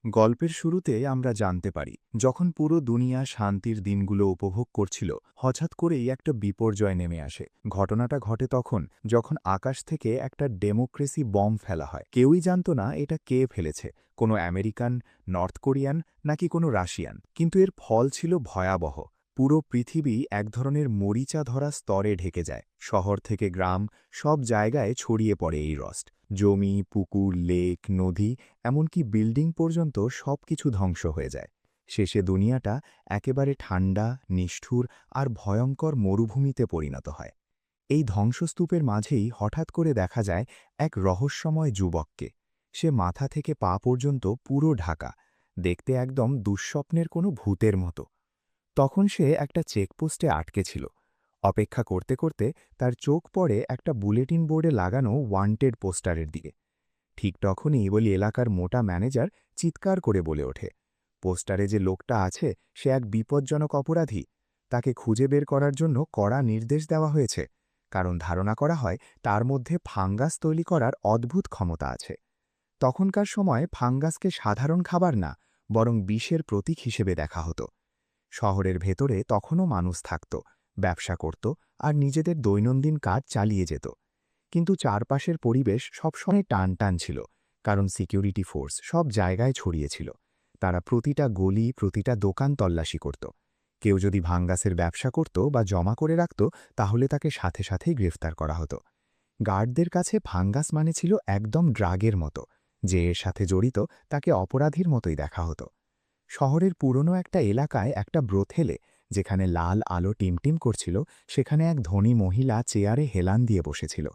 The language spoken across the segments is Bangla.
গল্পের শুরুতে আমরা জানতে পারি যখন পুরো দুনিয়া শান্তির দিনগুলো উপভোগ করছিল হঠাৎ করেই একটা বিপর্যয় নেমে আসে। ঘটনাটা ঘটে তখন যখন আকাশ থেকে একটা ডেমোক্রেসি বম ফেলা হয়। কেউই জানত না এটা কে ফেলেছে, কোনো আমেরিকান, নর্থ কোরিয়ান নাকি কোনো রাশিয়ান। কিন্তু এর ফল ছিল ভয়াবহ। পুরো পৃথিবী এক ধরনের মরিচা ধরা স্তরে ঢেকে যায়। শহর থেকে গ্রাম, সব জায়গায় ছড়িয়ে পড়ে এই রস্ট। জমি, পুকুর, লেক, নদী, এমনকি বিল্ডিং পর্যন্ত সবকিছু ধ্বংস হয়ে যায়। শেষে দুনিয়াটা একেবারে ঠান্ডা, নিষ্ঠুর আর ভয়ঙ্কর মরুভূমিতে পরিণত হয়। এই ধ্বংসস্তূপের মাঝেই হঠাৎ করে দেখা যায় এক রহস্যময় যুবককে। সে মাথা থেকে পা পর্যন্ত পুরো ঢাকা, দেখতে একদম দুঃস্বপ্নের কোনো ভূতের মতো। তখন সে একটা চেকপোস্টে আটকে ছিল। অপেক্ষা করতে করতে তার চোখ পড়ে একটা বুলেটিন বোর্ডে লাগানো ওয়ান্টেড পোস্টারের দিকে। ঠিক তখনই বলি এলাকার মোটা ম্যানেজার চিৎকার করে বলে ওঠে, পোস্টারে যে লোকটা আছে সে এক বিপজ্জনক অপরাধী। তাকে খুঁজে বের করার জন্য কড়া নির্দেশ দেওয়া হয়েছে, কারণ ধারণা করা হয় তার মধ্যে ফাঙ্গাস তৈরি করার অদ্ভুত ক্ষমতা আছে। তখনকার সময় ফাঙ্গাসকে সাধারণ খাবার না, বরং বিষের প্রতীক হিসেবে দেখা হতো। শহরের ভেতরে তখনও মানুষ থাকত, ব্যবসা করত আর নিজেদের দৈনন্দিন কাজ চালিয়ে যেত। কিন্তু চারপাশের পরিবেশ সবসময় টান টান ছিল, কারণ সিকিউরিটি ফোর্স সব জায়গায় ছড়িয়েছিল। তারা প্রতিটা গলি, প্রতিটা দোকান তল্লাশি করত। কেউ যদি ভাঙ্গাসের ব্যবসা করত বা জমা করে রাখত, তাহলে তাকে সাথে সাথেই গ্রেফতার করা হতো। গার্ডদের কাছে ফাঙ্গাস মানে ছিল একদম ড্রাগের মতো। যে এর সাথে জড়িত তাকে অপরাধীর মতোই দেখা হতো। শহরের পুরনো একটা এলাকায় একটা ব্রোথেলে, যেখানে লাল আলো টিমটিম করছিল, সেখানে এক ধনী মহিলা চেয়ারে হেলান দিয়ে বসেছিল।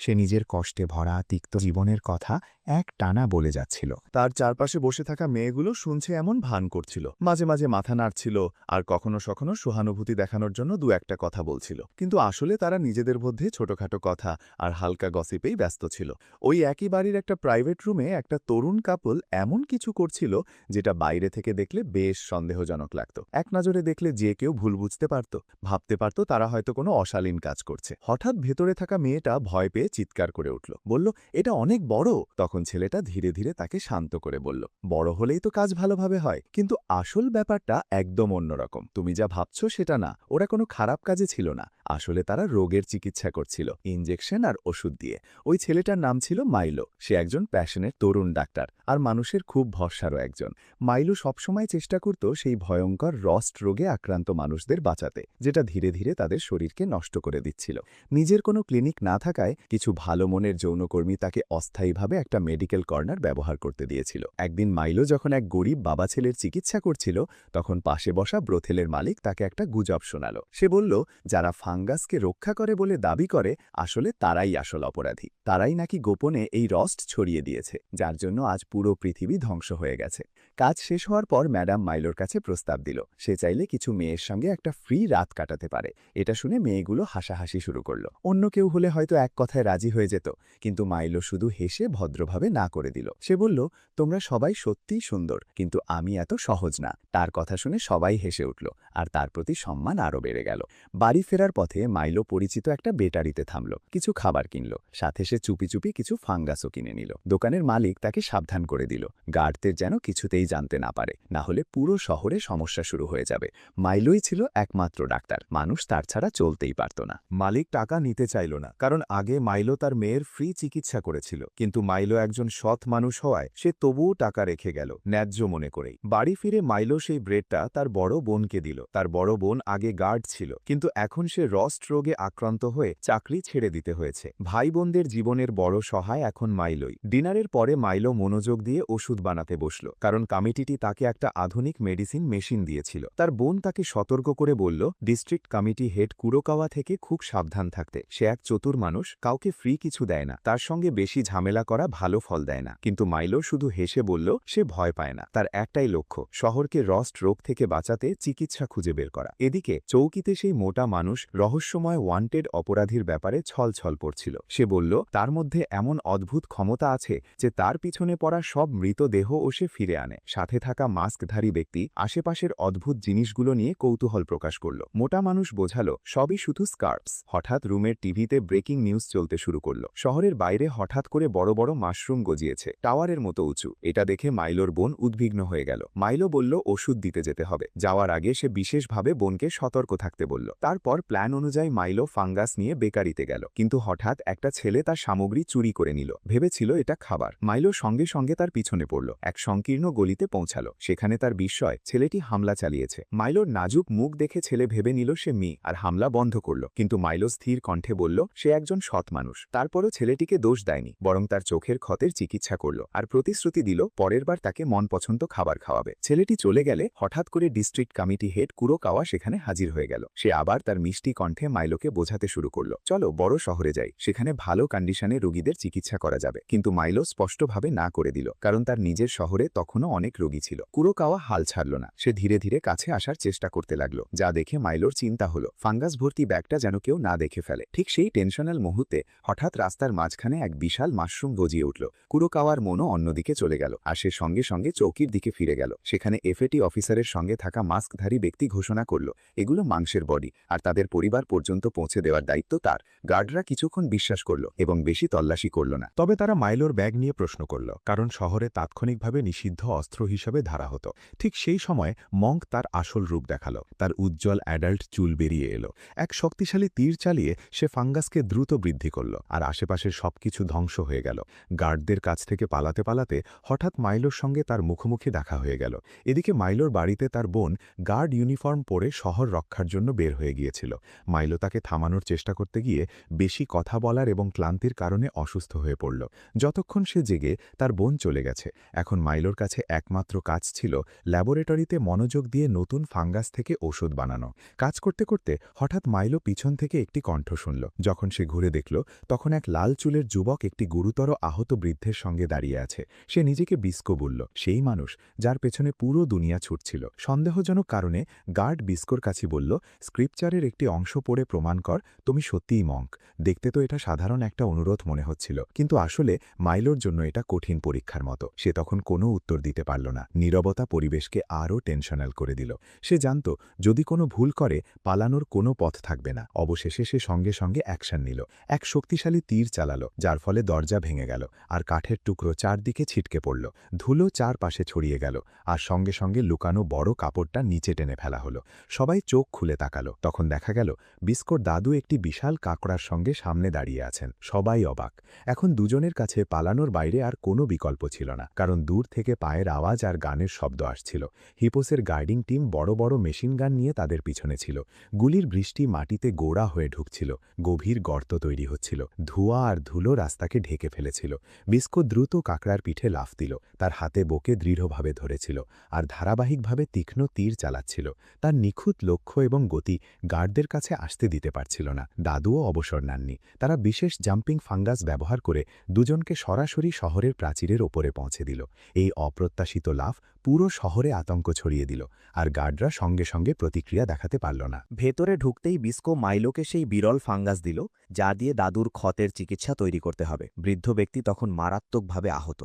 সে নিজের কষ্টে ভরা তিক্ত জীবনের কথা এক টানা বলে যাচ্ছিল। তার চারপাশে বসে থাকা মেয়েগুলো শুনছে এমন ভান করছিল, মাঝে মাঝে মাথা নাড়ছিল আর কখনো কখনো সহানুভূতি দেখানোর জন্য দু একটা কথা বলছিল, কিন্তু আসলে তারা নিজেদের মধ্যে ছোটখাটো কথা আর হালকা গসিপেই ব্যস্ত ছিল। ওই একই বাড়ির একটা প্রাইভেট রুমে একটা তরুণ কাপল এমন কিছু করছিল যেটা বাইরে থেকে দেখলে বেশ সন্দেহজনক লাগতো। এক নজরে দেখলে যে কেউ ভুল বুঝতে পারত, ভাবতে পারত তারা হয়তো কোনো অশালীন কাজ করছে। হঠাৎ ভেতরে থাকা মেয়েটা ভয় পেয়ে চিৎকার করে উঠল, বলল, এটা অনেক বড়। তখন ছেলেটা ধীরে ধীরে তাকে শান্ত করে বলল, বড় হলেই তো কাজ ভালোভাবে হয়, কিন্তু আসল ব্যাপারটা একদম অন্যরকম। তুমি যা ভাবছো সেটা না, ওরা কোনো খারাপ কাজে ছিল না। আসলে তারা রোগের চিকিৎসা করছিল, ইনজেকশন আর ওষুধ দিয়ে। ওই ছেলেটার নাম ছিল মাইলো। সে একজন প্যাশনের তরুণ ডাক্তার আর মানুষের খুব ভরসারও একজন। মাইলো সবসময় চেষ্টা করত সেই ভয়ঙ্কর রস্ট রোগে আক্রান্ত মানুষদের বাঁচাতে, যেটা ধীরে ধীরে তাদের শরীরকে নষ্ট করে দিচ্ছিল। নিজের কোনো ক্লিনিক না থাকায় কিছু ভালো মনের যৌনকর্মী তাকে অস্থায়ীভাবে একটা মেডিকেল কর্নার ব্যবহার করতে দিয়েছিল। একদিন মাইলো যখন এক গরিব বাবা ছেলের চিকিৎসা করছিল, তখন পাশে বসা ব্রোথেলের মালিক তাকে একটা গুজব শোনালো। সে বলল, যারা ফাঙ্গাসকে রক্ষা করে বলে দাবি করে, আসলে তারাই আসল অপরাধী। তারাই নাকি গোপনে এই রস্ট ছড়িয়ে দিয়েছে, যার জন্য আজ পুরো পৃথিবী ধ্বংস হয়ে গেছে। কাজ শেষ হওয়ার পর ম্যাডাম মাইলোর কাছে প্রস্তাব দিল, সে চাইলে কিছু মেয়ের সঙ্গে একটা ফ্রি রাত কাটাতে পারে। এটা শুনে মেয়েগুলো হাসাহাসি শুরু করলো। অন্য কেউ হলে হয়তো এক কথায় রাজি হয়ে যেত, কিন্তু মাইলো শুধু হেসে ভদ্রভাবে না করে দিল। সে বলল, তোমরা সবাই সত্যিই সুন্দর, কিন্তু আমি এত সহজ না। তার কথা শুনে সবাই হেসে উঠল, আর তার প্রতি সম্মান আরও বেড়ে গেল। বাড়ি ফেরার পথে মাইলো পরিচিত একটা বেটারিতে থামল, কিছু খাবার কিনল, সাথে সে চুপি চুপি কিছু ফাঙ্গাসও কিনে নিল। দোকানের মালিক তাকে সাবধান করে দিল, গার্ডদের যেন কিছুতেই জানতে না পারে, না হলে পুরো শহরে সমস্যা শুরু হয়ে যাবে। মাইলোই ছিল একমাত্র ডাক্তার, মানুষ তার ছাড়া চলতেই পারত না। মালিক টাকা নিতে চাইল না, কারণ আগে মাইলো তার মেয়ের ফ্রি চিকিৎসা করেছিল। কিন্তু মাইলো একজন সৎ মানুষ হওয়ায় সে তবুও টাকা রেখে গেল, ন্যায্য মনে করেই। বাড়ি ফিরে মাইলো সেই ব্রেডটা তার বড় বোনকে দিল। তার বড় বোন আগে গার্ড ছিল, কিন্তু এখন সে রস্ট রোগে আক্রান্ত হয়ে চাকরি ছেড়ে দিতে হয়েছে। ভাই বোনদের জীবনের বড় সহায় এখন মাইলোই। ডিনারের পরে মাইলো মনোযোগ দিয়ে ওষুধ বানাতে বসল, কারণ কমিটিটি তাকে একটা আধুনিক মেডিসিন মেশিন দিয়েছিল। তার বোন তাকে সতর্ক করে বলল, ডিস্ট্রিক্ট কমিটি হেড কুরোকাওয়া থেকে খুব সাবধান থাকতে। সে এক চতুর মানুষ, কাউকে ফ্রি কিছু দেয় না, তার সঙ্গে বেশি ঝামেলা করা ভালো ফল দেয় না। কিন্তু মাইলো শুধু হেসে বলল, সে ভয় পায় না, তার একটাই লক্ষ্য, শহরকে রস্ট রোগ থেকে বাঁচাতে চিকিৎসা খুঁজে বের করা। এদিকে চৌকিতে সেই মোটা মানুষ রহস্যময় ওয়ান্টেড অপরাধীর ব্যাপারে ছলছল পড়ছিল। সে বলল তার মধ্যে এমন অদ্ভুত ক্ষমতা আছে যে তার পিছনে পড়া সব মৃতদেহ ও সে ফিরে আনে। সাথে থাকা মাস্কধারী ব্যক্তি আশেপাশের অদ্ভুত জিনিসগুলো নিয়ে কৌতূহল প্রকাশ করল। মোটা মানুষ বোঝালো সবই শুধু স্কার্পস। হঠাৎ রুমের টিভিতে ব্রেকিং নিউজ চলতে শুরু করল। শহরের বাইরে হঠাৎ করে বড় বড় মাশরুম গজিয়েছে, টাওয়ারের মতো উঁচু। এটা দেখে মাইলোর বোন উদ্বিগ্ন হয়ে গেল। মাইলো বলল ওষুধ দিতে যেতে হবে। যাওয়ার আগে সে বিশেষভাবে বোনকে সতর্ক থাকতে বলল। তারপর প্ল্যান অনুযায়ী মাইলো ফাঙ্গাস নিয়ে বেকারিতে গেল, কিন্তু হঠাৎ একটা ছেলে তার সামগ্রী চুরি করে নিল। ভেবেছিল এটা খাবার। মাইলো সঙ্গে সঙ্গে তার পিছনে পড়ল। এক সংকীর্ণ গলিতে পৌঁছালো। সেখানে তার বিস্ময়, ছেলেটি হামলা চালিয়েছে। মাইলোর নাজুক মুখ দেখে ছেলে ভেবে নিল সে মেয়ে, আর হামলা বন্ধ করল। কিন্তু মাইলো স্থির কণ্ঠে বলল সে একজন সৎ মানুষ। তারপরও ছেলেটিকে দোষ দেয়নি, বরং তার চোখের ক্ষতের চিকিৎসা করল আর প্রতিশ্রুতি দিল পরের বার তাকে মন পছন্দ খাবার খাওয়াবে। ছেলেটি চলে গেলে হঠাৎ করে ডিস্ট্রিক্ট কমিটি হেড কুরোকাওয়া সেখানে হাজির হয়ে গেল। সে আবার তার মিষ্টি কণ্ঠে মাইলোকে বোঝাতে শুরু করল, চলো বড় শহরে যাই, সেখানে ভালো কন্ডিশনে রোগীদের চিকিৎসা করা যাবে। কিন্তু মাইলো স্পষ্টভাবে না করে দিল, কারণ তার নিজের শহরে তখনও অনেক রোগী ছিল। কুরোকাওয়া হাল ছাড়ল না। সে ধীরে ধীরে কাছে আসার চেষ্টা করতে লাগলো, যা দেখে মাইলোর চিন্তা হলো ফাঙ্গাস ভর্তি ব্যাগটা যেন কেউ না দেখে ফেলে। ঠিক সেই টেনশনাল মুহূর্তে হঠাৎ রাস্তার মাঝখানে এক বিশাল মাশরুম গজিয়ে উঠল। কুরোকাওয়ার মনও অন্যদিকে চলে গেল, আর সে সঙ্গে সঙ্গে চৌকির দিকে ফিরে গেল। সেখানে এফএটি অফিসারের সঙ্গে থাকা মাস্কধারী ব্যক্তি ঘোষণা করল এগুলো মাংসের বডি, আর তাদের পরিবার পর্যন্ত পৌঁছে দেওয়ার দায়িত্ব তার। গার্ডরা কিছুক্ষণ বিশ্বাস করল এবং বেশি তল্লাশি করল না। তবে তারা মাইলোর ব্যাগ নিয়ে প্রশ্ন করল, কারণ শহরে তাৎক্ষণিকভাবে নিষিদ্ধ অস্ত্র হিসেবে ধরা হতো। ঠিক সেই সময় মঙ্ক তার আসল রূপ দেখালো। তার উজ্জ্বল অ্যাডাল্ট চুল বেরিয়ে এলো। এক শক্তিশালী তীর চালিয়ে সে ফাঙ্গাসকে দ্রুত বৃদ্ধি করল, আর আশেপাশের সবকিছু ধ্বংস হয়ে গেল। গার্ডদের কাছ থেকে পালাতে পালাতে হঠাৎ মাইলোর সঙ্গে তার মুখোমুখি দেখা হয়ে গেল। এদিকে মাইলোর বাড়িতে তার বোন গার্ড ইউনিফর্ম পরে শহর রক্ষার জন্য বের হয়ে গিয়েছিল। মাইলো তাকে থামানোর চেষ্টা করতে গিয়ে বেশি কথা বলার এবং ক্লান্তির কারণে অসুস্থ হয়ে পড়ল। যতক্ষণ সে জেগে তার বোন চলে গেছে। এখন মাইলোর কাছে একমাত্র কাজ ছিল ল্যাবরেটরিতে মনোযোগ দিয়ে নতুন ফাঙ্গাস থেকে ওষুধ বানানো। কাজ করতে করতে হঠাৎ মাইলো পিছন থেকে একটি কণ্ঠ শুনল। যখন সে ঘুরে দেখল, তখন এক লাল চুলের যুবক একটি গুরুতর আহত বৃদ্ধের সঙ্গে দাঁড়িয়ে আছে। সে নিজেকে বিস্কো বলল, সেই মানুষ যার পেছনে পুরো দুনিয়া ছুটছিল। সন্দেহজনক কারণে গার্ড বিস্কোর কাছে বলল, স্ক্রিপচারের একটি অংশ পড়ে প্রমাণ কর তুমি সত্যিই মঙ্ক। দেখতে তো এটা সাধারণ একটা অনুরোধ মনে হচ্ছিল, কিন্তু আসলে মাইলোর জন্য এটা কঠিন পরীক্ষার মতো। সে তখন কোনো উত্তর দিতে পারল না। নীরবতা পরিবেশকে আরও টেনশনাল করে দিল। সে জানত যদি কোনো ভুল করে পালানোর কোনো পথ থাকবে না। অবশেষে সে সঙ্গে সঙ্গে অ্যাকশন নিল। এক শক্তিশালী তীর চালালো, যার ফলে দরজা ভেঙে গেল আর কাঠের টুকরো চারদিকে ছিটকে পড়ল। ধুলো চারপাশে ছড়িয়ে গেল, আর সঙ্গে সঙ্গে লুকানো বড় কাপড়টা নিচে টেনে ফেলা হলো। সবাই চোখ খুলে তাকালো। তখন দেখা গেল বিস্কোর দাদু একটি বিশাল কাঁকড়ার সঙ্গে সামনে দাঁড়িয়ে আছেন। সবাই অবাক। এখন দুজনের কাছে পালানোর বাইরে আর কোনো বিকল্প ছিল না, কারণ দূর থেকে পায়ের আওয়াজ আর গানের শব্দ আসছিল। হিপোসের গাইডিং টিম বড় বড় মেশিন গান নিয়ে তাদের পিছনে ছিল। গুলির বৃষ্টি মাটিতে গোড়া হয়ে ঢুকছিল। গভীর গর্ত তৈরি হচ্ছিল। ধোঁয়া আর ধুলো রাস্তাকে ঢেকে ফেলেছিল। বিস্কো দ্রুত কাঁকড়ার পিঠে লাফ দিল। তার হাতে বুকে দৃঢ়ভাবে ধরেছিল আর ধারাবাহিকভাবে তীক্ষ্ণ তীর চালাচ্ছিল। তার নিখুঁত লক্ষ্য এবং গতি গার্ডদের কাছে আসতে দিতে পারছিল না। দাদুও অবসর নেননি। তারা বিশেষ জাম্পিং ফাঙ্গাস ব্যবহার করে দুজনকে সরাসরি শহরের প্রাচীরের ওপরে পৌঁছে দিল। এই অপ্রত্যাশিত লাফ পুরো শহরে আতঙ্ক ছড়িয়ে দিল, আর গার্ডরা সঙ্গে সঙ্গে প্রতিক্রিয়া দেখাতে পারল না। ভেতরে ঢুকতেই বিস্কো মাইলোকে সেই বিরল ফাঙ্গাস দিল, যা দিয়ে দাদুর ক্ষতের চিকিৎসা তৈরি করতে হবে। বৃদ্ধ ব্যক্তি তখন মারাত্মকভাবে আহত।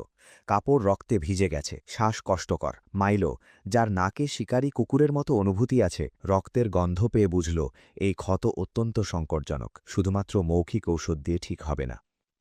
কাপড় রক্তে ভিজে গেছে, শ্বাস কষ্টকর। মাইলো, যার নাকে শিকারী কুকুরের মতো অনুভূতি আছে, রক্তের গন্ধ পেয়ে বুঝল এই ক্ষত অত্যন্ত সংকটজনক। শুধুমাত্র মৌখিক ঔষধ দিয়ে ঠিক হবে না।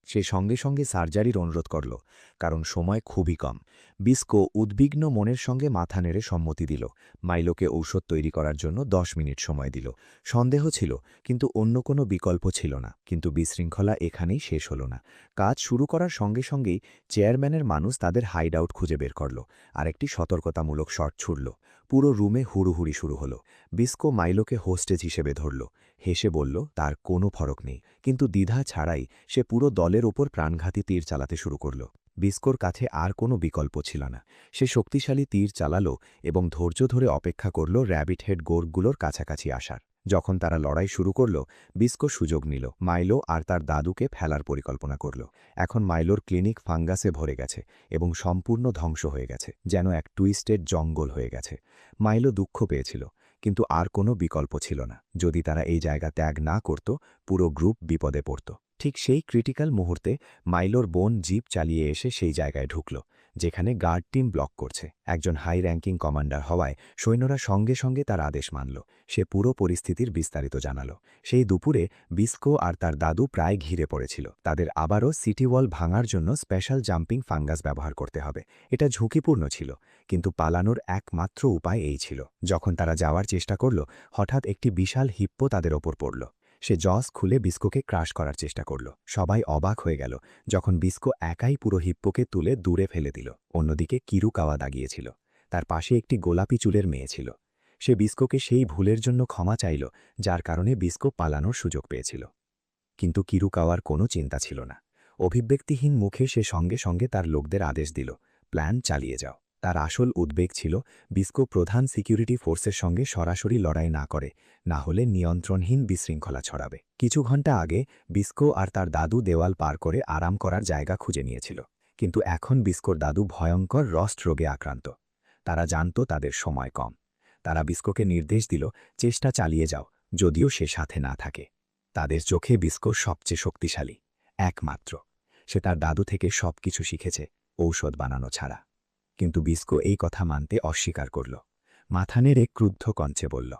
সে সঙ্গে সঙ্গে সার্জারির অনুরোধ করল, কারণ সময় খুবই কম। বিস্কো উদ্বিগ্ন মনের সঙ্গে মাথা নেড়ে সম্মতি দিল। মাইলোকে ঔষধ তৈরি করার জন্য 10 মিনিট সময় দিল। সন্দেহ ছিল, কিন্তু অন্য কোনো বিকল্প ছিল না। কিন্তু বিশৃঙ্খলা এখানেই শেষ হল না। কাজ শুরু করার সঙ্গে সঙ্গেই চেয়ারম্যানের মানুষ তাদের হাইড আউট খুঁজে বের করল আর একটি সতর্কতামূলক শট ছুড়ল। পুরো রুমে হুড়ুহুড়ি শুরু হলো। বিস্কো মাইলোকে হোস্টেজ হিসেবে ধরল। হেসে বলল তার কোনো ফরক নেই, কিন্তু দ্বিধা ছাড়াই সে পুরো দলের ওপর প্রাণঘাতী তীর চালাতে শুরু করল। বিস্কোর কাছে আর কোনো বিকল্প ছিল না। সে শক্তিশালী তীর চালালো এবং ধৈর্য ধরে অপেক্ষা করল র্যাবিট হেড গোর্গগুলোর কাছাকাছি আসার। যখন তারা লড়াই শুরু করল, বিস্কো সুযোগ নিল। মাইলো আর তার দাদুকে ফেলার পরিকল্পনা করল। এখন মাইলোর ক্লিনিক ফাঙ্গাসে ভরে গেছে এবং সম্পূর্ণ ধ্বংস হয়ে গেছে, যেন এক টুইস্টেড জঙ্গল হয়ে গেছে। মাইলো দুঃখ পেয়েছিল, কিন্তু আর কোনো বিকল্প ছিল না। যদি তারা এই জায়গা ত্যাগ না করত, পুরো গ্রুপ বিপদে পড়ত। ঠিক সেই ক্রিটিক্যাল মুহূর্তে মাইলোর বোন জিপ চালিয়ে এসে সেই জায়গায় ঢুকল, যেখানে গার্ড টিম ব্লক করছে। একজন হাই র্যাঙ্কিং কমান্ডার হওয়ায় সৈন্যরা সঙ্গে সঙ্গে তার আদেশ মানল। সে পুরো পরিস্থিতির বিস্তারিত জানাল। সেই দুপুরে বিস্কো আর তার দাদু প্রায় ঘিরে পড়েছিল। তাদের আবারও সিটি ওয়াল ভাঙার জন্য স্পেশাল জাম্পিং ফাঙ্গাস ব্যবহার করতে হবে। এটা ঝুঁকিপূর্ণ ছিল, কিন্তু পালানোর একমাত্র উপায় এই ছিল। যখন তারা যাওয়ার চেষ্টা করল, হঠাৎ একটি বিশাল হিপ্পো তাদের ওপর পড়ল। সে জস খুলে বিস্কোকে ক্রাশ করার চেষ্টা করল। সবাই অবাক হয়ে গেল যখন বিস্কো একাই পুরো হিপ্পোকে তুলে দূরে ফেলে দিল। অন্যদিকে কিরুকাওয়া দাঁড়িয়েছিল। তার পাশে একটি গোলাপি চুলের মেয়ে ছিল। সে বিস্কোকে সেই ভুলের জন্য ক্ষমা চাইল, যার কারণে বিস্কো পালানোর সুযোগ পেয়েছিল। কিন্তু কিরুকাওয়ার কোনো চিন্তা ছিল না। অভিব্যক্তিহীন মুখে সে সঙ্গে সঙ্গে তার লোকদের আদেশ দিল, প্ল্যান চালিয়ে যাও। তার আসল উদ্বেগ ছিল বিস্কো প্রধান সিকিউরিটি ফোর্সের সঙ্গে সরাসরি লড়াই না করে, না হলে নিয়ন্ত্রণহীন বিশৃঙ্খলা ছড়াবে। কিছু ঘন্টা আগে বিস্কো আর তার দাদু দেওয়াল পার করে আরাম করার জায়গা খুঁজে নিয়েছিল, কিন্তু এখন বিস্কোর দাদু ভয়ঙ্কর রস্ট রোগে আক্রান্ত। তারা জানত তাদের সময় কম। তারা বিস্কোকে নির্দেশ দিল, চেষ্টা চালিয়ে যাও, যদিও সে সাথে না থাকে। তাদের চোখে বিস্কো সবচেয়ে শক্তিশালী, একমাত্র। সে তার দাদু থেকে সবকিছু শিখেছে, ঔষধ বানানো ছাড়া। কিন্তু বিস্কো এই কথা মানতে অস্বীকার করল। মাথা নেড়ে ক্রুদ্ধ কঞ্চে বলল,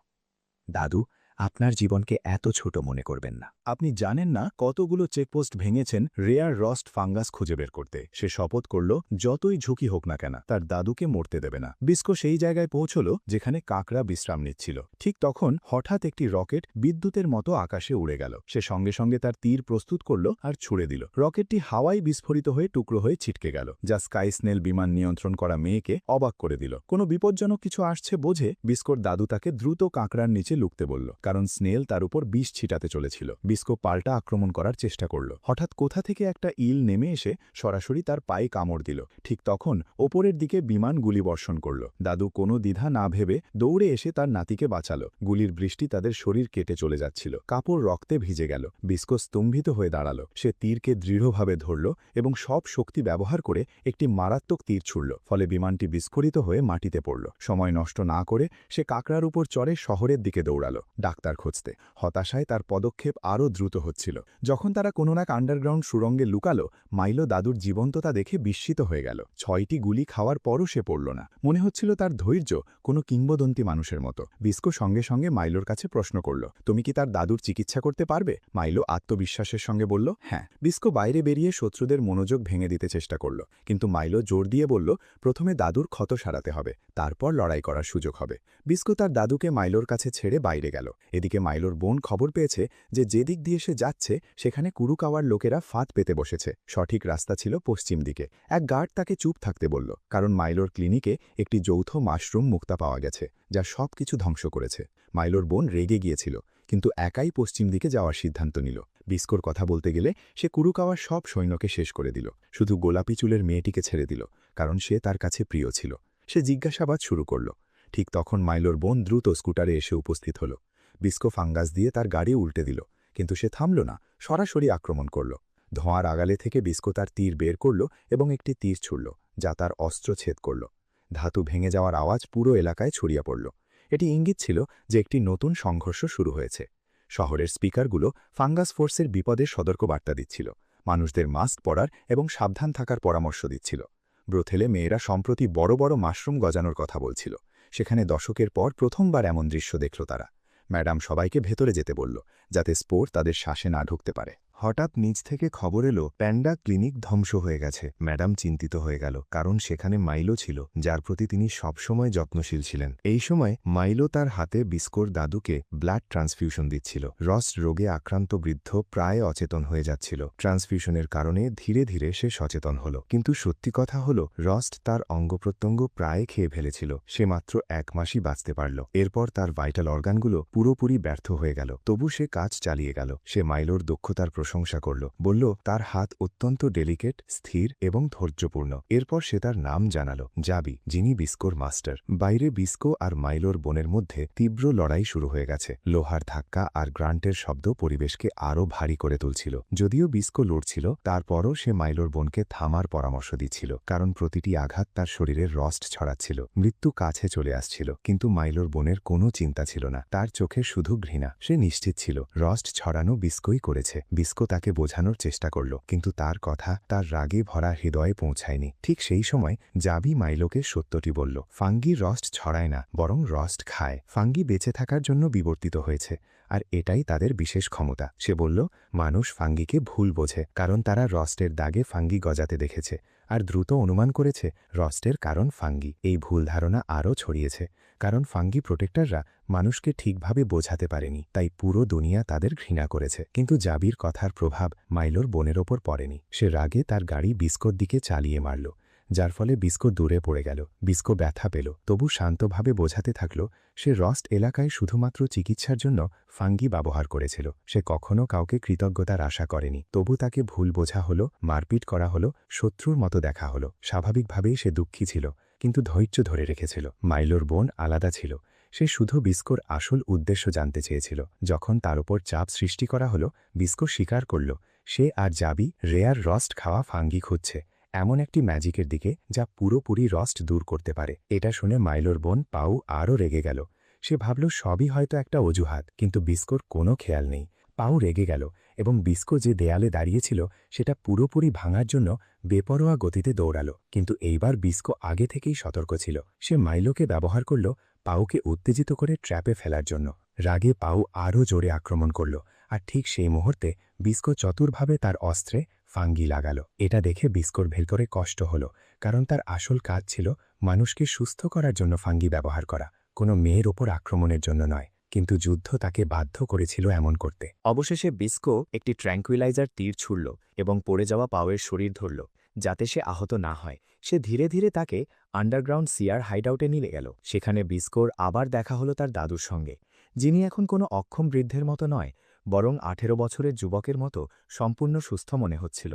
দাদু, আপনার জীবনকে এত ছোট মনে করবেন না। আপনি জানেন না কতগুলো চেকপোস্ট ভেঙেছেন রেয়ার রস্ট ফাঙ্গাস খুঁজে বের করতে। সে শপথ করল, যতই ঝুঁকি হোক না কেন তার দাদুকে মরতে দেবে না। বিস্কো সেই জায়গায় পৌঁছল যেখানে কাকড়া বিশ্রাম নিচ্ছিল। ঠিক তখন হঠাৎ একটি রকেট বিদ্যুতের মতো আকাশে উড়ে গেল। সে সঙ্গে সঙ্গে তার তীর প্রস্তুত করল আর ছুড়ে দিল। রকেটটি হাওয়ায় বিস্ফোরিত হয়ে টুকরো হয়ে ছিটকে গেল, যা স্কাই স্নেল বিমান নিয়ন্ত্রণ করা মেয়েকে অবাক করে দিল। কোনো বিপজ্জনক কিছু আসছে বোঝে বিস্কোর দাদু তাকে দ্রুত কাঁকড়ার নিচে লুকতে বলল, কারণ স্নেল তার উপর বিষ ছিটাতে চলেছিল। বিস্কো পাল্টা আক্রমণ করার চেষ্টা করল। হঠাৎ কোথা থেকে একটা ইল নেমে এসে সরাসরি তার পায়ে কামড় দিল। ঠিক তখন ওপরের দিকে বিমান গুলিবর্ষণ করল। দাদু কোনো দ্বিধা না ভেবে দৌড়ে এসে তার নাতিকে বাঁচাল। গুলির বৃষ্টি তাদের শরীর কেটে চলে যাচ্ছিল। কাপড় রক্তে ভিজে গেল। বিস্কো স্তম্ভিত হয়ে দাঁড়াল। সে তীরকে দৃঢ়ভাবে ধরল এবং সব শক্তি ব্যবহার করে একটি মারাত্মক তীর ছুড়ল। ফলে বিমানটি বিস্ফোরিত হয়ে মাটিতে পড়ল। সময় নষ্ট না করে সে কাকড়ার উপর চড়ে শহরের দিকে দৌড়াল, ডাক্তার খুঁজতে। হতাশায় তার পদক্ষেপ আরও দ্রুত হচ্ছিল। যখন তারা কোনো এক আন্ডারগ্রাউন্ড সুড়ঙ্গে লুকালো, মাইলো দাদুর জীবন্ততা দেখে বিস্মিত হয়ে গেল। 6টি গুলি খাওয়ার পরও সে পড়ল না। মনে হচ্ছিল তার ধৈর্য কোনো কিংবদন্তি মানুষের মতো। বিস্কো সঙ্গে সঙ্গে মাইলোর কাছে প্রশ্ন করল, তুমি কি তার দাদুর চিকিৎসা করতে পারবে? মাইলো আত্মবিশ্বাসের সঙ্গে বলল, হ্যাঁ। বিস্কো বাইরে বেরিয়ে শত্রুদের মনোযোগ ভেঙে দিতে চেষ্টা করল, কিন্তু মাইলো জোর দিয়ে বলল, প্রথমে দাদুর ক্ষত সারাতে হবে, তারপর লড়াই করার সুযোগ হবে। বিস্কো তার দাদুকে মাইলোর কাছে ছেড়ে বাইরে গেল। এদিকে মাইলোর বোন খবর পেয়েছে যে যেদিক দিয়ে সে যাচ্ছে সেখানে কুরুকাওয়ার লোকেরা ফাঁদ পেতে বসেছে। সঠিক রাস্তা ছিল পশ্চিম দিকে। এক গার্ড তাকে চুপ থাকতে বলল, কারণ মাইলোর ক্লিনিকে একটি যৌথ মাশরুম মুক্তা পাওয়া গেছে, যা সব কিছু ধ্বংস করেছে। মাইলোর বোন রেগে গিয়েছিল, কিন্তু একাই পশ্চিম দিকে যাওয়ার সিদ্ধান্ত নিল। বিস্কোর কথা বলতে গেলে সে কুরুকাওয়ার সব সৈন্যকে শেষ করে দিল, শুধু গোলাপি চুলের মেয়েটিকে ছেড়ে দিল, কারণ সে তার কাছে প্রিয় ছিল। সে জিজ্ঞাসাবাদ শুরু করল। ঠিক তখন মাইলোর বোন দ্রুত স্কুটারে এসে উপস্থিত হল। বিস্কো ফাঙ্গাস দিয়ে তার গাড়ি উল্টে দিল, কিন্তু সে থামল না, সরাসরি আক্রমণ করল। ধোঁয়ার আগালে থেকে বিস্কো তার তীর বের করল এবং একটি তীর ছুড়ল, যা তার অস্ত্র ছেদ করল। ধাতু ভেঙে যাওয়ার আওয়াজ পুরো এলাকায় ছড়িয়ে পড়ল। এটি ইঙ্গিত ছিল যে একটি নতুন সংঘর্ষ শুরু হয়েছে। শহরের স্পিকারগুলো ফাঙ্গাস ফোর্সের বিপদের সতর্কবার্তা দিচ্ছিল, মানুষদের মাস্ক পরার এবং সাবধান থাকার পরামর্শ দিচ্ছিল। ব্রোথেলে মেয়েরা সম্প্রতি বড় বড় মাশরুম গজানোর কথা বলছিল। সেখানে দশকের পর প্রথমবার এমন দৃশ্য দেখল তারা। ম্যাডাম সবাইকে ভেতরে যেতে বলল, যাতে স্পোর তাদের শ্বাসে না ঢুকতে পারে। হঠাৎ নিচ থেকে খবর এলো প্যান্ডা ক্লিনিক ধ্বংস হয়ে গেছে। ম্যাডাম চিন্তিত হয়ে গেল, কারণ সেখানে মাইলো ছিল, যার প্রতি তিনি সবসময় যত্নশীল ছিলেন। এই সময় মাইলো তার হাতে বিস্কোর দাদুকে ব্লাড ট্রান্সফিউশন দিচ্ছিল। রস্ট রোগে আক্রান্ত বৃদ্ধ প্রায় অচেতন হয়ে যাচ্ছিল। ট্রান্সফিউশনের কারণে ধীরে ধীরে সে সচেতন হল, কিন্তু সত্যি কথা হল রস্ট তার অঙ্গপ্রত্যঙ্গ প্রায় খেয়ে ফেলেছিল। সে মাত্র 1 মাসই বাঁচতে পারল। এরপর তার ভাইটাল অর্গানগুলো পুরোপুরি ব্যর্থ হয়ে গেল। তবু সে কাজ চালিয়ে গেল। সে মাইলোর দক্ষতার প্রশংসা প্রশংসা করল, বলল তার হাত অত্যন্ত ডেলিকেট, স্থির এবং ধৈর্যপূর্ণ। এরপর সে তার নাম জানালো, জাবি, যিনি বিস্কোর মাস্টার। বাইরে বিস্কো আর মাইলোর বোনের মধ্যে তীব্র লড়াই শুরু হয়ে গেছে। লোহার ধাক্কা আর গ্রান্টের শব্দ পরিবেশকে আরও ভারী করে তুলছিল। যদিও বিস্কো লড়ছিল, তারপরও সে মাইলোর বোনকে থামার পরামর্শ দিচ্ছিল, কারণ প্রতিটি আঘাত তার শরীরের রস্ট ছড়াচ্ছিল। মৃত্যু কাছে চলে আসছিল, কিন্তু মাইলোর বোনের কোনো চিন্তা ছিল না। তার চোখে শুধু ঘৃণা। সে নিশ্চিত ছিল রস্ট ছড়ানো বিস্কোই করেছে। বিস্কো তাকে বোঝানোর চেষ্টা করল, কিন্তু তার কথা তার রাগে ভরা হৃদয়ে পৌঁছায়নি। ঠিক সেই সময় জাবি মাইলোকে সত্যটি বলল, ফাঙ্গি রস্ট ছড়ায় না, বরং রস্ট খায়। ফাঙ্গি বেঁচে থাকার জন্য বিবর্তিত হয়েছে, আর এটাই তাদের বিশেষ ক্ষমতা। সে বলল, মানুষ ফাঙ্গিকে ভুল বোঝে, কারণ তারা রস্টের দাগে ফাঙ্গি গজাতে দেখেছে, আর দ্রুত অনুমান করেছে রস্টের কারণ ফাঙ্গি। এই ভুল ধারণা আরও ছড়িয়েছে, কারণ ফাঙ্গি প্রোটেক্টররা মানুষকে ঠিকভাবে বোঝাতে পারেনি, তাই পুরো দুনিয়া তাদের ঘৃণা করেছে। কিন্তু জাবির কথার প্রভাব মাইলোর বোনের ওপর পড়েনি। সে রাগে তার গাড়ি বিস্কোর দিকে চালিয়ে মারল, যার ফলে বিস্কো দূরে পড়ে গেল। বিস্কো ব্যথা পেল, তবু শান্তভাবে বোঝাতে থাকল সে রস্ট এলাকায় শুধুমাত্র চিকিৎসার জন্য ফাঙ্গি ব্যবহার করেছিল। সে কখনো কাউকে কৃতজ্ঞতার আশা করেনি। তবু তাকে ভুল বোঝা হলো, মারপিট করা হলো, শত্রুর মতো দেখা হলো। স্বাভাবিকভাবেই সে দুঃখী ছিল, কিন্তু ধৈর্য ধরে রেখেছিল। মাইলোর বোন আলাদা ছিল। সে শুধু বিস্কোর আসল উদ্দেশ্য জানতে চেয়েছিল। যখন তার উপর চাপ সৃষ্টি করা হলো, বিস্কো স্বীকার করল সে আর জাবি রেয়ার রস্ট খাওয়া ফাঙ্গি খুঁজছে, এমন একটি ম্যাজিকের দিকে যা পুরোপুরি রস্ট দূর করতে পারে। এটা শুনে মাইলোর বোন পাউ আরও রেগে গেল। সে ভাবল সবই হয়তো একটা অজুহাত, কিন্তু বিস্কোর কোনো খেয়াল নেই। পাউ রেগে গেল এবং বিস্কো যে দেয়ালে দাঁড়িয়েছিল সেটা পুরোপুরি ভাঙার জন্য বেপরোয়া গতিতে দৌড়াল। কিন্তু এইবার বিস্কো আগে থেকেই সতর্ক ছিল। সে মাইলোকে ব্যবহার করল পাউকে উত্তেজিত করে ট্র্যাপে ফেলার জন্য। রাগে পাউ আরও জোরে আক্রমণ করল, আর ঠিক সেই মুহূর্তে বিস্কো চতুরভাবে তার অস্ত্রে ফাঙ্গি লাগাল। এটা দেখে বিস্কোর ভেতরে কষ্ট হল, কারণ তার আসল কাজ ছিল মানুষকে সুস্থ করার জন্য ফাঙ্গি ব্যবহার করা, কোনো মেয়ের ওপর আক্রমণের জন্য নয়। কিন্তু যুদ্ধ তাকে বাধ্য করেছিল এমন করতে। অবশেষে বিস্কো একটি ট্র্যাঙ্কুইলাইজার তীর ছুড়ল এবং পড়ে যাওয়া পাওয়ের শরীর ধরল, যাতে সে আহত না হয়। সে ধীরে ধীরে তাকে আন্ডারগ্রাউন্ড সিআর হাইডআউটে নিয়ে গেল। সেখানে বিস্কোর আবার দেখা হলো তার দাদুর সঙ্গে, যিনি এখন কোনো অক্ষম বৃদ্ধের মতো নয়, বরং 18 বছরের যুবকের মতো সম্পূর্ণ সুস্থ মনে হচ্ছিল।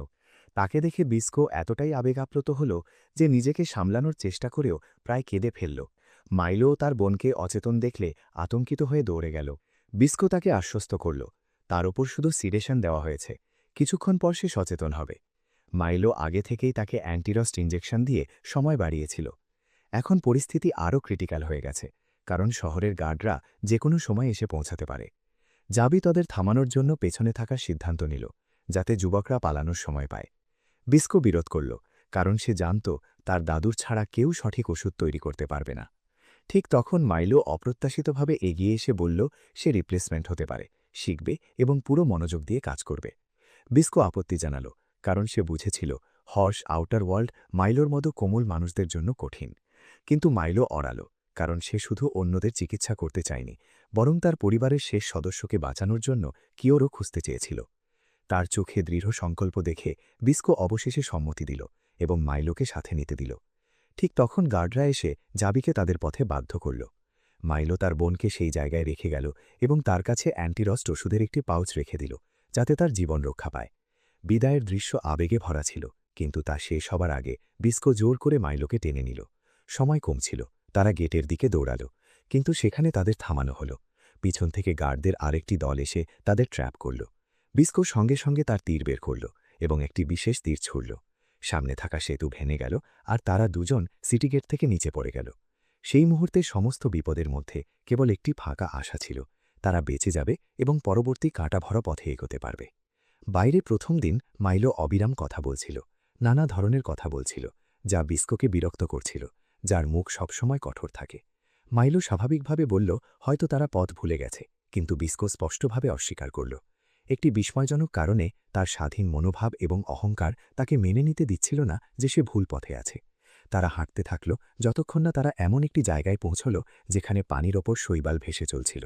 তাকে দেখে বিস্কো এতটাই আবেগাপ্লুত হল যে নিজেকে সামলানোর চেষ্টা করেও প্রায় কেঁদে ফেলল। মাইলো তার বোনকে অচেতন দেখলে আতঙ্কিত হয়ে দৌড়ে গেল। বিস্কো তাকে আশ্বস্ত করল তার ওপর শুধু সিডেশন দেওয়া হয়েছে, কিছুক্ষণ পর সে সচেতন হবে। মাইলো আগে থেকেই তাকে অ্যান্টিরস্ট ইঞ্জেকশন দিয়ে সময় বাড়িয়েছিল। এখন পরিস্থিতি আরও ক্রিটিক্যাল হয়ে গেছে, কারণ শহরের গার্ডরা যে কোনো সময় এসে পৌঁছাতে পারে। জাবি তাদের থামানোর জন্য পেছনে থাকার সিদ্ধান্ত নিল, যাতে যুবকরা পালানোর সময় পায়। বিস্কো বিরোধ করল, কারণ সে জানত তার দাদুর ছাড়া কেউ সঠিক ওষুধ তৈরি করতে পারবে না। ঠিক তখন মাইলো অপ্রত্যাশিতভাবে এগিয়ে এসে বলল সে রিপ্লেসমেন্ট হতে পারে, শিখবে এবং পুরো মনোযোগ দিয়ে কাজ করবে। বিস্কো আপত্তি জানাল, কারণ সে বুঝেছিল হর্স আউটার ওয়ার্ল্ড মাইলোর মতো কোমল মানুষদের জন্য কঠিন। কিন্তু মাইলো অড়াল, কারণ সে শুধু অন্যদের চিকিৎসা করতে চায়নি, বরং তার পরিবারের শেষ সদস্যকে বাঁচানোর জন্য কিওরও খুঁজতে চেয়েছিল। তার চোখে দৃঢ় সংকল্প দেখে বিস্কো অবশেষে সম্মতি দিল এবং মাইলোকে সাথে নিতে দিল। ঠিক তখন গার্ডরা এসে জাবিকে তাদের পথে বাধ্য করল। মাইলো তার বোনকে সেই জায়গায় রেখে গেল এবং তার কাছে অ্যান্টিরস্ট ওষুধের একটি পাউচ রেখে দিল, যাতে তার জীবন রক্ষা পায়। বিদায়ের দৃশ্য আবেগে ভরা ছিল, কিন্তু তা শেষ হবার আগে বিস্কো জোর করে মাইলোকে টেনে নিল। সময় কম ছিল, তারা গেটের দিকে দৌড়াল, কিন্তু সেখানে তাদের থামানো হলো। পিছন থেকে গার্ডদের আরেকটি দল এসে তাদের ট্র্যাপ করল। বিস্কো সঙ্গে সঙ্গে তার তীর বের করল এবং একটি বিশেষ তীর ছুড়ল। সামনে থাকা সেতু ভেঙে গেল, আর তারা দুজন সিটি গেট থেকে নিচে পড়ে গেল। সেই মুহূর্তে সমস্ত বিপদের মধ্যে কেবল একটি ফাঁকা আশা ছিল, তারা বেঁচে যাবে এবং পরবর্তী কাঁটা ভরা পথে এগোতে পারবে। বাইরে প্রথম দিন মাইলো অবিরাম কথা বলছিল, নানা ধরনের কথা বলছিল, যা বিস্কোকে বিরক্ত করছিল, যার মুখ সবসময় কঠোর থাকে। মাইলো স্বাভাবিকভাবে বলল হয়তো তারা পথ ভুলে গেছে, কিন্তু বিস্কো স্পষ্টভাবে অস্বীকার করল। একটি বিস্ময়জনক কারণে তার স্বাধীন মনোভাব এবং অহংকার তাকে মেনে নিতে দিচ্ছিল না যে সে ভুল পথে আছে। তারা হাঁটতে থাকল যতক্ষণ না তারা এমন একটি জায়গায় পৌঁছল যেখানে পানির ওপর শৈবাল ভেসে চলছিল।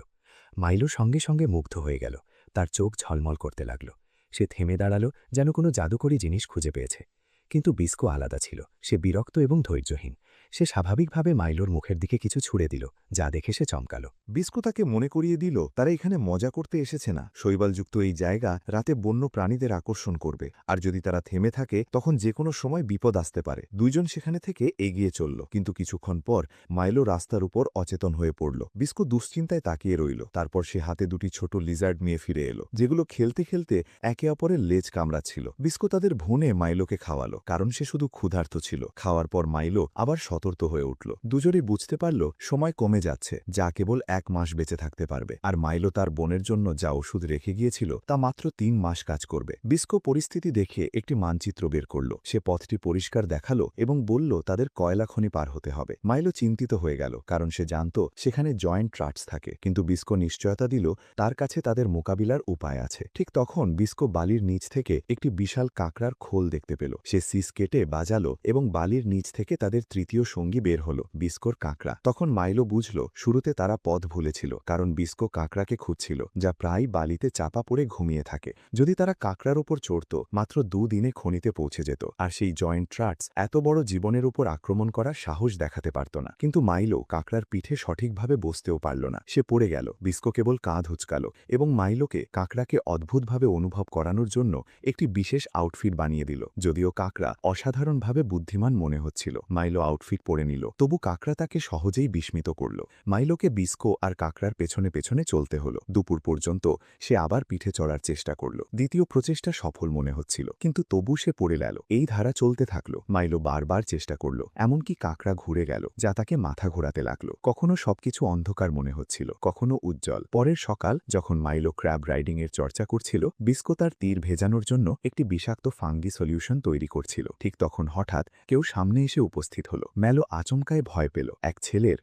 মাইলো সঙ্গে সঙ্গে মুগ্ধ হয়ে গেল, তার চোখ ঝলমল করতে লাগল। সে থেমে দাঁড়াল, যেন কোনো জাদুকরী জিনিস খুঁজে পেয়েছে। কিন্তু বিস্কো আলাদা ছিল, সে বিরক্ত এবং ধৈর্যহীন। সে স্বাভাবিকভাবে মাইলোর মুখের দিকে কিছু ছুঁড়ে দিল, যা দেখে সে চমকাল। বিস্কো তাকে মনে করিয়ে দিল তারা এখানে মজা করতে এসেছে না। শৈবালযুক্ত এই জায়গা রাতে বন্য প্রাণীদের আকর্ষণ করবে, আর যদি তারা থেমে থাকে তখন যে কোনো সময় বিপদ আসতে পারে। দুইজন সেখানে থেকে এগিয়ে চলল, কিন্তু কিছুক্ষণ পর মাইলো রাস্তার উপর অচেতন হয়ে পড়ল। বিস্কো দুশ্চিন্তায় তাকিয়ে রইল। তারপর সে হাতে দুটি ছোট লিজার্ড নিয়ে ফিরে এলো, যেগুলো খেলতে খেলতে একে অপরের লেজ কামড়াচ্ছিল। বিস্কো তাদের ভুনে মাইলোকে খাওয়ালো, কারণ সে শুধু ক্ষুধার্ত ছিল। খাওয়ার পর মাইলো আবার সতর্ক হয়ে উঠল। দুজনেই বুঝতে পারল সময় কমে যাচ্ছে, যা কেবল 1 মাস বেঁচে থাকতে পারবে, আর মাইলো তার বোনের জন্য যা ওষুধ রেখে গিয়েছিল তা মাত্র 3 মাস কাজ করবে। বিস্কো পরিস্থিতি দেখে একটি মানচিত্র বের করল। সে পথটি পরিষ্কার দেখালো এবং বলল তাদের কয়লা খনি পার হতে হবে। মাইলো চিন্তিত হয়ে গেল, কারণ সে জানত সেখানে জয়েন্ট ট্রাটস থাকে, কিন্তু বিস্কো নিশ্চয়তা দিল তার কাছে তাদের মোকাবিলার উপায় আছে। ঠিক তখন বিস্কো বালির নিচ থেকে একটি বিশাল কাঁকড়ার খোল দেখতে পেল। সে সিস কেটে বাজালো এবং বালির নিচ থেকে তাদের তৃতীয় সঙ্গী বের হল, বিস্কোর কাঁকড়া। তখন মাইলো বুঝল শুরুতে তারা পথ ভুলেছিল, কারণ বিস্কো কাঁকড়াকে খুঁজছিল, যা প্রায় বালিতে চাপা পড়ে ঘুমিয়ে থাকে। যদি তারা কাঁকড়ার উপর চড়ত, মাত্র 2 দিনে খনিতে পৌঁছে যেত, আর সেই জয়েন্ট ট্রাটস এত বড় জীবনের উপর আক্রমণ করার সাহস দেখাতে পারত না। কিন্তু মাইলো কাঁকড়ার পিঠে সঠিকভাবে বসতেও পারল না। সে পড়ে গেল। বিস্কো কেবল কাঁধ হুচকাল এবং মাইলোকে কাঁকড়াকে অদ্ভুতভাবে অনুভব করানোর জন্য একটি বিশেষ আউটফিট বানিয়ে দিল। যদিও কাঁকড়া অসাধারণভাবে বুদ্ধিমান মনে হচ্ছিল, মাইলো আউটফিট পরে নিল, তবু কাঁকড়া তাকে সহজেই বিস্মিত করল। মাইলোকে বিস্কো আর কাঁকড়ার পেছনে পেছনে চলতে হলো। দুপুর পর্যন্ত সে আবার পিঠে চড়ার চেষ্টা করল। দ্বিতীয় প্রচেষ্টা সফল মনে হচ্ছিল, কিন্তু তবু সে পড়ে গেল। এই ধারা চলতে থাকলো। মাইলো বারবার চেষ্টা করল, এমনকি কাঁকড়া ঘুরে গেল, যা তাকে মাথা ঘোরাতে লাগলো। কখনো সবকিছু অন্ধকার মনে হচ্ছিল, কখনো উজ্জ্বল। পরের সকাল যখন মাইলো ক্র্যাব রাইডিং এর চর্চা করছিল, বিস্কো তার তীর ভেজানোর জন্য একটি বিষাক্ত ফাঙ্গি সলিউশন তৈরি করছিল। ঠিক তখন হঠাৎ কেউ সামনে এসে উপস্থিত হলো। ম্যালো আচমকায় ভয় পেল। এক ছেলের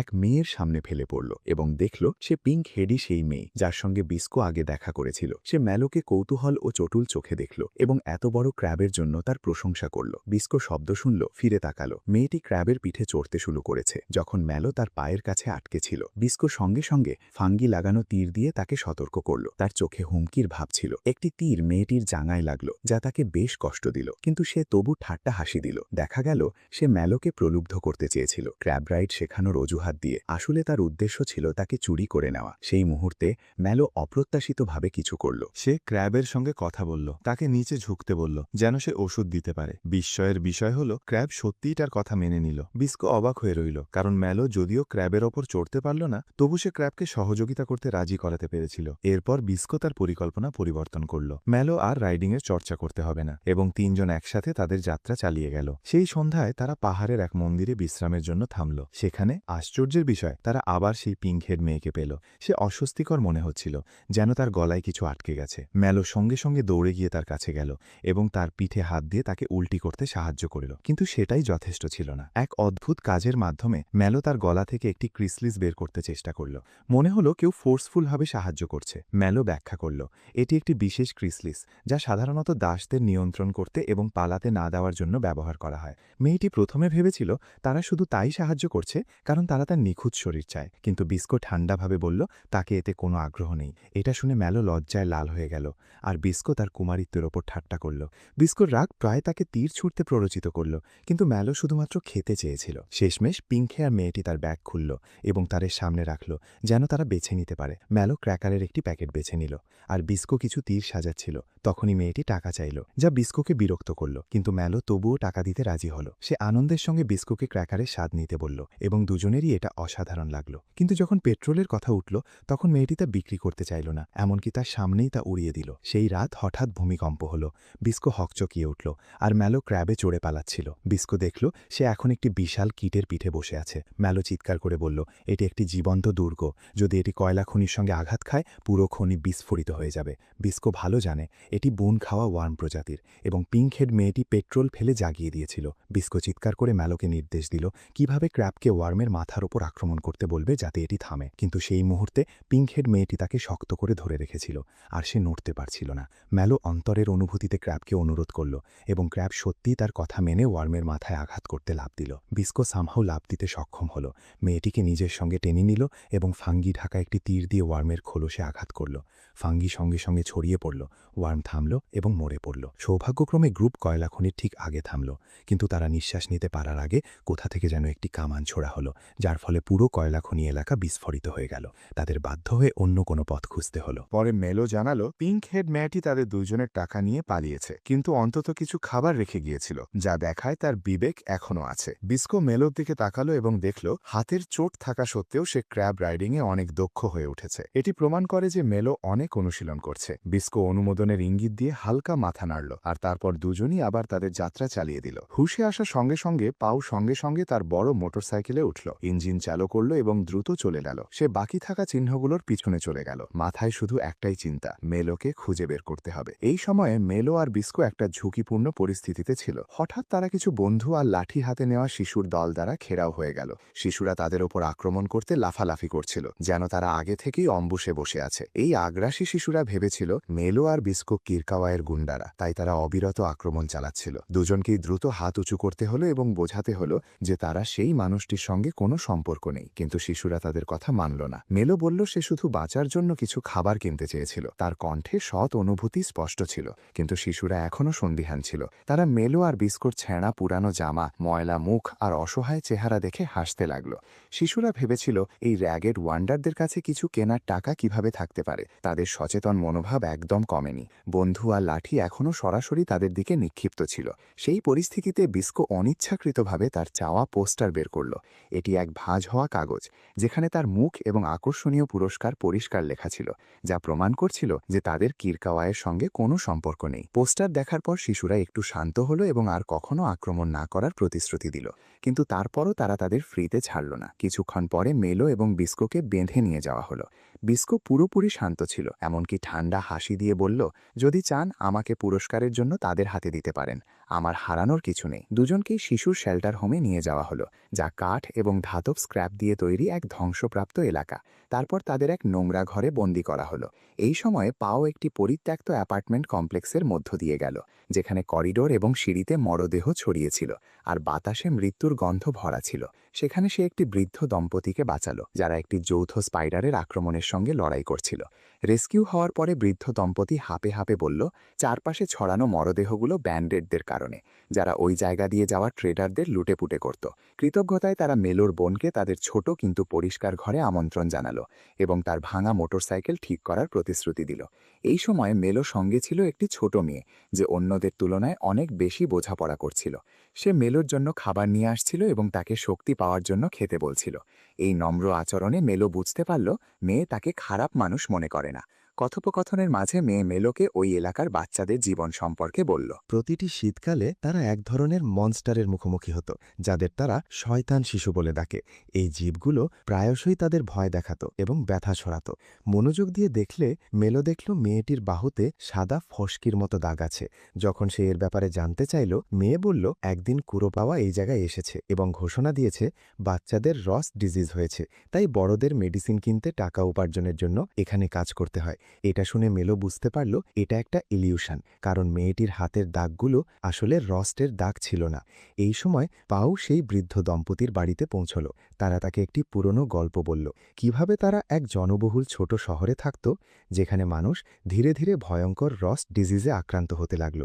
এক মেয়ের সামনে ফেলে পড়ল এবং দেখল সে পিঙ্ক হেডি সেই মেয়ে যার সঙ্গে বিস্কো আগে দেখা করেছিল। সে ম্যালোকে কৌতূহল ও চটুল চোখে দেখল এবং এত বড় ক্র্যাবের জন্য তার প্রশংসা করল। বিস্কো শব্দ শুনল, ফিরে তাকালো। মেয়েটি ক্র্যাবের পিঠে চড়তে শুরু করেছে যখন ম্যালো তার পায়ের কাছে আটকে ছিল। বিস্কো সঙ্গে সঙ্গে ফাঙ্গি লাগানো তীর দিয়ে তাকে সতর্ক করল। তার চোখে হুমকির ভাব ছিল। একটি তীর মেয়েটির জাঙায় লাগল, যা তাকে বেশ কষ্ট দিল, কিন্তু সে তবু ঠাট্টা হাসি দিল। দেখা গেল সে ম্যালোকে প্রলুব্ধ করতে চেয়েছিল ক্র্যাব রাইড শেখানোর অজুহাত দিয়ে। আসলে তার উদ্দেশ্য ছিল তাকে চুরি করে নেওয়া। সেই মুহূর্তে ম্যালো অপ্রত্যাশিতভাবে কিছু করল। সে ক্র্যাবের সঙ্গে কথা বলল, তাকে নিচে ঝুঁকতে বলল যেন সে ওষুধ দিতে পারে। বিস্ময়ের বিষয় হল ক্র্যাব সত্যিই তার কথা মেনে নিল। বিস্কো অবাক হয়ে রইল, কারণ ম্যালো যদিও ক্র্যাবের ওপর চড়তে পারল না, তবু সে ক্র্যাবকে সহযোগিতা করতে রাজি করাতে পেরেছিল। এরপর বিস্কো তার পরিকল্পনা পরিবর্তন করল। ম্যালো আর রাইডিংয়ের চর্চা করতে হবে না, এবং 3 জন একসাথে তাদের যাত্রা চালিয়ে গেল। সেই সন্ধ্যায় তারা পাহাড়ের এক মন্দিরে বিশ্রামের জন্য থামল। সেখানে আশ্চর্যের বিষয়, তারা আবার সেই পিঙ্ক হেড মেয়েকে পেল। সে অস্বস্তিকর মনে হচ্ছিল, যেন তার গলায় কিছু আটকে গেছে। ম্যালো সঙ্গে সঙ্গে দৌড়ে গিয়ে তার কাছে গেল এবং তার পিঠে হাত দিয়ে তাকে উল্টি করতে সাহায্য করল, কিন্তু সেটাই যথেষ্ট ছিল না। এক অদ্ভুত কাজের মাধ্যমে ম্যালো তার গলা থেকে একটি ক্রিসলিস বের করতে চেষ্টা করল। মনে হলো কেউ ফোর্সফুলভাবে সাহায্য করছে। ম্যালো ব্যাখ্যা করল, এটি একটি বিশেষ ক্রিসলিস, যা সাধারণত দাসদের নিয়ন্ত্রণ করতে এবং পালাতে না দেওয়ার জন্য ব্যবহার করা হয়। মেয়েটি প্রথমে ভেবেছিল তারা শুধু তাই সাহায্য করছে কারণ তারা তার নিখুঁত শরীর চায়, কিন্তু বিস্কো ঠান্ডাভাবে বলল তাকে এতে কোনো আগ্রহ নেই। এটা শুনে ম্যালো লজ্জায় লাল হয়ে গেল, আর বিস্কো তার কুমারিত্বের ওপর ঠাট্টা করল। বিস্কোর রাগ প্রায় তাকে তীর ছুঁড়তে প্ররোচিত করল, কিন্তু ম্যালো শুধুমাত্র খেতে চেয়েছিল। শেষমেশ পিঙ্ক হেয়ার মেয়েটি তার ব্যাগ খুলল এবং তাদের সামনে রাখল, যেন তারা বেছে নিতে পারে। ম্যালো ক্র্যাকারের একটি প্যাকেট বেছে নিল, আর বিস্কো কিছু তীর সাজাচ্ছিল। তখনই মেয়েটি টাকা চাইল, যা বিস্কোকে বিরক্ত করল, কিন্তু ম্যালো তবুও টাকা দিতে রাজি হল। সে আনন্দের সঙ্গে বিস্কোকে ক্র্যাকারের স্বাদ নিতে বলল এবং দুজনেরই এটা অসাধারণ লাগলো। কিন্তু যখন পেট্রোলের কথা উঠল, তখন মেয়েটি তা বিক্রি করতে চাইল না, এমনকি তার সামনেই তা উড়িয়ে দিল। সেই রাত হঠাৎ ভূমিকম্প হলো। বিস্কো হকচকিয়ে উঠল, আর ম্যালো ক্র্যাবে চড়ে পালাচ্ছিল। বিস্কো দেখল সে এখন একটি বিশাল কিটের পিঠে বসে আছে। ম্যালো চিৎকার করে বলল, এটি একটি জীবন্ত দুর্গ। যদি এটি কয়লা খনির সঙ্গে আঘাত খায়, পুরো খনি বিস্ফোরিত হয়ে যাবে। বিস্কো ভালো জানে এটি বন খাওয়া ওয়ার্ম প্রজাতির, এবং পিঙ্ক হেড মেয়েটি পেট্রোল ফেলে জাগিয়ে দিয়েছিল। বিস্কো চিৎকার করে ম্যালোকে নির্দেশ দিল কিভাবে ক্র্যাবকে ওয়ার্মের মাথার ওপর আক্রমণ করতে বলবে যাতে এটি থামে। কিন্তু সেই মুহূর্তে পিঙ্ক হেড মেয়েটি তাকে শক্ত করে ধরে রেখেছিল, আর সে নড়তে পারছিল না। ম্যালো অন্তরের অনুভূতিতে ক্র্যাবকে অনুরোধ করল, এবং ক্র্যাব সত্যিই তার কথা মেনে ওয়ার্মের মাথায় আঘাত করতে লাফ দিল। বিস্কো সামহাও লাফ দিতে সক্ষম হল, মেয়েটিকে নিজের সঙ্গে টেনে নিল এবং ফাঙ্গি ঢাকা একটি তীর দিয়ে ওয়ার্মের খোলসে আঘাত করল। ফাঙ্গি সঙ্গে সঙ্গে ছড়িয়ে পড়ল, ওয়ার্ম থামল এবং মরে পড়ল। সৌভাগ্যক্রমে গ্রুপ কয়লা খনির ঠিক আগে থামল, কিন্তু তারা নিঃশ্বাস নিতে পারার আগে কোথা থেকে যেন একটি কামান ছোড়া হলো, যার ফলে পুরো কয়লা খনি এলাকা বিস্ফোরিত হয়ে গেল। তাদের বাধ্য হয়ে অন্য কোনো পথ খুঁজতে হলো। পরে মেলো জানালো পিঙ্ক হেড মেয়েটি তাদের দুজনের টাকা নিয়ে পালিয়েছে, কিন্তু অন্তত কিছু খাবার রেখে গিয়েছিল, যা দেখায় তার বিবেক এখনো আছে। বিস্কো মেলোর দিকে তাকালো এবং দেখল হাতের চোট থাকা সত্ত্বেও সে ক্র্যাব রাইডিংয়ে অনেক দক্ষ হয়ে উঠেছে। এটি প্রমাণ করে যে মেলো অনেক অনুশীলন করছে। বিস্কো অনুমোদনের ইঙ্গিত দিয়ে হালকা মাথা নাড়ল, আর তারপর দুজনই আবার তাদের যাত্রা চালিয়ে দিল। হুশে আসার সঙ্গে সঙ্গে পাউ সঙ্গে সঙ্গে তার বড় মোটরসাইকেলে উঠল, ইঞ্জিন চালু করল এবং দ্রুত চলে গেল। সে বাকি থাকা চিহ্নগুলোর পিছনে চলে গেল, মাথায় শুধু একটাই চিন্তা, মেলোকে খুঁজে বের করতে হবে। এই সময়ে মেলো আর বিস্কো একটা ঝুঁকিপূর্ণ পরিস্থিতিতে ছিল। হঠাৎ তারা কিছু বন্ধু আর লাঠি হাতে নেওয়া শিশুর দল দ্বারা ঘেরাও হয়ে গেল। শিশুরা তাদের ওপর আক্রমণ করতে লাফালাফি করছিল, যেন তারা আগে থেকেই অম্বুশে বসে আছে। এই আগ্রাসী শিশুরা ভেবেছিল মেলো আর বিস্কো কিরকাওয়ায়ের গুন্ডারা, তাই তারা অবিরত আক্রমণ চালাচ্ছিল। দুজনকেই দ্রুত হাত উঁচু করতে হলো এবং বোঝাতে হলো যে তারা সেই মানুষটির সঙ্গে কোনো সম্পর্ক নেই, কিন্তু শিশুরা তাদের কথা মানল না। মেলো বলল সে শুধু বাঁচার জন্য কিছু খাবার কিনতে চেয়েছিল। তার কণ্ঠে সৎ অনুভূতি স্পষ্ট ছিল, কিন্তু শিশুরা এখনও সন্দিহান ছিল। তারা মেলো আর বিস্কোর ছেঁড়া পুরানো জামা, ময়লা মুখ আর অসহায় চেহারা দেখে হাসতে লাগল। শিশুরা ভেবেছিল এই র্যাগেড ওয়ান্ডারদের কাছে কিছু কেনার টাকা কিভাবে থাকতে পারে। তাদের সচেতন মনোভাব একদম কমেনি। বন্ধু আর লাঠি এখনও সরাসরি তাদের দিকে নিক্ষিপ্ত ছিল। সেই পরিস্থিতিতে বিস্কো অনিচ্ছাকৃতভাবে তার চাওয়া পোস্টার বের করল। এটি এক ভাঁজ হওয়া কাগজ, যেখানে তার মুখ এবং আকর্ষণীয় পুরস্কার পরিষ্কার লেখা ছিল, যা প্রমাণ করছিল যে তাদের কিরকাওয়ায়ের সঙ্গে কোনো সম্পর্ক নেই। পোস্টার দেখার পর শিশুরা একটু শান্ত হলো এবং আর কখনো আক্রমণ না করার প্রতিশ্রুতি দিল, কিন্তু তারপরও তারা তাদের ফ্রিতে ছাড়ল না। কিছুক্ষণ পরে মেলো এবং বিস্কোকে বেঁধে নিয়ে যাওয়া হলো। বিস্কো পুরোপুরি শান্ত ছিল, এমনকি ঠান্ডা হাসি দিয়ে বলল, যদি চান আমাকে পুরস্কারের জন্য তাদের হাতে দিতে পারেন, আমার হারানোর কিছু নেই। দুজনকেই শিশুর শেল্টার হোমে নিয়ে যাওয়া হলো, যা কাঠ এবং ধাতব স্ক্র্যাপ দিয়ে তৈরি এক ধ্বংসপ্রাপ্ত এলাকা। তারপর তাদের এক নোংরা ঘরে বন্দি করা হলো। এই সময়ে পাও একটি পরিত্যক্ত অ্যাপার্টমেন্ট কমপ্লেক্সের মধ্য দিয়ে গেল, যেখানে করিডোর এবং সিঁড়িতে মরদেহ ছড়িয়েছিল আর বাতাসে মৃত্যুর গন্ধ ভরা ছিল। সেখানে সে একটি বৃদ্ধ দম্পতিকে বাঁচালো, যারা একটি যৌথ স্পাইডারের আক্রমণের সঙ্গে লড়াই করছিল। রেস্কিউ হওয়ার পরে বৃদ্ধ দম্পতি হাঁপে হাঁপে বলল, চারপাশে ছড়ানো মরদেহগুলো ব্যান্ডেডদের কারণে, যারা ওই জায়গা দিয়ে যাওয়া ট্রেডারদের লুটেপুটে করত। কৃতজ্ঞতায় তারা মেলোর বোনকে তাদের ছোট কিন্তু পরিষ্কার ঘরে আমন্ত্রণ জানালো এবং তার ভাঙা মোটরসাইকেল ঠিক করার প্রতিশ্রুতি দিল। এই সময় মেলো সঙ্গে ছিল একটি ছোট মেয়ে, যে অন্যদের তুলনায় অনেক বেশি বোঝাপড়া করছিল। সে মেলোর জন্য খাবার নিয়ে আসছিল এবং তাকে শক্তি পাওয়ার জন্য খেতে বলছিল। এই নম্র আচরণে মেলো বুঝতে পারল মেয়ে তাকে খারাপ মানুষ মনে করে না। কথোপকথনের মাঝে মেয়ে মেলোকে ওই এলাকার বাচ্চাদের জীবন সম্পর্কে বলল। প্রতিটি শীতকালে তারা এক ধরনের মনস্টারের মুখোমুখি হতো, যাদের তারা শয়তান শিশু বলে ডাকে। এই জীবগুলো প্রায়শই তাদের ভয় দেখাতো এবং ব্যথা ছড়াতো। মনোযোগ দিয়ে দেখলে মেলো দেখল মেয়েটির বাহুতে সাদা ফস্কির মতো দাগ আছে। যখন সে এর ব্যাপারে জানতে চাইল, মেয়ে বলল একদিন কুরোপাওয়া এই জায়গায় এসেছে এবং ঘোষণা দিয়েছে বাচ্চাদের রস ডিজিজ হয়েছে, তাই বড়দের মেডিসিন কিনতে টাকা উপার্জনের জন্য এখানে কাজ করতে হয়। এটা শুনে মেলো বুঝতে পারল এটা একটা ইলিউশন, কারণ মেয়েটির হাতের দাগগুলো আসলে রস্টের দাগ ছিল না। এই সময় পাউ সেই বৃদ্ধ দম্পতির বাড়িতে পৌঁছল। তারা তাকে একটি পুরনো গল্প বলল, কিভাবে তারা এক জনবহুল ছোট শহরে থাকত, যেখানে মানুষ ধীরে ধীরে ভয়ঙ্কর রস্ট ডিজিজে আক্রান্ত হতে লাগল।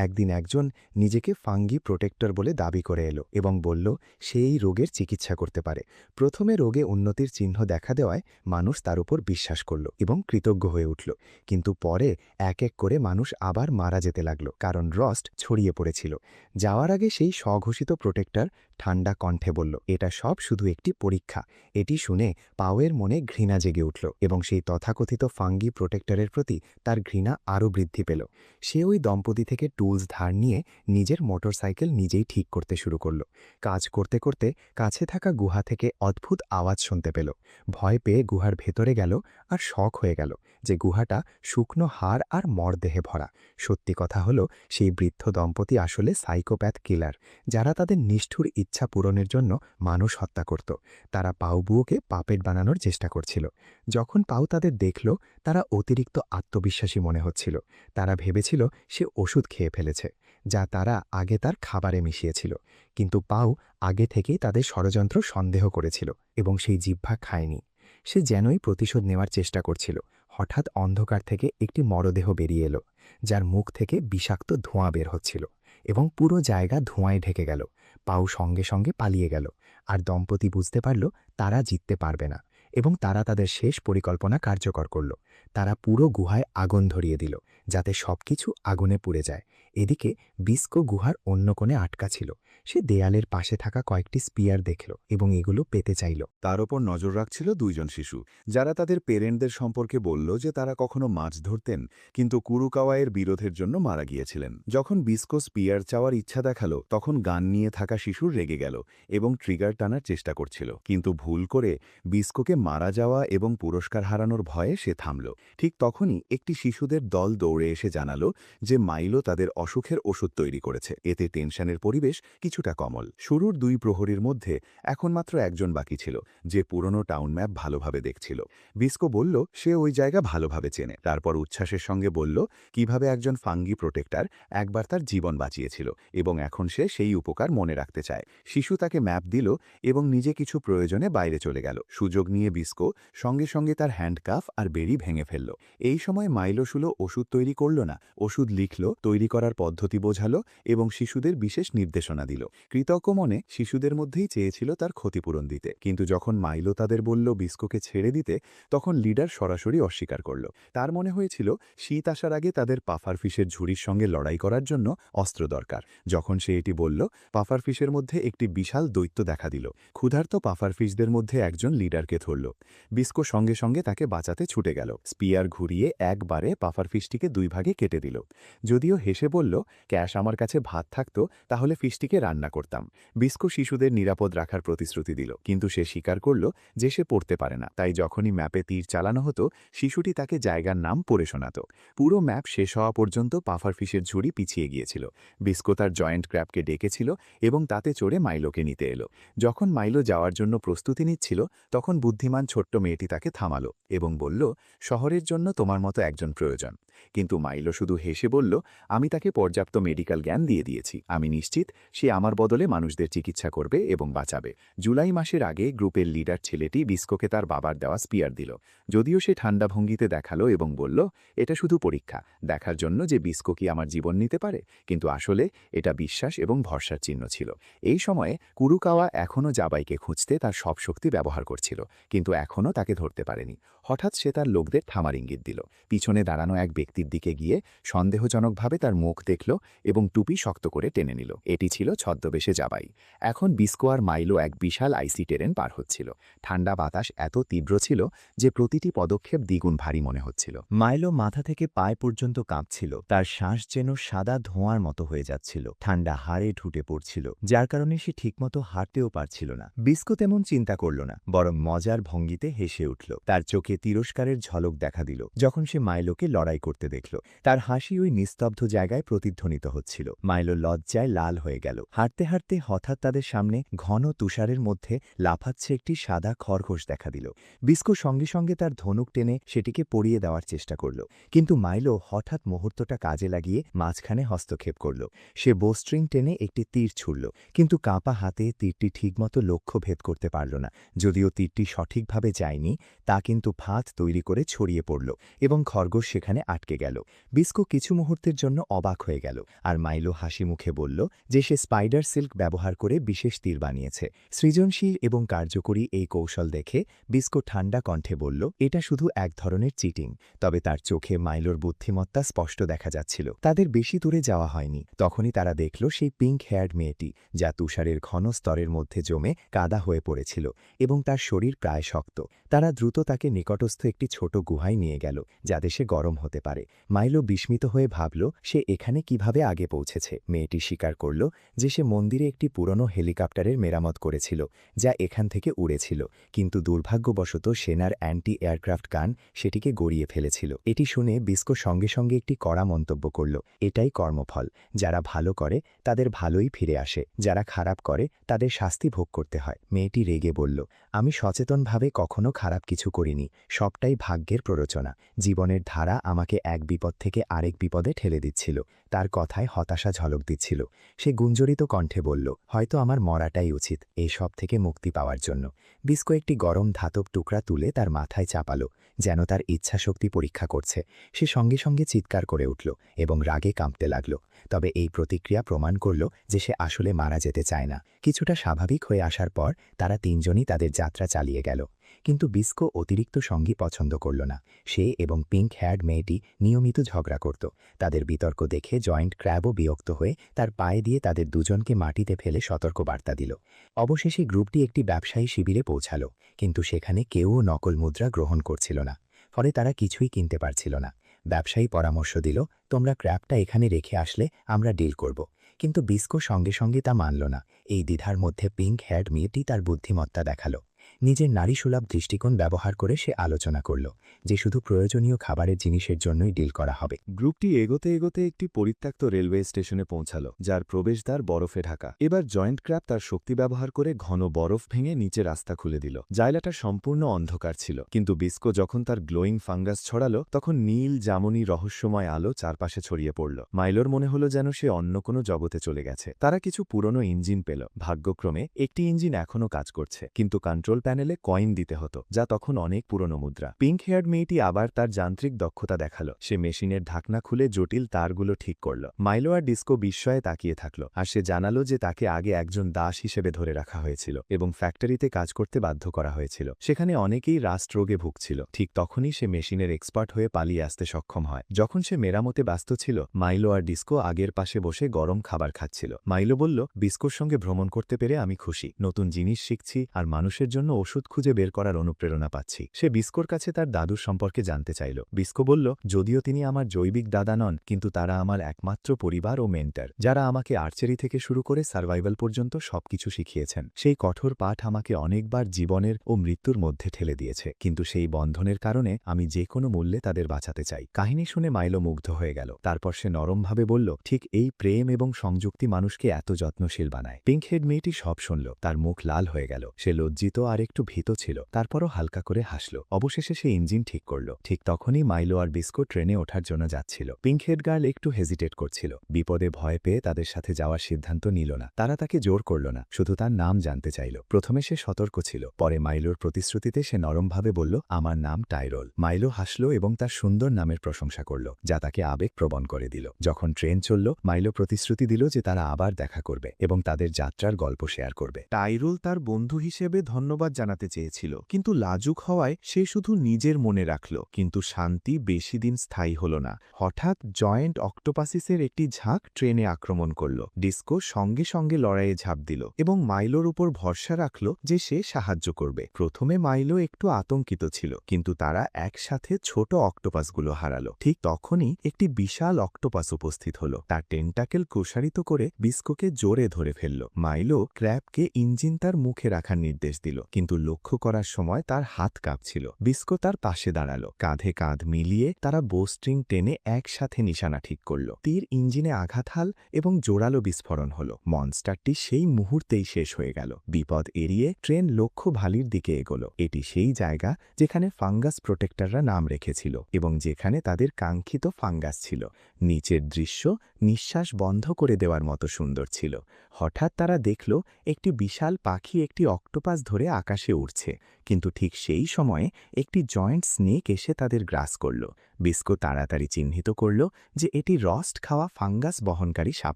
একদিন একজন নিজেকে ফাঙ্গি প্রোটেক্টর বলে দাবি করে এলো এবং বলল সে এই রোগের চিকিৎসা করতে পারে। প্রথমে রোগে উন্নতির চিহ্ন দেখা দেওয়ায় মানুষ তার উপর বিশ্বাস করল এবং কৃতজ্ঞ হয়ে উঠল, কিন্তু পরে এক এক করে মানুষ আবার মারা যেতে লাগল, কারণ রস্ট ছড়িয়ে পড়েছিল। যাওয়ার আগে সেই স্বঘোষিত প্রোটেক্টর ঠান্ডা কণ্ঠে বলল, এটা সব শুধু একটি পরীক্ষা। এটি শুনে পাওয়ের মনে ঘৃণা জেগে উঠল এবং সেই তথাকথিত ফাঙ্গি প্রোটেক্টরের প্রতি তার ঘৃণা আরও বৃদ্ধি পেল। সে ওই দম্পতি থেকে টুলস ধার নিয়ে নিজের মোটরসাইকেল নিজেই ঠিক করতে শুরু করল। কাজ করতে করতে কাছে থাকা গুহা থেকে অদ্ভুত আওয়াজ শুনতে পেল। ভয় পেয়ে গুহার ভেতরে গেল আর শক হয়ে গেল যে গুহাটা শুকনো হাড় আর মরদেহে ভরা। সত্যি কথা হলো সেই বৃদ্ধ দম্পতি আসলে সাইকোপ্যাথ কিলার, যারা তাদের নিষ্ঠুর ইচ্ছা পূরণের জন্য মানুষ হত্যা করত। তারা পাউবুয়োকে পাপেট বানানোর চেষ্টা করছিল। যখন পাউ তাদের দেখল, তারা অতিরিক্ত আত্মবিশ্বাসী মনে হচ্ছিল। তারা ভেবেছিল সে ওষুধ খেয়ে ফেলেছে, যা তারা আগে তার খাবারে মিশিয়েছিল। কিন্তু পাউ আগে থেকেই তাদের ষড়যন্ত্র সন্দেহ করেছিল এবং সেই জিহ্বা খায়নি। সে যেনই প্রতিশোধ নেওয়ার চেষ্টা করছিল, হঠাৎ অন্ধকার থেকে একটি মরদেহ বেরিয়ে এলো, যার মুখ থেকে বিষাক্ত ধোঁয়া বের হচ্ছিল এবং পুরো জায়গা ধোঁয়ায় ঢেকে গেল। পাউ সঙ্গে সঙ্গে পালিয়ে গেল, আর দম্পতি বুঝতে পারল তারা জিততে পারবে না, এবং তারা তাদের শেষ পরিকল্পনা কার্যকর করল। তারা পুরো গুহায় আগুন ধরিয়ে দিল, যাতে সবকিছু আগুনে পুড়ে যায়। এদিকে বিস্কো গুহার অন্য কোণে আটকা ছিল। সে দেয়ালের পাশে থাকা কয়েকটি স্পিয়ার দেখল এবং এগুলো পেতে চাইল। তার ওপর নজর রাখছিল দুইজন শিশু, যারা তাদের পেরেন্টদের সম্পর্কে বলল যে তারা কখনো মাছ ধরতেন, কিন্তু কুরুকাওয়াইয়ের বিরোধের জন্য মারা গিয়েছিলেন। যখন বিস্কো স্পিয়ার চাওয়ার ইচ্ছা দেখালো, তখন গান নিয়ে থাকা শিশু রেগে গেল এবং ট্রিগার টানার চেষ্টা করছিল, কিন্তু ভুল করে বিস্কোকে মারা যাওয়া এবং পুরস্কার হারানোর ভয়ে সে থামল। ঠিক তখনই একটি শিশুদের দল দৌড়ে এসে জানালো যে মাইলো তাদের অসুখের ওষুধ তৈরি করেছে। এতে টেনশনের পরিবেশ কিছুটা কমল। শুরুর 2 প্রহরীর মধ্যে এখন মাত্র একজন বাকি ছিল, যে পুরনো টাউন ম্যাপ ভালোভাবে দেখছিল। বিস্কো বলল সে ওই জায়গা ভালোভাবে চেনে। তারপর উচ্ছ্বাসের সঙ্গে বলল কিভাবে একজন ফাঙ্গি প্রোটেক্টর একবার তার জীবন বাঁচিয়েছিল এবং এখন সে সেই উপকার মনে রাখতে চায়। শিশু তাকে ম্যাপ দিল এবং নিজে কিছু প্রয়োজনে বাইরে চলে গেল। সুযোগ নিয়ে বিস্কো সঙ্গে সঙ্গে তার হ্যান্ডকাফ আর বেড়ি ভেঙে ফেলল। এই সময় মাইলো শুলো ওষুধ তৈরি করল না, ওষুধ লিখল, তৈরি করার পদ্ধতি বোঝালো এবং শিশুদের বিশেষ নির্দেশনা দিল। কৃতজ্ঞ মনে শিশুদের মধ্যেই চেয়েছিল তার ক্ষতিপূরণ দিতে, কিন্তু যখন মাইলো তাদের বলল বিস্কোকে ছেড়ে দিতে, তখন লিডার সরাসরি অস্বীকার করল। তার মনে হয়েছিল শীত আসার আগে তাদের পাফারফিশের ঝুড়ির সঙ্গে লড়াই করার জন্য অস্ত্র দরকার। যখন সে এটি বলল, পাফারফিশের মধ্যে একটি বিশাল দৈত্য দেখা দিল। ক্ষুধার্ত পাফারফিশদের মধ্যে একজন লিডারকে ধরল। বিস্কো সঙ্গে সঙ্গে তাকে বাঁচাতে ছুটে গেল। স্পিয়ার ঘুরিয়ে একবারে পাফারফিশটিকে 2 ভাগে কেটে দিল। যদিও হেসে বলল, ক্যাশ আমার কাছে ভাত থাকত তাহলে ফিশটিকে রান্না করতাম। বিস্কো শিশুদের নিরাপদ রাখার প্রতিশ্রুতি দিল, কিন্তু সে স্বীকার করল যে সে পড়তে পারে না। তাই যখনই ম্যাপে তীর চালানো হতো, শিশুটি তাকে জায়গার নাম পড়ে শোনাত। পুরো ম্যাপ শেষ হওয়া পর্যন্ত পাফারফিশের ঝুড়ি পিছিয়ে গিয়েছিল। বিস্কো তার জয়েন্ট ক্র্যাবকে ডেকেছিল এবং তাতে চড়ে মাইলোকে নিতে এলো। যখন মাইলো যাওয়ার জন্য প্রস্তুতি নিচ্ছিল, তখন বুদ্ধিমান ছোট্ট মেয়েটি তাকে থামালো এবং বলল, শহরের জন্য তোমার মতো একজন প্রয়োজন। কিন্তু মাইলো শুধু হেসে বলল, আমি তাকে পর্যাপ্ত মেডিকেল জ্ঞান দিয়ে দিয়েছি। আমি নিশ্চিত সে আমার বদলে মানুষদের চিকিৎসা করবে এবং বাঁচাবে। জুলাই মাসের আগে গ্রুপের লিডার ছেলেটি বিস্কোকে তার বাবার দেওয়া স্পিয়ার দিল। যদিও সে ঠান্ডা ভঙ্গিতে দেখালো এবং বলল, এটা শুধু পরীক্ষা, দেখার জন্য যে বিস্কো কি আমার জীবন নিতে পারে। কিন্তু আসলে এটা বিশ্বাস এবং ভরসার চিহ্ন ছিল। এই সময়ে কুরুকাওয়া এখনও জাবাইকে খুঁজতে তার সব শক্তি ব্যবহার করছিল, কিন্তু এখনও তাকে ধরতে পারেনি। হঠাৎ সে তার লোকদের থামার ইঙ্গিত দিল। পিছনে দাঁড়ানো এক ব্যক্তির দিকে গিয়ে সন্দেহজনকভাবে তার মুখ দেখল এবং টুপি শক্ত করে টেনে নিল। এটি ছিল ছদ্মবেশে জাবাই। এখন বিস্কো আর মাইলো এক বিশাল আইসি টেরেন পার হচ্ছিল। ঠান্ডা বাতাস এত তীব্র ছিল যে প্রতিটি পদক্ষেপ দ্বিগুণ ভারী মনে হচ্ছিল। মাইলো মাথা থেকে পায়ে পর্যন্ত কাঁপছিল। তার শ্বাস যেন সাদা ধোঁয়ার মতো হয়ে যাচ্ছিল। ঠান্ডা হাড়ে ঢুটে পড়ছিল, যার কারণে সে ঠিকমতো হাঁটতেও পারছিল না। বিস্কো তেমন চিন্তা করল না, বরং মজার ভঙ্গিতে হেসে উঠল। তার চোখে তিরস্কারের ঝলক দেখা দিল যখন সে মাইলোকে লড়াই করতে দেখল। তার হাসি ওই নিস্তব্ধ জায়গায় প্রতিধ্বনিত হচ্ছিল। মাইলো লজ্জায় লাল হয়ে গেল। হাঁটতে হাঁটতে হঠাৎ তাদের সামনে ঘন তুষারের মধ্যে লাফাচ্ছে একটি সাদা খরগোশ দেখা দিল। বিস্কো সঙ্গে সঙ্গে তার ধনুক টেনে সেটিকে পরিয়ে দেওয়ার চেষ্টা করল, কিন্তু মাইলো হঠাৎ মুহূর্তটা কাজে লাগিয়ে মাঝখানে হস্তক্ষেপ করল। সে বোস্ট্রিং টেনে একটি তীর ছুড়ল, কিন্তু কাঁপা হাতে তীরটি ঠিকমতো লক্ষ্য ভেদ করতে পারল না। যদিও তীরটি সঠিকভাবে যায়নি, তা কিন্তু ফাঁদ তৈরি করে ছড়িয়ে পড়ল এবং খরগোশ সেখানে আটকে গেল। বিস্কো কিছু মুহূর্তের জন্য অবাক হয়ে গেল, আর মাইলো হাসি মুখে বলল যে সে স্পাইডার সিল্ক ব্যবহার করে বিশেষ তীর বানিয়েছে। সৃজনশীল এবং কার্যকরী এই কৌশল দেখে বিস্কো ঠান্ডা কণ্ঠে বলল, এটা শুধু এক ধরনের চিটিং। তবে তার চোখে মাইলোর বুদ্ধিমত্তা স্পষ্ট দেখা যাচ্ছিল। তাদের বেশি দূরে যাওয়া হয়নি, তখনই তারা দেখল সেই পিঙ্ক হেয়ার্ড মেয়েটি, যা তুষারের ঘন স্তরের মধ্যে জমে কাদা হয়ে পড়েছিল এবং তার শরীর প্রায় শক্ত। তারা দ্রুত তাকে নিকটস্থ একটি ছোট গুহায় নিয়ে গেল, যাতে সে গরম হতে পারে। মাইলো বিস্মিত হয়ে ভাবল সে এখানে কিভাবে আগে পৌঁছেছে। মেয়েটি স্বীকার করল যে সে মন্দিরে একটি পুরনো হেলিকপ্টারের মেরামত করেছিল, যা এখান থেকে উড়েছিল, কিন্তু দুর্ভাগ্যবশত সেনার অ্যান্টি এয়ারক্রাফট গান সেটিকে গড়িয়ে ফেলেছিল। এটি শুনে বিস্কো সঙ্গে সঙ্গে একটি কড়া মন্তব্য করল, এটাই কর্মফল। যারা ভালো করে তাদের ভালোই ফিরে আসে, যারা খারাপ করে তাদের শাস্তি ভোগ করতে হয়। মেয়েটি রেগে বলল, আমি সচেতনভাবে কখনো খারাপ কিছু করিনি, সবটাই ভাগ্যের প্ররোচনা। জীবনের ধারা আমাকে এক বিপদ থেকে আরেক বিপদে ঠেলে দিচ্ছিল। তার কথায় হতাশা ঝলক দিচ্ছিল। সে গুঞ্জরি বিস্ফোরিত কণ্ঠে বলল, হয়তো আমার মরাটাই উচিত এই সব থেকে মুক্তি পাওয়ার জন্য। বিস্কো একটি গরম ধাতব টুকরা তুলে তার মাথায় চাপালো, যেন তার ইচ্ছাশক্তি পরীক্ষা করছে। সে সঙ্গে সঙ্গে চিৎকার করে উঠল এবং রাগে কাঁপতে লাগল। তবে এই প্রতিক্রিয়া প্রমাণ করল যে সে আসলে মারা যেতে চায় না। কিছুটা স্বাভাবিক হয়ে আসার পর তারা তিনজনই তাদের যাত্রা চালিয়ে গেল। কিন্তু বিস্কো অতিরিক্ত সঙ্গী পছন্দ করল না। সে এবং পিঙ্ক হেয়ার্ড মেয়েটি নিয়মিত ঝগড়া করত। তাদের বিতর্ক দেখে জয়েন্ট ক্র্যাবও বিরক্ত হয়ে তার পায়ে দিয়ে তাদের দুজনকে মাটিতে ফেলে সতর্ক বার্তা দিল। অবশেষে গ্রুপটি একটি ব্যবসায়ী শিবিরে পৌঁছাল, কিন্তু সেখানে কেউও নকল মুদ্রা গ্রহণ করছিল না। ফলে তারা কিছুই কিনতে পারছিল না। ব্যবসায়ী পরামর্শ দিল, তোমরা ক্র্যাবটা এখানে রেখে আসলে আমরা ডিল করব। কিন্তু বিস্কো সঙ্গে সঙ্গে তা মানল না। এই দ্বিধার মধ্যে পিঙ্ক হেয়ার্ড মেয়েটি তার বুদ্ধিমত্তা দেখালো। নিজের নারীসুলভ দৃষ্টিকোণ ব্যবহার করে সে আলোচনা করল যে শুধু প্রয়োজনীয় খাবারের জিনিসের জন্যই ডিল করা হবে। গ্রুপটি এগোতে এগোতে একটি পরিত্যক্ত রেলওয়ে স্টেশনে পৌঁছালো, যার প্রবেশদ্বার বরফে ঢাকা। এবার জয়েন্ট ক্র্যাব তার শক্তি ব্যবহার করে ঘন বরফ ভেঙে নিচে রাস্তা খুলে দিল। জায়গাটা সম্পূর্ণ অন্ধকার ছিল, কিন্তু বিস্কো যখন তার গ্লোয়িং ফাঙ্গাস ছড়ালো তখন নীল জামনি রহস্যময় আলো চারপাশে ছড়িয়ে পড়ল। মাইলোর মনে হলো যেন সে অন্য কোনো জগতে চলে গেছে। তারা কিছু পুরনো ইঞ্জিন পেল। ভাগ্যক্রমে একটি ইঞ্জিন এখনও কাজ করছে, কিন্তু কন্ট্রোল প্যানেলে কয়েন দিতে হতো, যা তখন অনেক পুরনো মুদ্রা। পিঙ্ক হেয়ার্ড মেয়েটি আবার তার যান্ত্রিক দক্ষতা দেখালো। সে মেশিনের ঢাকনা খুলে জটিল তারগুলো ঠিক করল। মাইলো আর ডিস্কো বিস্ময়ে তাকিয়ে থাকলো, আর সে জানালো যে তাকে আগে একজন দাস হিসেবে ধরে রাখা হয়েছিল এবং ফ্যাক্টরিতে কাজ করতে বাধ্য করা হয়েছিল। সেখানে অনেকেই রাষ্ট্ররোগে ভুগছিল। ঠিক তখনই সে মেশিনের এক্সপার্ট হয়ে পালিয়ে আসতে সক্ষম হয়। যখন সে মেরামতে ব্যস্ত ছিল, মাইলো আর ডিস্কো আগের পাশে বসে গরম খাবার খাচ্ছিল। মাইলো বলল, বিস্কোর সঙ্গে ভ্রমণ করতে পেরে আমি খুশি। নতুন জিনিস শিখছি আর মানুষের জন্য ওষুধ খুঁজে বের করার অনুপ্রেরণা পাচ্ছি। সে বিস্কোর কাছে তার দাদুর সম্পর্কে জানতে চাইল। বিস্কো বলল, যদিও তিনি আমার জৈবিক দাদা নন, কিন্তু তারা আমার একমাত্র পরিবার ও মেন্টর, যারা আমাকে আর্চারি থেকে শুরু করে সার্ভাইভাল পর্যন্ত সবকিছু শিখিয়েছেন। সেই কঠোর পাঠ আমাকে অনেকবার জীবনের ও মৃত্যুর মধ্যে ঠেলে দিয়েছে, কিন্তু সেই বন্ধনের কারণে আমি যে কোনো মূল্যে তাদের বাঁচাতে চাই। কাহিনী শুনে মাইলো মুগ্ধ হয়ে গেল। তারপর সে নরমভাবে বলল, ঠিক এই প্রেম এবং সংযুক্তি মানুষকে এত যত্নশীল বানায়। পিঙ্কহেড মেয়েটি সব শুনল। তার মুখ লাল হয়ে গেল। সে লজ্জিত আর একটু ভীত ছিল, তারপরও হালকা করে হাসল। অবশেষে সে ইঞ্জিন ঠিক করল। ঠিক তখনই মাইলো আর বিস্কো ট্রেনে ওঠার জন্য যাচ্ছিল। পিঙ্কহেড গার্ল একটু হেজিটেট করছিল। বিপদে ভয় পেয়ে তাদের সাথে যাওয়ার সিদ্ধান্ত নিল না। তারা তাকে জোর করল না, শুধু তার নাম জানতে চাইল। প্রথমে সে সতর্ক ছিল, পরে মাইলোর প্রতিশ্রুতিতে সে নরমভাবে বলল, আমার নাম টাইরোল। মাইলো হাসল এবং তার সুন্দর নামের প্রশংসা করল, যা তাকে আবেগপ্রবণ করে দিল। যখন ট্রেন চলল, মাইলো প্রতিশ্রুতি দিল যে তারা আবার দেখা করবে এবং তাদের যাত্রার গল্প শেয়ার করবে। টাইরোল তার বন্ধু হিসেবে ধন্যবাদ জানাতে চেয়েছিল, কিন্তু লাজুক হওয়ায় সে শুধু নিজের মনে রাখল। কিন্তু শান্তি বেশি দিন স্থায়ী হল না। হঠাৎ জয়েন্ট অক্টোপাসিসের একটি ঝাঁক ট্রেনে আক্রমণ করল। ডিস্কো সঙ্গে সঙ্গে লড়াইয়ে ঝাঁপ দিল এবং মাইলোর উপর ভরসা রাখল যে সে সাহায্য করবে। প্রথমে মাইলো একটু আতঙ্কিত ছিল, কিন্তু তারা একসাথে ছোট অক্টোপাসগুলো হারালো। ঠিক তখনই একটি বিশাল অক্টোপাস উপস্থিত হল। তার টেন্টাকেল প্রসারিত করে বিস্কোকে জোরে ধরে ফেলল। মাইলো ক্র্যাবকে ইঞ্জিন তার মুখে রাখার নির্দেশ দিল, কিন্তু লক্ষ্য করার সময় তার হাত কাঁপছিল। বিস্কো তার পাশে দাঁড়ালো। কাঁধে কাঁধ মিলিয়ে তারা বোস্ট্রিং টেনে একসাথে নিশানা ঠিক করল। তীর ইঞ্জিনে আঘাত হাল এবং জোরালো বিস্ফোরণ হল। মনস্টারটি সেই মুহূর্তেই শেষ হয়ে গেল। বিপদ এড়িয়ে ট্রেন লক্ষ্য ভালির দিকে এগোল। এটি সেই জায়গা যেখানে ফাঙ্গাস প্রোটেক্টররা নাম রেখেছিল এবং যেখানে তাদের কাঙ্ক্ষিত ফাঙ্গাস ছিল। নিচের দৃশ্য নিঃশ্বাস বন্ধ করে দেওয়ার মতো সুন্দর ছিল। হঠাৎ তারা দেখল একটি বিশাল পাখি একটি অক্টোপাস ধরে আকাশে উড়ছে, কিন্তু ঠিক সেই সময়ে একটি জয়েন্ট স্নেক এসে তাদের গ্রাস করল। বিস্কো তাড়াতাড়ি চিহ্নিত করল যে এটি রস্ট খাওয়া ফাঙ্গাস বহনকারী সাপ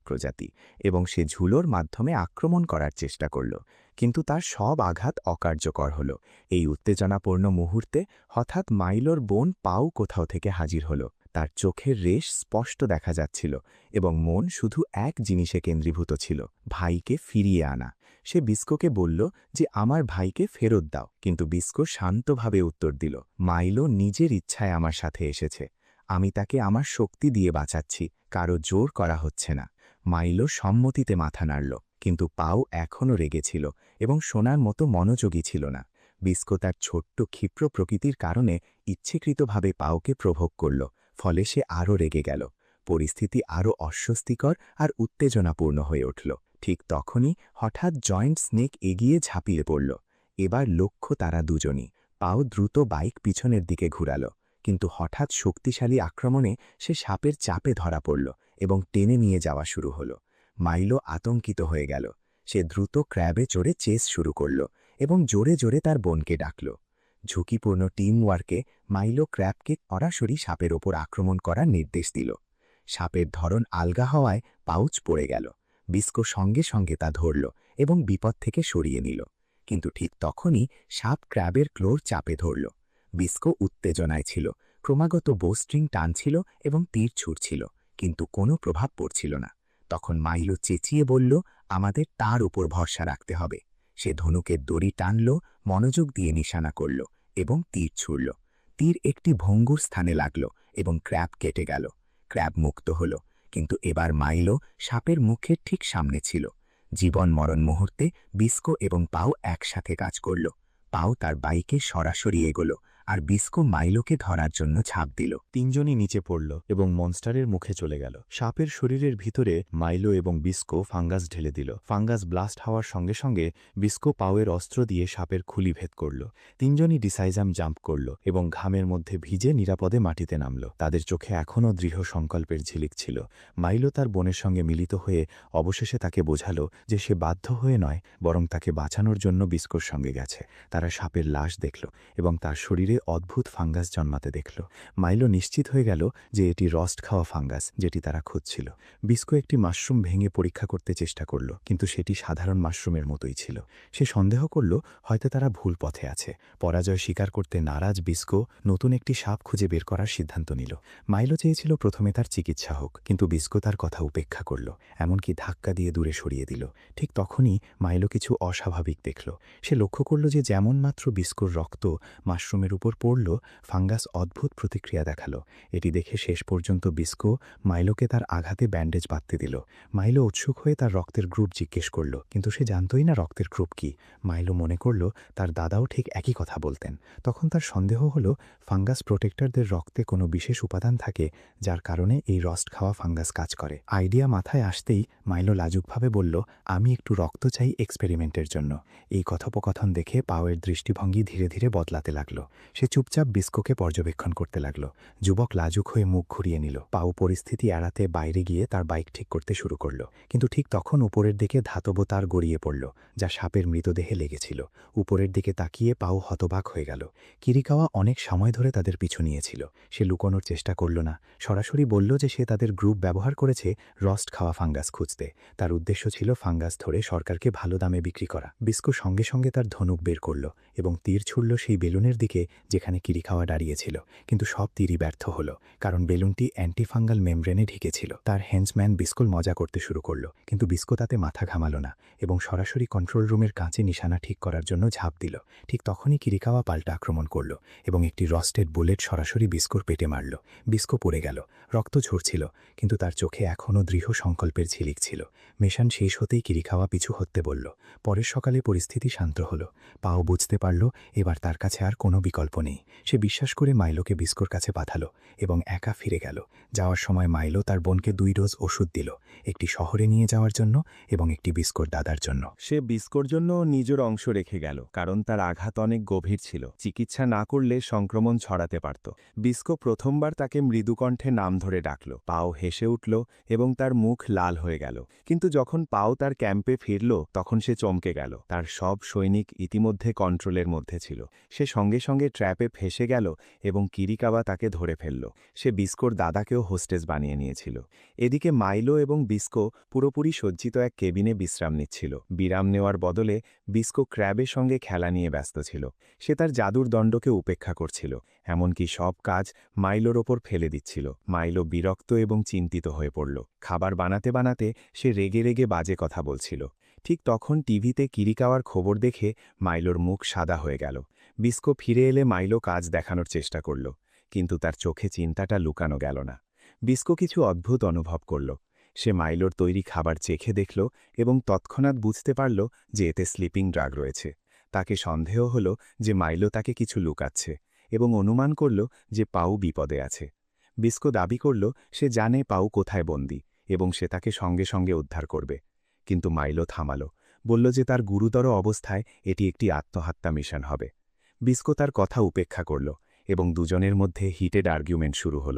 প্রজাতি এবং সে ঝুলোর মাধ্যমে আক্রমণ করার চেষ্টা করল, কিন্তু তার সব আঘাত অকার্যকর হল। এই উত্তেজনাপূর্ণ মুহূর্তে হঠাৎ মাইলোর বোন পাউ কোথাও থেকে হাজির হল। তার চোখের রেশ স্পষ্ট দেখা যাচ্ছিল এবং মন শুধু এক জিনিসে কেন্দ্রীভূত ছিল, ভাইকে ফিরিয়ে আনা। সে বিস্কোকে বলল যে আমার ভাইকে ফেরত দাও, কিন্তু বিস্কো শান্তভাবে উত্তর দিল, মাইলো নিজের ইচ্ছায় আমার সাথে এসেছে। আমি তাকে আমার শক্তি দিয়ে বাঁচাচ্ছি, কারো জোর করা হচ্ছে না। মাইলো সম্মতিতে মাথা নাড়ল, কিন্তু পাও এখনও রেগেছিল এবং শোনার মতো মনোযোগী ছিল না। বিস্কো তার ছোট্ট ক্ষিপ্র প্রকৃতির কারণে ইচ্ছেকৃতভাবে পাওকে প্রভোগ করল, ফলে সে আরও রেগে গেল। পরিস্থিতি আরও অস্বস্তিকর আর উত্তেজনাপূর্ণ হয়ে উঠল। ঠিক তখনই হঠাৎ জয়েন্ট স্নেক এগিয়ে ঝাঁপিয়ে পড়ল। এবার লক্ষ্য তারা দুজনই। পাও দ্রুত বাইক পিছনের দিকে ঘুরাল, কিন্তু হঠাৎ শক্তিশালী আক্রমণে সে সাপের চাপে ধরা পড়ল এবং টেনে নিয়ে যাওয়া শুরু হল। মাইলো আতঙ্কিত হয়ে গেল। সে দ্রুত ক্র্যাবে চড়ে চেস শুরু করল এবং জোরে জোরে তার বোনকে ডাকল। ঝুঁকিপূর্ণ টিম ওয়ার্কে মাইলো ক্র্যাবকে সরাসরি সাপের ওপর আক্রমণ করার নির্দেশ দিল। সাপের ধরন আলগা হওয়ায় পাউচ পড়ে গেল। বিস্কো সঙ্গে সঙ্গে তা ধরল এবং বিপদ থেকে সরিয়ে নিল। কিন্তু ঠিক তখনই সাপ ক্র্যাবের ক্লোর চাপে ধরল। বিস্কো উত্তেজনায় ছিল, ক্রমাগত বোস্ট্রিং টানছিল এবং তীর ছুড়ছিল, কিন্তু কোনো প্রভাব পড়ছিল না। তখন মাইলো চেঁচিয়ে বলল, আমাদের তার উপর ভরসা রাখতে হবে। সে ধনুকের দড়ি টানল, মনোযোগ দিয়ে নিশানা করল এবং তীর ছুড়ল। তীর একটি ভঙ্গুর স্থানে লাগল এবং ক্র্যাব কেটে গেল। ক্র্যাব মুক্ত হল, কিন্তু এবার মাইলো সাপের মুখের ঠিক সামনে ছিল। জীবন মরণ মুহূর্তে বিস্কো এবং পাও একসাথে কাজ করল। পাও তার বাইকে সরাসরি এগোল, আর বিস্কো মাইলোকে ধরার জন্য ঝাঁপ দিল। তিনজনই নিচে পড়ল এবং মনস্টারের মুখে চলে গেল। সাপের শরীরের ভিতরে মাইলো এবং বিস্কো ফাঙ্গাস ঢেলে দিল। ফাঙ্গাস ব্লাস্ট হওয়ার সঙ্গে সঙ্গে বিস্কো পাওয়ের অস্ত্র দিয়ে সাপের খুলি ভেদ করল। তিনজনই ডিসাইজাম জাম্প করল এবং ঘামের মধ্যে ভিজে নিরাপদে মাটিতে নামল। তাদের চোখে এখনও দৃঢ় সংকল্পের ঝিলিক ছিল। মাইলো তার বোনের সঙ্গে মিলিত হয়ে অবশেষে তাকে বোঝাল যে সে বাধ্য হয়ে নয়, বরং তাকে বাঁচানোর জন্য বিস্কোর সঙ্গে গেছে। তারা সাপের লাশ দেখল এবং তার শরীরে অদ্ভুত ফাঙ্গাস জন্মাতে দেখল। মাইলো নিশ্চিত হয়ে গেল যে এটি রস্ট খাওয়া ফাঙ্গাস, যেটি তারা খুঁজছিল। বিস্কো একটি মাশরুম ভেঙে পরীক্ষা করতে চেষ্টা করল, কিন্তু সেটি সাধারণ মাশরুমের মতোই ছিল। সে সন্দেহ করল হয়তো তারা ভুল পথে আছে। পরাজয় স্বীকার করতে নারাজ বিস্কো নতুন একটি সাপ খুঁজে বের করার সিদ্ধান্ত নিল। মাইলো চেয়েছিল প্রথমে তার চিকিৎসা হোক, কিন্তু বিস্কো তার কথা উপেক্ষা করল, এমনকি ধাক্কা দিয়ে দূরে সরিয়ে দিল। ঠিক তখনই মাইলো কিছু অস্বাভাবিক দেখল। সে লক্ষ্য করল যে যেমন মাত্র বিস্কোর রক্ত মাশরুমের উপর পড়ল, ফাঙ্গাস অদ্ভুত প্রতিক্রিয়া দেখালো। এটি দেখে শেষ পর্যন্ত বিস্কো মাইলোকে তার আঘাতে ব্যান্ডেজ বাঁধতে দিল। মাইলো উৎসুক হয়ে তার রক্তের গ্রুপ জিজ্ঞেস করল, কিন্তু সে জানতই না রক্তের গ্রুপ কি। মাইলো মনে করল তার দাদাও ঠিক একই কথা বলতেন। তখন তার সন্দেহ হলো ফাঙ্গাস প্রোটেক্টরদের রক্তে কোনো বিশেষ উপাদান থাকে, যার কারণে এই রস্ট খাওয়া ফাঙ্গাস কাজ করে। আইডিয়া মাথায় আসতেই মাইলো লাজুকভাবে বলল, আমি একটু রক্ত চাই এক্সপেরিমেন্টের জন্য। এই কথোপকথন দেখে পাওয়ের দৃষ্টিভঙ্গি ধীরে ধীরে বদলাতে লাগল। সে চুপচাপ বিস্কোকে পর্যবেক্ষণ করতে লাগল। যুবক লাজুক হয়ে মুখ ঘুরিয়ে নিল। পাও পরিস্থিতি এড়াতে বাইরে গিয়ে তার বাইক ঠিক করতে শুরু করল, কিন্তু ঠিক তখন উপরের দিকে ধাতব তার গড়িয়ে পড়ল, যা সাপের মৃতদেহে লেগেছিল। উপরের দিকে তাকিয়ে পাও হতবাক হয়ে গেল। কিরিকাওয়া অনেক সময় ধরে তাদের পিছু নিয়েছিল। সে লুকোনোর চেষ্টা করল না, সরাসরি বলল যে সে তাদের গ্রুপ ব্যবহার করেছে রস্ট খাওয়া ফাঙ্গাস খুঁজতে। তার উদ্দেশ্য ছিল ফাঙ্গাস ধরে সরকারকে ভালো দামে বিক্রি করা। বিস্কো সঙ্গে সঙ্গে তার ধনুক বের করল এবং তীর ছুড়ল সেই বেলুনের দিকে যেখানে কিরিকাওয়া দাঁড়িয়েছিল। কিন্তু সব তীরই ব্যর্থ হল, কারণ বেলুনটি অ্যান্টিফাঙ্গাল মেমব্রেনে ঢেকেছিল। তার হেঞ্চম্যান বিস্কোল মজা করতে শুরু করল, কিন্তু বিস্কো তাতে মাথা ঘামাল না এবং সরাসরি কন্ট্রোল রুমের কাঁচে নিশানা ঠিক করার জন্য ঝাঁপ দিল। ঠিক তখনই কিরিকাওয়া পাল্টা আক্রমণ করল এবং একটি রস্টেড বুলেট সরাসরি বিস্কোর পেটে মারল। বিস্কো পড়ে গেল, রক্ত ঝরছিল, কিন্তু তার চোখে এখনও দৃঢ় সংকল্পের ঝিলিক ছিল। মেশান শেষ হতেই কিরিকাওয়া পিছু হতে বলল। পরের সকালে পরিস্থিতি শান্ত হল। পাও বুঝতে পারল এবার তার কাছে আর কোনো বিকল্প নেই। সে বিশ্বাস করে মাইলোকে বিস্কোর কাছে পাঠালো এবং একা ফিরে গেল। যাওয়ার সময় মাইলো তার বোনকে 2 ডোজ ওষুধ দিল, একটি শহরে নিয়ে যাওয়ার জন্য এবং একটি বিস্কোর দাদার জন্য। সে বিস্কোর জন্য নিজের অংশ রেখে গেল, কারণ তার আঘাত অনেক গভীর ছিল। চিকিৎসা না করলে সংক্রমণ ছড়াতে পারত। বিস্কো প্রথমবার তাকে মৃদুকণ্ঠে নাম ধরে ডাকল। পাও হেসে উঠল এবং তার মুখ লাল হয়ে গেল। কিন্তু যখন পাও তার ক্যাম্পে ফিরল, তখন সে চমকে গেল। তার সব সৈনিক ইতিমধ্যে কন্ট্রোলের মধ্যে ছিল। সে সঙ্গে সঙ্গে ট্র্যাপে ফেসে গেল এবং কিরিকাওয়া তাকে ধরে ফেলল। সে বিস্কোর দাদাকেও হোস্টেস বানিয়ে নিয়েছিল। এদিকে মাইলো এবং বিস্কো পুরোপুরি সজ্জিত এক কেবিনে বিশ্রাম নিচ্ছিল। বিরাম নেওয়ার বদলে বিস্কো ক্র্যাবের সঙ্গে খেলা নিয়ে ব্যস্ত ছিল। সে তার জাদুর দণ্ডকে উপেক্ষা করছিল, এমনকি সব কাজ মাইলোর ওপর ফেলে দিচ্ছিল। মাইলো বিরক্ত এবং চিন্তিত হয়ে পড়ল। খাবার বানাতে বানাতে সে রেগে রেগে বাজে কথা বলছিল। ঠিক তখন টিভিতে কিরিকাওয়ার খবর দেখে মাইলোর মুখ সাদা হয়ে গেল। বিস্কো ফিরে এলে মাইলো কাজ দেখানোর চেষ্টা করল, কিন্তু তার চোখে চিন্তাটা লুকানো গেল না। বিস্কো কিছু অদ্ভুত অনুভব করল। সে মাইলোর তৈরি খাবার চেখে দেখল এবং তৎক্ষণাৎ বুঝতে পারল যে এতে স্লিপিং ড্রাগ রয়েছে। তাকে সন্দেহ হল যে মাইলো তাকে কিছু লুকাচ্ছে এবং অনুমান করল যে পাউ বিপদে আছে। বিস্কো দাবি করল সে জানে পাউ কোথায় বন্দী এবং সে তাকে সঙ্গে সঙ্গে উদ্ধার করবে। কিন্তু মাইলো থামালো, বলল যে তার গুরুতর অবস্থায় এটি একটি আত্মহত্যা মিশন হবে। বিস্কো তার কথা উপেক্ষা করল এবং দুজনের মধ্যে হিটেড আর্গুমেন্ট শুরু হল।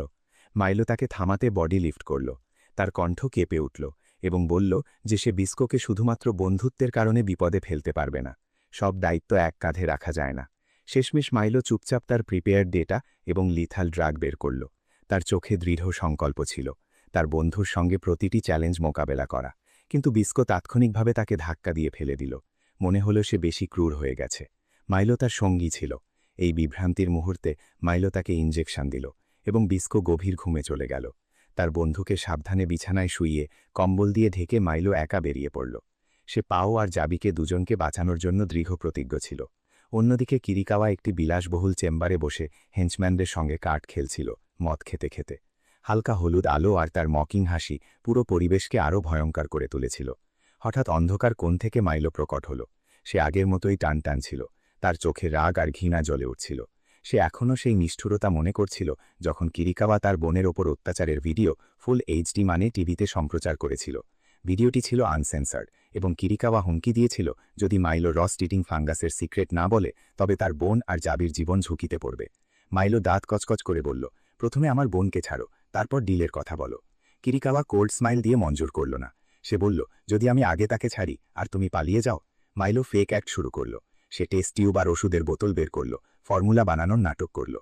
মাইলো তাকে থামাতে বডি লিফট করল। তার কণ্ঠ কেঁপে উঠল এবং বলল যে সে বিস্কোকে শুধুমাত্র বন্ধুত্বের কারণে বিপদে ফেলতে পারবে না। সব দায়িত্ব এক কাঁধে রাখা যায় না। শেষমেশ মাইলো চুপচাপ তার প্রিপেয়ার্ড ডেটা এবং লিথাল ড্রাগ বের করল। তার চোখে দৃঢ় সংকল্প ছিল, তার বন্ধুর সঙ্গে প্রতিটি চ্যালেঞ্জ মোকাবেলা করা। কিন্তু বিস্কো তাৎক্ষণিকভাবে তাকে ধাক্কা দিয়ে ফেলে দিল। মনে হলো সে বেশি ক্রূর হয়ে গেছে। মাইলো তার সঙ্গী ছিল। এই বিভ্রান্তির মুহূর্তে মাইলো তাকে ইনজেকশন দিল এবং বিস্কো গভীর ঘুমে চলে গেল। তার বন্ধুকে সাবধানে বিছানায় শুইয়ে কম্বল দিয়ে ঢেকে মাইলো একা বেরিয়ে পড়ল। সে পাও আর জাবিকে দুজনকে বাঁচানোর জন্য দৃঢ় প্রতিজ্ঞ ছিল। অন্যদিকে কিরিকাওয়া একটি বিলাসবহুল চেম্বারে বসে হেঞ্চম্যানদের সঙ্গে কার্ড খেলছিল, মদ খেতে খেতে। হালকা হলুদ আলো আর তার মকিং হাসি পুরো পরিবেশকে আরও ভয়ঙ্কর করে তুলেছিল। হঠাৎ অন্ধকার কোণ থেকে মাইলো প্রকট হল। সে আগের মতোই টানটান ছিল, তার চোখে রাগ আর ঘৃণা জ্বলে উঠছিল। সে এখনও সেই নিষ্ঠুরতা মনে করছিল যখন কিরিকাওয়া তার বোনের ওপর অত্যাচারের ভিডিও ফুল এইচডি মানে টিভিতে সম্প্রচার করেছিল। ভিডিওটি ছিল আনসেন্সার্ড এবং কিরিকাওয়া হুমকি দিয়েছিল যদি মাইলো রস্ট ইটিং ফাঙ্গাসের সিক্রেট না বলে তবে তার বোন আর জাবির জীবন ঝুঁকিতে পড়বে। মাইলো দাঁত কচকচ করে বলল, প্রথমে আমার বোনকে ছাড়ো, তারপর ডিলের কথা বলো। কিরিকাওয়া কোল্ড স্মাইল দিয়ে মঞ্জুর করল না। সে বলল, যদি আমি আগে তাকে ছাড়ি আর তুমি পালিয়ে যাও। মাইলো ফেক অ্যাক্ট শুরু করল। সে টেস্ট টিউব আর ওষুধের বোতল বের করল, ফর্মুলা বানানোর নাটক করল।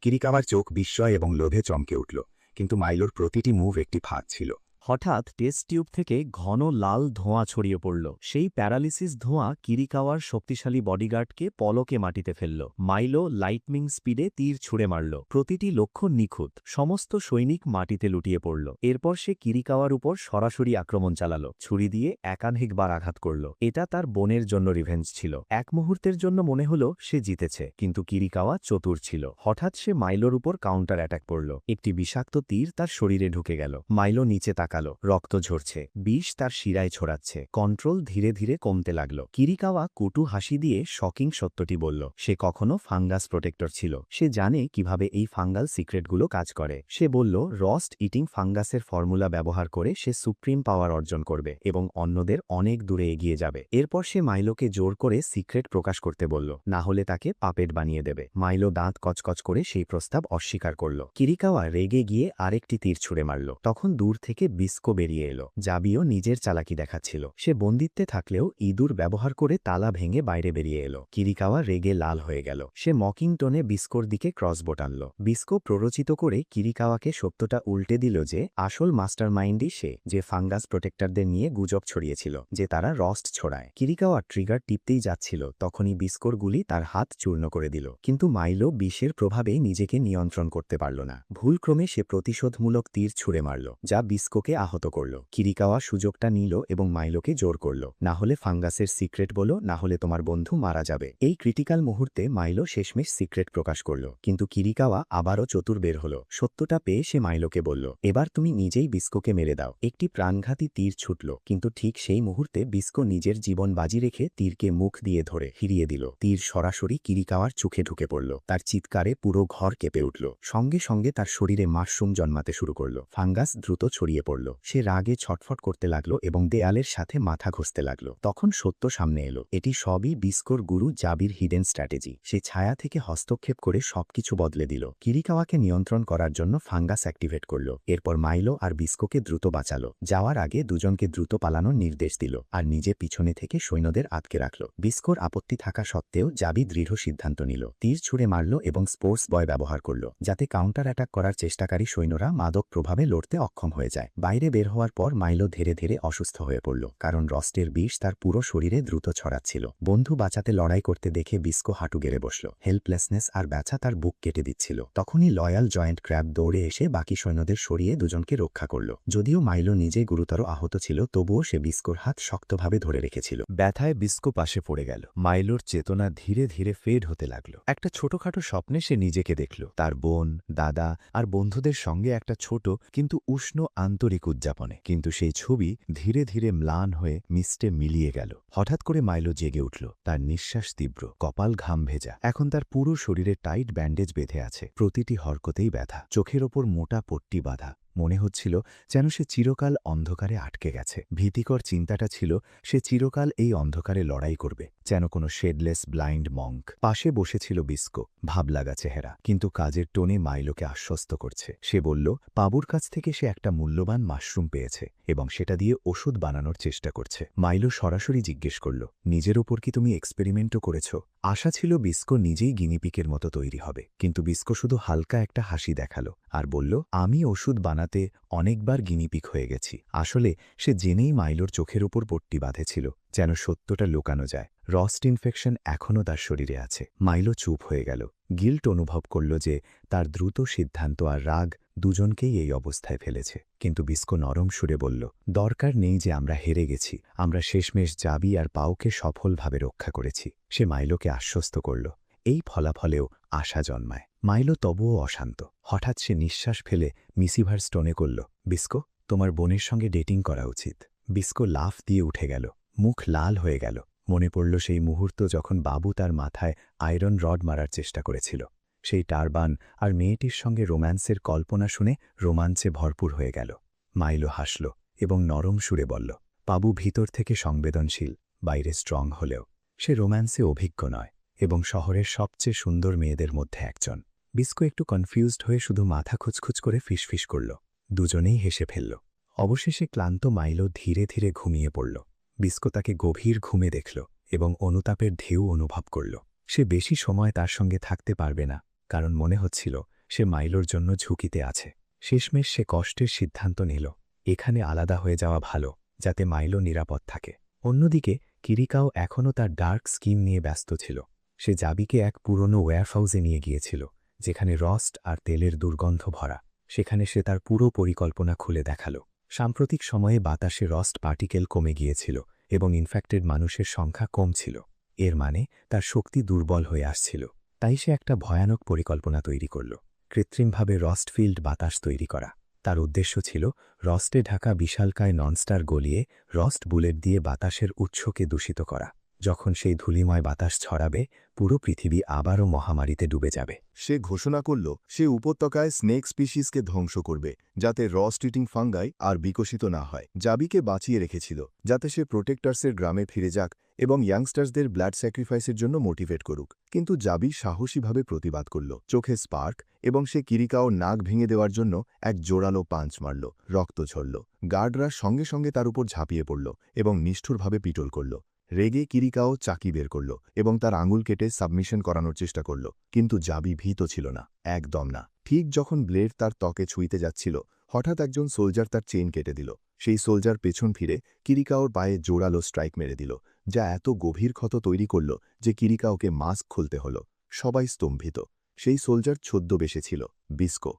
কিরিকাওয়ার চোখ বিস্ময় এবং লোভে চমকে উঠল, কিন্তু মাইলোর প্রতিটি মুভ একটি ফাঁদ ছিল। হঠাৎ টেস্ট টিউব থেকে ঘন লাল ধোঁয়া ছড়িয়ে পড়ল। সেই প্যারালিসিস ধোঁয়া কিরিকাওয়ার শক্তিশালী বডিগার্ডকে পলকে মাটিতে ফেলল। মাইলো লাইটনিং স্পিডে তীর ছুঁড়ে মারল। প্রতিটি লক্ষ্য নিখুঁত। সমস্ত সৈনিক মাটিতে লুটিয়ে পড়ল। এরপর সে কিরিকাওয়ার উপর সরাসরি আক্রমণ চালাল। ছুরি দিয়ে একাধিকবার আঘাত করল। এটা তার বোনের জন্য রিভেঞ্জ ছিল। এক মুহূর্তের জন্য মনে হল সে জিতেছে, কিন্তু কিরিকাওয়া চতুর ছিল। হঠাৎ সে মাইলোর উপর কাউন্টার অ্যাটাক করল। একটি বিষাক্ত তীর তার শরীরে ঢুকে গেল। মাইলো নিচে তাকাল। রক্ত ঝরছে, বিষ তার শিরায় ছড়াচ্ছে। কন্ট্রোল ধীরে ধীরে কমতে লাগল। কিরিকাওয়া কুটু হাসি দিয়ে শকিং সত্যটি বলল, সে কখনো ফাঙ্গাস প্রোটেক্টর ছিল। সে জানে কিভাবে এই ফাঙ্গাল সিক্রেটগুলো কাজ করে। সে বলল, রস্ট ইটিং ফাঙ্গাসের ফর্মুলা ব্যবহার করে সে সুপ্রিম পাওয়ার অর্জন করবে এবং অন্যদের অনেক দূরে এগিয়ে যাবে। এরপর সে মাইলোকে জোর করে সিক্রেট প্রকাশ করতে বলল, না হলে তাকে পাপেট বানিয়ে দেবে। মাইলো দাঁত কচকচ করে সেই প্রস্তাব অস্বীকার করল। কিরিকাওয়া রেগে গিয়ে আরেকটি তীর ছুঁড়ে মারল। তখন দূর থেকে বিস্কো বেরিয়ে এলো। জাবিও নিজের চালাকি দেখাচ্ছিল। সে বন্দিত্বে থাকলেও ইঁদুর ব্যবহার করে তালা ভেঙে বাইরে বেরিয়ে এলো। কিরিকাওয়া রেগে লাল হয়ে গেল। সে মকিং টোনে বিস্কোর দিকে ক্রসবো টানল। বিস্কো প্ররোচিত করে কিরিকাওয়াকে সত্যটা উল্টে দিল যে আসল মাস্টার মাইন্ডই সে, যে ফাঙ্গাস প্রোটেক্টরদের নিয়ে গুজব ছড়িয়েছিল যে তারা রস্ট ছড়ায়। কিরিকাওয়া ট্রিগার টিপতেই যাচ্ছিল, তখনই বিস্কোর গুলি তার হাত চূর্ণ করে দিল। কিন্তু মাইলো বিষের প্রভাবে নিজেকে নিয়ন্ত্রণ করতে পারল না। ভুলক্রমে সে প্রতিশোধমূলক তীর ছুঁড়ে মারল, যা বিস্কোকে আহত করল। কিরিকাওয়া সুযোগটা নিল এবং মাইলোকে জোর করল, না হলে ফাঙ্গাসের সিক্রেট বলো, না হলে তোমার বন্ধু মারা যাবে। এই ক্রিটিক্যাল মুহূর্তে মাইলো শেষমেশ সিক্রেট প্রকাশ করল, কিন্তু কিরিকাওয়া আবারও চতুর বের হল। সত্যটা পেয়ে সে মাইলোকে বলল, এবার তুমি নিজেই বিস্কোকে মেরে দাও। একটি প্রাণঘাতী তীর ছুটল, কিন্তু ঠিক সেই মুহূর্তে বিস্কো নিজের জীবন বাজি রেখে তীরকে মুখ দিয়ে ধরে হিরিয়ে দিল। তীর সরাসরি কিরিকাওয়ার চোখে ঢুকে পড়ল। তার চিৎকারে পুরো ঘর কেঁপে উঠল। সঙ্গে সঙ্গে তার শরীরে মাশরুম জন্মাতে শুরু করল। ফাঙ্গাস দ্রুত ছড়িয়ে পড়ল। সে রাগে ছটফট করতে লাগলো এবং দেয়ালের সাথে মাথা ঘষতে লাগলো। তখন সত্য সামনে এলো। এটি সবই বিস্কোর গুরু জাবির হিডেন স্ট্র্যাটেজি। সে ছায়া থেকে হস্তক্ষেপ করে সবকিছু বদলে দিল। কিরিকাওয়াকে নিয়ন্ত্রণ করার জন্য ফাঙ্গাস অ্যাক্টিভেট করল। এরপর মাইলো আর বিস্কোকে দ্রুত বাঁচালো। যাওয়ার আগে দুজনকে দ্রুত পালানোর নির্দেশ দিল আর নিজে পিছনে থেকে সৈন্যদের আটকে রাখল। বিস্কোর আপত্তি থাকা সত্ত্বেও জাবি দৃঢ় সিদ্ধান্ত নিল। তীর ছুঁড়ে মারল এবং স্পোর্টস বয় ব্যবহার করল, যাতে কাউন্টার অ্যাটাক করার চেষ্টাকারী সৈন্যরা মাদক প্রভাবে লড়তে অক্ষম হয়ে যায়। বাইরে বের হওয়ার পর মাইলো ধীরে ধীরে অসুস্থ হয়ে পড়ল, কারণ রস্টের বিষ তার পুরো শরীরে দ্রুত ছড়াচ্ছিল। বন্ধু বাঁচাতে লড়াই করতে দেখে বিস্কো হাঁটু গেড়ে বসল। হেল্পলেসনেস আর ব্যথা তার বুক কেটে দিচ্ছিল। তখনই লয়াল জয়েন্ট ক্র্যাব দৌড়ে এসে বাকি সৈন্যদের সরিয়ে দুজনকে রক্ষা করল। যদিও মাইলো নিজে গুরুতর আহত ছিল, তবুও সে বিস্কোর হাত শক্তভাবে ধরে রেখেছিল। ব্যথায় বিস্কো পাশে পড়ে গেল। মাইলোর চেতনা ধীরে ধীরে ফেড হতে লাগল। একটা ছোটখাটো স্বপ্নে সে নিজেকে দেখল, তার বোন, দাদা আর বন্ধুদের সঙ্গে একটা ছোট কিন্তু উষ্ণ আন্তরিক উদযাপনে। কিন্তু সেই ছবি ধীরে ধীরে ম্লান হয়ে মিস্টে মিলিয়ে গেল। হঠাৎ করে মাইলো জেগে উঠল। তার নিঃশ্বাস তীব্র, কপাল ঘাম ভেজা। এখন তার পুরো শরীরে টাইট ব্যান্ডেজ বেঁধে আছে। প্রতিটি হরকতেই ব্যথা। চোখের ওপর মোটা পট্টি বাঁধা। মনে হচ্ছিল যেন সে চিরকাল অন্ধকারে আটকে গেছে। ভীতিকর চিন্তাটা ছিল সে চিরকাল এই অন্ধকারে লড়াই করবে, যেন কোনো শেডলেস ব্লাইন্ড মঙ্ক। পাশে বসেছিল বিস্কো, ভাবলাগা চেহারা, কিন্তু কাজের টোনে মাইলোকে আশ্বস্ত করছে। সে বলল, পাবুর কাছ থেকে সে একটা মূল্যবান মাশরুম পেয়েছে এবং সেটা দিয়ে ওষুধ বানানোর চেষ্টা করছে। মাইলো সরাসরি জিজ্ঞেস করল, নিজের ওপর কি তুমি এক্সপেরিমেন্টও করেছ? আশা ছিল বিস্কো নিজেই গিনিপিকের মতো তৈরি হবে, কিন্তু বিস্কো শুধু হালকা একটা হাসি দেখালো আর বলল, আমি ওষুধ বানাতে অনেকবার গিনিপিক হয়ে গেছি। আসলে সে জেনেই মাইলোর চোখের ওপর পট্টি বাঁধেছিল, যেন সত্যটা লুকানো যায়। রস্ট ইনফেকশন এখনও তার শরীরে আছে। মাইলো চুপ হয়ে গেল। গিল্ট অনুভব করল যে তার দ্রুত সিদ্ধান্ত আর রাগ দুজনকেই এই অবস্থায় ফেলেছে। কিন্তু বিস্কো নরম সুরে বলল, দরকার নেই যে আমরা হেরে গেছি, আমরা শেষমেশ জাবি আর পাওকে সফলভাবে রক্ষা করেছি। সে মাইলোকে আশ্বস্ত করল। এই ফলাফলেও আশা জন্মায়। মাইলো তবুও অশান্ত। হঠাৎ সে নিঃশ্বাস ফেলে মিসিভার স্টোনে করল, বিস্কো, তোমার বোনের সঙ্গে ডেটিং করা উচিত। বিস্কো লাফ দিয়ে উঠে গেল, মুখ লাল হয়ে গেল। মনে পড়ল সেই মুহূর্ত যখন বাবু তার মাথায় আয়রন রড মারার চেষ্টা করেছিল। সেই টারবান আর মেয়েটির সঙ্গে রোম্যান্সের কল্পনা শুনে রোমাঞ্চে ভরপুর হয়ে গেল। মাইলো হাসল এবং নরম সুরে বলল, বাবু ভিতর থেকে সংবেদনশীল, বাইরে স্ট্রং হলেও সে রোম্যান্সে অভিজ্ঞ নয় এবং শহরের সবচেয়ে সুন্দর মেয়েদের মধ্যে একজন। বিস্কো একটু কনফিউজড হয়ে শুধু মাথা খুচখুচ করে ফিসফিস করল। দুজনেই হেসে ফেলল। অবশেষে ক্লান্ত মাইলো ধীরে ধীরে ঘুমিয়ে পড়ল। বিস্কো তাকে গভীর ঘুমে দেখল এবং অনুতাপের ঢেউ অনুভব করল। সে বেশি সময় তার সঙ্গে থাকতে পারবে না, কারণ মনে হচ্ছিল সে মাইলোর জন্য ঝুঁকিতে আছে। শেষমেশ সে কষ্টের সিদ্ধান্ত নিল, এখানে আলাদা হয়ে যাওয়া ভালো, যাতে মাইলো নিরাপদ থাকে। অন্যদিকে কিরিকাও এখনও তার ডার্ক স্কিম নিয়ে ব্যস্ত ছিল। সে জাবিকে এক পুরনো ওয়্যারহাউসে নিয়ে গিয়েছিল, যেখানে রস্ট আর তেলের দুর্গন্ধ ভরা। সেখানে সে তার পুরো পরিকল্পনা খুলে দেখাল। সাম্প্রতিক সময়ে বাতাসে রস্ট পার্টিকেল কমে গিয়েছিল এবং ইনফেক্টেড মানুষের সংখ্যা কম ছিল। এর মানে তার শক্তি দুর্বল হয়ে আসছিল। তাই সে একটা ভয়ানক পরিকল্পনা তৈরি করল, কৃত্রিমভাবে রস্ট ফিল্ড বাতাস তৈরি করা। তার উদ্দেশ্য ছিল রস্টে ঢাকা বিশালকায় ননস্টার গলিয়ে রস্ট বুলেট দিয়ে বাতাসের উৎসকে দূষিত করা। যখন সেই ধূলিময় বাতাস ছড়াবে, পুরো পৃথিবী আবারও মহামারীতে ডুবে যাবে। সে ঘোষণা করল সে উপত্যকায় স্নেক স্পিসিসকে ধ্বংস করবে, যাতে রস্ট ইটিং ফাঙ্গাই আর বিকশিত না হয়। জাবিকে বাঁচিয়ে রেখেছিল যাতে সে প্রোটেক্টার্সের গ্রামে ফিরে যাক এবং ইয়াংস্টার্সদের ব্লাড স্যাক্রিফাইসের জন্য মোটিভেট করুক। কিন্তু জাবি সাহসীভাবে প্রতিবাদ করল। চোখে স্পার্ক এবং সে কিরিকাও নাক ভেঙে দেওয়ার জন্য এক জোরালো পাঞ্চ মারল। রক্ত ঝরল। গার্ডরা সঙ্গে সঙ্গে তার উপর ঝাঁপিয়ে পড়ল এবং নিষ্ঠুরভাবে পিটল করল। রেগে কিরিকাও চাকি বের করল এবং তার আঙুল কেটে সাবমিশন করানোর চেষ্টা করল, কিন্তু জাবি ভীত ছিল না, একদম না। ঠিক যখন ব্লেড তার ত্বকে ছুঁইতে যাচ্ছিল, হঠাৎ একজন সোলজার তার চেইন কেটে দিল। সেই সোলজার পেছন ফিরে কিরিকাওর পায়ে জোরালো স্ট্রাইক মেরে দিল, যা এত গভীর ক্ষত তৈরি করল যে কিরিকাওকে মাস্ক খুলতে হল। সবাই স্তম্ভিত। সেই সোলজার ছদ্মবেশে ছিল বিস্কো।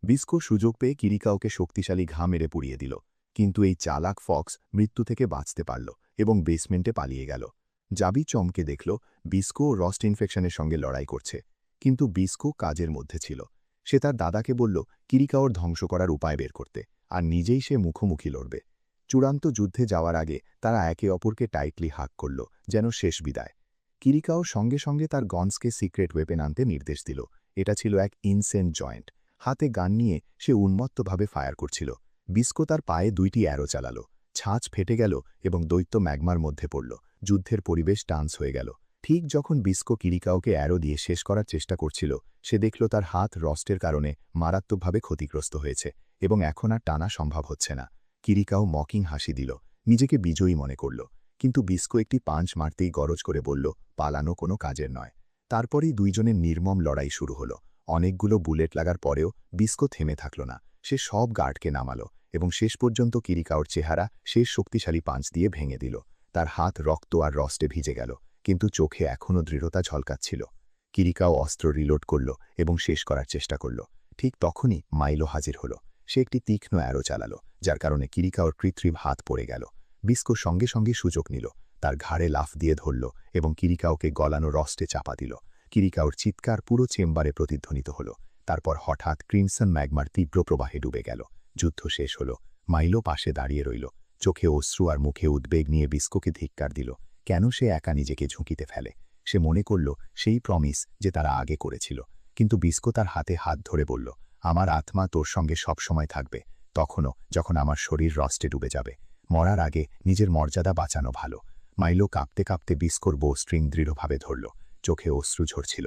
বিস্কো সুযোগ পেয়ে কিরিকাওকে শক্তিশালী ঘা মেরে পুড়িয়ে দিল, কিন্তু এই চালাক ফক্স মৃত্যু থেকে বাঁচতে পারল এবং বেসমেন্টে পালিয়ে গেল। জাবি চমকে দেখল বিস্কো রস্ট ইনফেকশনের সঙ্গে লড়াই করছে, কিন্তু বিস্কো কাজের মধ্যে ছিল। সে তার দাদাকে বলল কিরিকাওর ধ্বংস করার উপায় বের করতে, আর নিজেই সে মুখোমুখি লড়বে। চূড়ান্ত যুদ্ধে যাওয়ার আগে তারা একে অপরকে টাইটলি হাক করল, যেন শেষ বিদায়। কিরিকাও সঙ্গে সঙ্গে তার গনসকে সিক্রেট ওয়েপেন আনতে নির্দেশ দিল। এটা ছিল এক ইনসেন্ট জয়েন্ট। হাতে গান নিয়ে সে উন্মত্তভাবে ফায়ার করছিল। বিস্কো তার পায়ে 2টি অ্যারো চালাল। ছাঁচ ফেটে গেল এবং দৈত্য ম্যাগমার মধ্যে পড়ল। যুদ্ধের পরিবেশ টান্স হয়ে গেল। ঠিক যখন বিস্কো কিরিকাওকে অ্যারো দিয়ে শেষ করার চেষ্টা করছিল, সে দেখল তার হাত রস্টের কারণে মারাত্মকভাবে ক্ষতিগ্রস্ত হয়েছে এবং এখন আর টানা সম্ভব হচ্ছে না। কিরিকাও মকিং হাসি দিল, নিজেকে বিজয়ী মনে করল। কিন্তু বিস্কো একটি পাঞ্চ মারতেই গরজ করে বলল, পালানো কোনো কাজের নয়। তারপরেই দুইজনের নির্মম লড়াই শুরু হল। অনেকগুলো বুলেট লাগার পরেও বিস্কো থেমে থাকল না। সে সব গার্ডকে নামালো এবং শেষ পর্যন্ত কিরিকাওর চেহারা শেষ শক্তিশালী পাঞ্চ দিয়ে ভেঙে দিল। তার হাত রক্ত আর রস্টে ভিজে গেল, কিন্তু চোখে এখনও দৃঢ়তা ঝলকাচ্ছিল। কিরিকাও অস্ত্র রিলোড করল এবং শেষ করার চেষ্টা করল। ঠিক তখনই মাইলো হাজির হল। সে একটি তীক্ষ্ণ অ্যারো চালালো, যার কারণে কিরিকাওর কৃত্রিম হাত পড়ে গেল। বিস্কো সঙ্গে সঙ্গে সুযোগ নিল, তার ঘাড়ে লাফ দিয়ে ধরল এবং কিরিকাওকে গলানো রস্টে চাপা দিল। কিরিকাওর চিৎকার পুরো চেম্বারে প্রতিধ্বনিত হল। তারপর হঠাৎ ক্রিমসন ম্যাগমার তীব্র প্রবাহে ডুবে গেল। যুদ্ধ শেষ হল। মাইলো পাশে দাঁড়িয়ে রইল, চোখে অশ্রু আর মুখে উদ্বেগ নিয়ে বিস্কোকে ধিক্কার দিল। কেন সে একা নিজেকে ঝুঁকিতে ফেলে? সে মনে করল সেই প্রমিস যে তারা আগে করেছিল। কিন্তু বিস্কো তার হাতে হাত ধরে বলল, আমার আত্মা তোর সঙ্গে সবসময় থাকবে, তখনও যখন আমার শরীর রস্টে ডুবে যাবে। মরার আগে নিজের মর্যাদা বাঁচানো ভালো। মাইলো কাঁপতে কাঁপতে বিস্কোর বো স্ট্রিং দৃঢ়ভাবে ধরল। চোখে অশ্রু ঝরছিল।